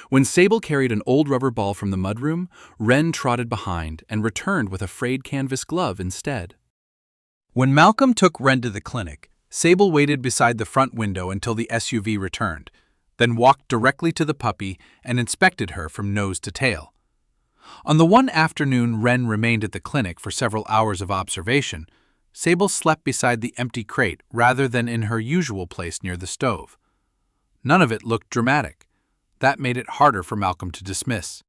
S1: When Sable carried an old rubber ball from the mudroom, Wren trotted behind and returned with a frayed canvas glove instead. When Malcolm took Wren to the clinic, Sable waited beside the front window until the SUV returned, then walked directly to the puppy and inspected her from nose to tail. On the one afternoon Wren remained at the clinic for several hours of observation, Sable slept beside the empty crate rather than in her usual place near the stove. None of it looked dramatic. That made it harder for Malcolm to dismiss.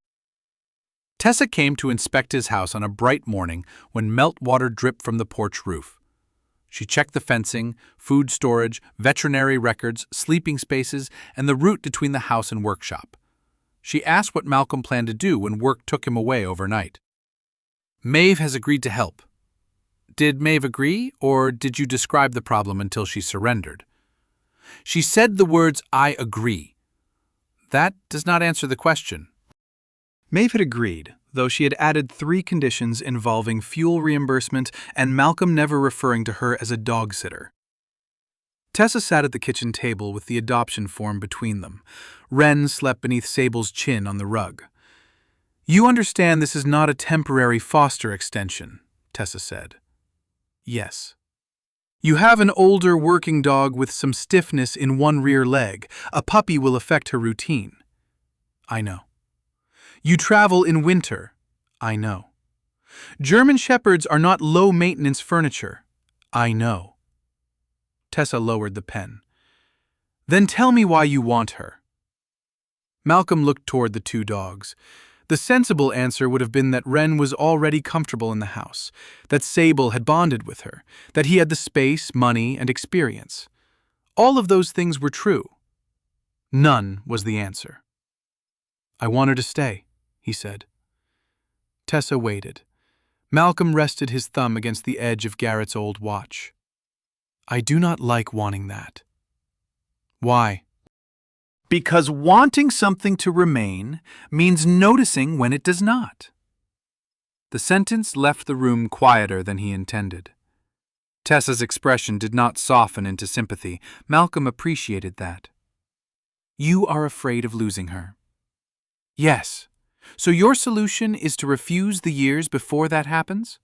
S1: Tessa came to inspect his house on a bright morning when meltwater dripped from the porch roof. She checked the fencing, food storage, veterinary records, sleeping spaces, and the route between the house and workshop. She asked what Malcolm planned to do when work took him away overnight. "Maeve has agreed to help." "Did Maeve agree, or did you describe the problem until she surrendered?" "She said the words, 'I agree.'" "That does not answer the question." Maeve had agreed, though she had added 3 conditions involving fuel reimbursement and Malcolm never referring to her as a dog sitter. Tessa sat at the kitchen table with the adoption form between them. Wren slept beneath Sable's chin on the rug. "You understand this is not a temporary foster extension," Tessa said. "Yes." "You have an older working dog with some stiffness in one rear leg. A puppy will affect her routine." "I know." "You travel in winter." "I know." "German Shepherds are not low-maintenance furniture." "I know." Tessa lowered the pen. "Then tell me why you want her." Malcolm looked toward the 2 dogs. The sensible answer would have been that Wren was already comfortable in the house, that Sable had bonded with her, that he had the space, money, and experience. All of those things were true. None was the answer. "I want her to stay," he said. Tessa waited. Malcolm rested his thumb against the edge of Garrett's old watch. "I do not like wanting that." "Why?" "Because wanting something to remain means noticing when it does not." The sentence left the room quieter than he intended. Tessa's expression did not soften into sympathy. Malcolm appreciated that. "You are afraid of losing her." "Yes. So your solution is to refuse the years before that happens?"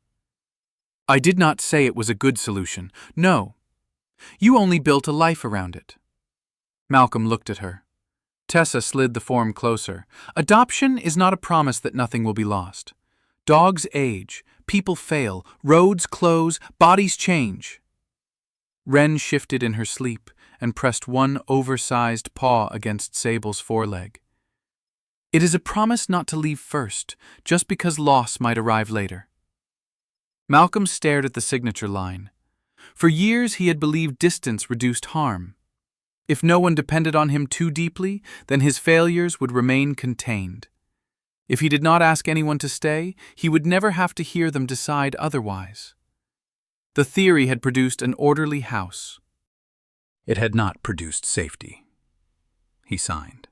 S1: "I did not say it was a good solution. No. You only built a life around it." Malcolm looked at her. Tessa slid the form closer. "Adoption is not a promise that nothing will be lost. Dogs age, people fail, roads close, bodies change." Wren shifted in her sleep and pressed one oversized paw against Sable's foreleg. "It is a promise not to leave first, just because loss might arrive later." Malcolm stared at the signature line. For years he had believed distance reduced harm. If no one depended on him too deeply, then his failures would remain contained. If he did not ask anyone to stay, he would never have to hear them decide otherwise. The theory had produced an orderly house. It had not produced safety. He signed.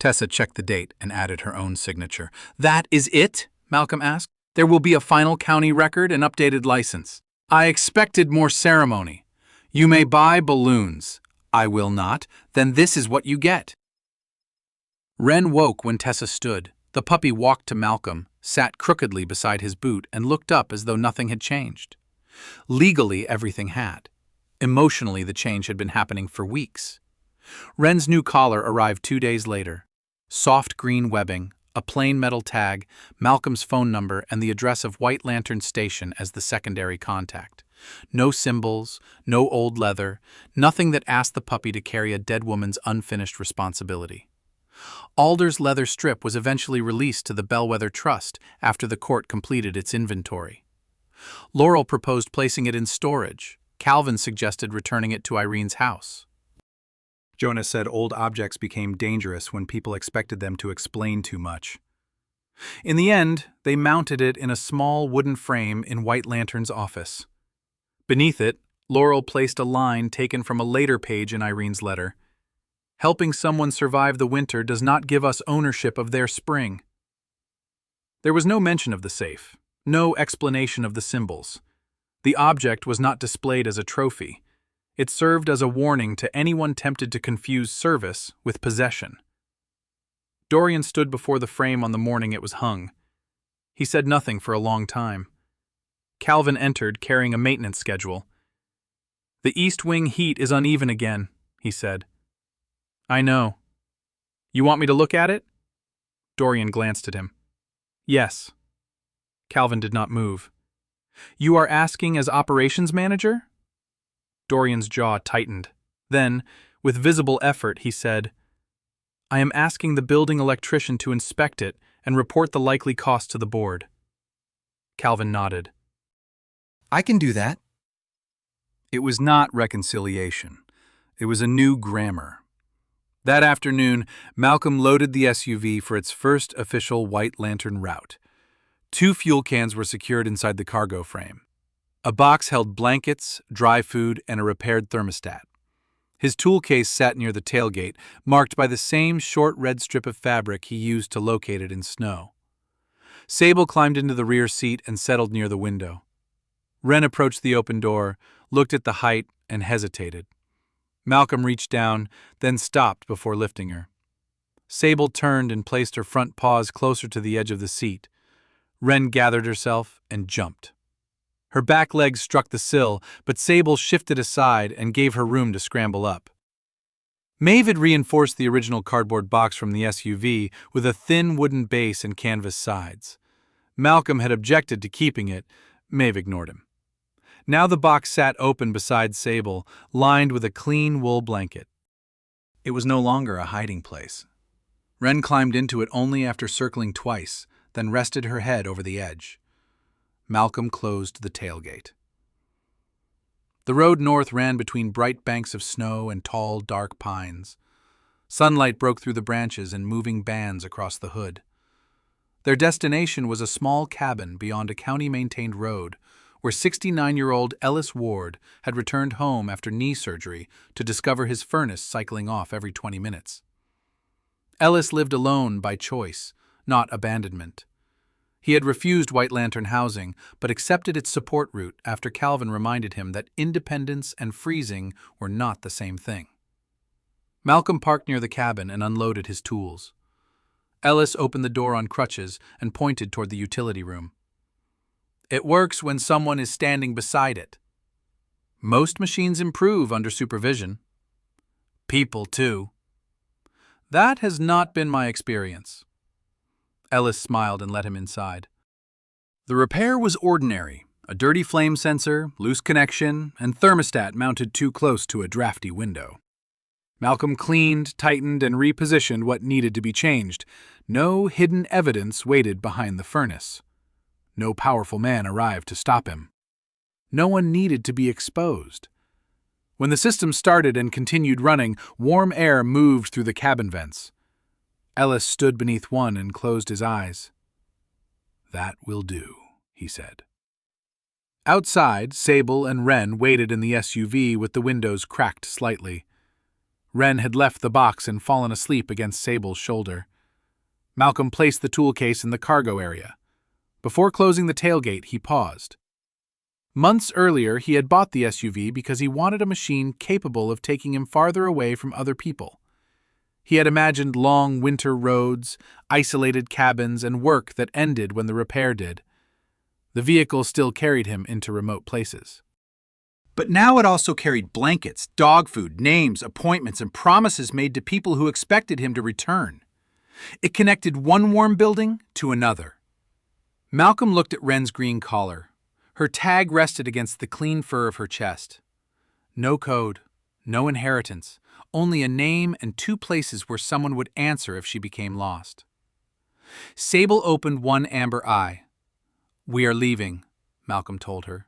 S1: Tessa checked the date and added her own signature. "That is it?" Malcolm asked. "There will be a final county record and updated license." "I expected more ceremony. You may buy balloons." "I will not. Then this is what you get." Wren woke when Tessa stood. The puppy walked to Malcolm, sat crookedly beside his boot, and looked up as though nothing had changed. Legally, everything had. Emotionally, the change had been happening for weeks. Wren's new collar arrived 2 days later. Soft green webbing, a plain metal tag, Malcolm's phone number, and the address of White Lantern Station as the secondary contact. No symbols, no old leather, nothing that asked the puppy to carry a dead woman's unfinished responsibility. Alder's leather strip was eventually released to the Bellwether Trust after the court completed its inventory. Laurel proposed placing it in storage. Calvin suggested returning it to Irene's house.
S2: Jonah said old objects became dangerous when people expected them to explain too much. In the end, they mounted it in a small wooden frame in White Lantern's office. Beneath it, Laurel placed a line taken from a later page in Irene's letter. "Helping someone survive the winter does not give us ownership of their spring." There was no mention of the safe, no explanation of the symbols. The object was not displayed as a trophy. It served as a warning to anyone tempted to confuse service with possession. Dorian stood before the frame on the morning it was hung. He said nothing for a long time. Calvin entered, carrying a maintenance schedule. "The east wing heat is uneven again," he said. "I know. You want me to look at it?" Dorian glanced at him. "Yes." Calvin did not move. "You are asking as operations manager?" Dorian's jaw tightened. Then, with visible effort, he said, "I am asking the building electrician to inspect it and report the likely cost to the board." Calvin nodded.
S4: I can do that.
S2: It was not reconciliation. It was a new grammar. That afternoon, Malcolm loaded the SUV for its first official White Lantern route. 2 fuel cans were secured inside the cargo frame. A box held blankets, dry food, and a repaired thermostat. His tool case sat near the tailgate, marked by the same short red strip of fabric he used to locate it in snow. Sable climbed into the rear seat and settled near the window. Wren approached the open door, looked at the height, and hesitated. Malcolm reached down, then stopped before lifting her. Sable turned and placed her front paws closer to the edge of the seat. Wren gathered herself and jumped. Her back legs struck the sill, but Sable shifted aside and gave her room to scramble up. Maeve had reinforced the original cardboard box from the SUV with a thin wooden base and canvas sides. Malcolm had objected to keeping it. Maeve ignored him. Now the box sat open beside Sable, lined with a clean wool blanket. It was no longer a hiding place. Wren climbed into it only after circling twice, then rested her head over the edge. Malcolm closed the tailgate. The road north ran between bright banks of snow and tall, dark pines. Sunlight broke through the branches in moving bands across the hood. Their destination was a small cabin beyond a county-maintained road, where 69-year-old Ellis Ward had returned home after knee surgery to discover his furnace cycling off every 20 minutes. Ellis lived alone by choice, not abandonment. He had refused White Lantern housing, but accepted its support route after Calvin reminded him that independence and freezing were not the same thing. Malcolm parked near the cabin and unloaded his tools. Ellis opened the door on crutches and pointed toward the utility room. "It works when someone is standing beside it. Most machines improve under supervision. People, too. That has not been my experience." Ellis smiled and let him inside. The repair was ordinary: a dirty flame sensor, loose connection, and thermostat mounted too close to a drafty window. Malcolm cleaned, tightened, and repositioned what needed to be changed. No hidden evidence waited behind the furnace. No powerful man arrived to stop him. No one needed to be exposed. When the system started and continued running, warm air moved through the cabin vents. Ellis stood beneath one and closed his eyes. "That will do," he said. Outside, Sable and Wren waited in the SUV with the windows cracked slightly. Wren had left the box and fallen asleep against Sable's shoulder. Malcolm placed the tool case in the cargo area. Before closing the tailgate, he paused. Months earlier, he had bought the SUV because he wanted a machine capable of taking him farther away from other people. He had imagined long winter roads, isolated cabins, and work that ended when the repair did. The vehicle still carried him into remote places. But now it also carried blankets, dog food, names, appointments, and promises made to people who expected him to return. It connected one warm building to another. Malcolm looked at Wren's green collar.
S1: Her tag rested against the clean fur of her chest. No code, no inheritance, only a name and 2 places where someone would answer if she became lost. Sable opened one amber eye. "We are leaving," Malcolm told her.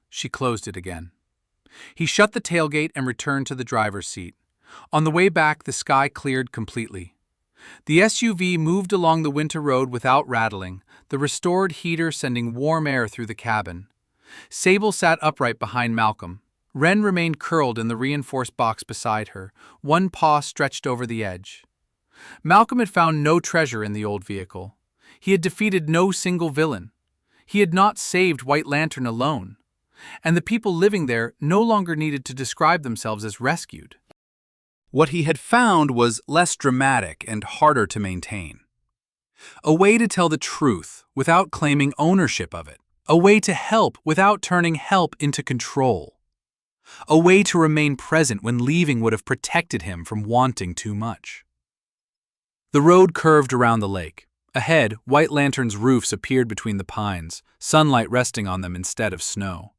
S1: She closed it again. He shut the tailgate and returned to the driver's seat. On the way back, the sky cleared completely. The SUV moved along the winter road without rattling, the restored heater sending warm air through the cabin. Sable sat upright behind Malcolm. Wren remained curled in the reinforced box beside her, one paw stretched over the edge. Malcolm had found no treasure in the old vehicle. He had defeated no single villain. He had not saved White Lantern alone. And the people living there no longer needed to describe themselves as rescued. What he had found was less dramatic and harder to maintain. A way to tell the truth without claiming ownership of it. A way to help without turning help into control. A way to remain present when leaving would have protected him from wanting too much. The road curved around the lake. Ahead, White Lantern's roofs appeared between the pines, sunlight resting on them instead of snow.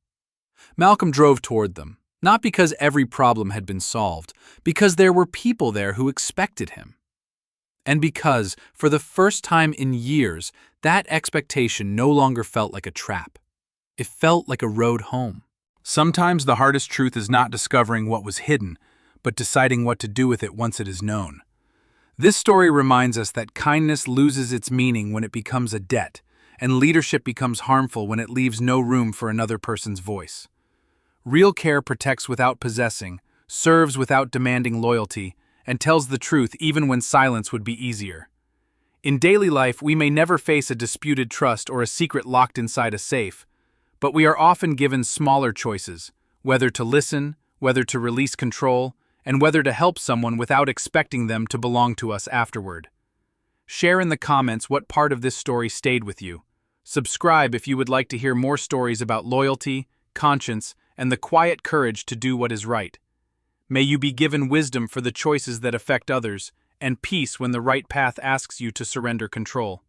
S1: Malcolm drove toward them, not because every problem had been solved, because there were people there who expected him. And because, for the first time in years, that expectation no longer felt like a trap. It felt like a road home. Sometimes the hardest truth is not discovering what was hidden, but deciding what to do with it once it is known. This story reminds us that kindness loses its meaning when it becomes a debt, and leadership becomes harmful when it leaves no room for another person's voice. Real care protects without possessing, serves without demanding loyalty, and tells the truth even when silence would be easier. In daily life, we may never face a disputed trust or a secret locked inside a safe, but we are often given smaller choices, whether to listen, whether to release control, and whether to help someone without expecting them to belong to us afterward. Share in the comments what part of this story stayed with you. Subscribe if you would like to hear more stories about loyalty, conscience, and the quiet courage to do what is right. May you be given wisdom for the choices that affect others, and peace when the right path asks you to surrender control.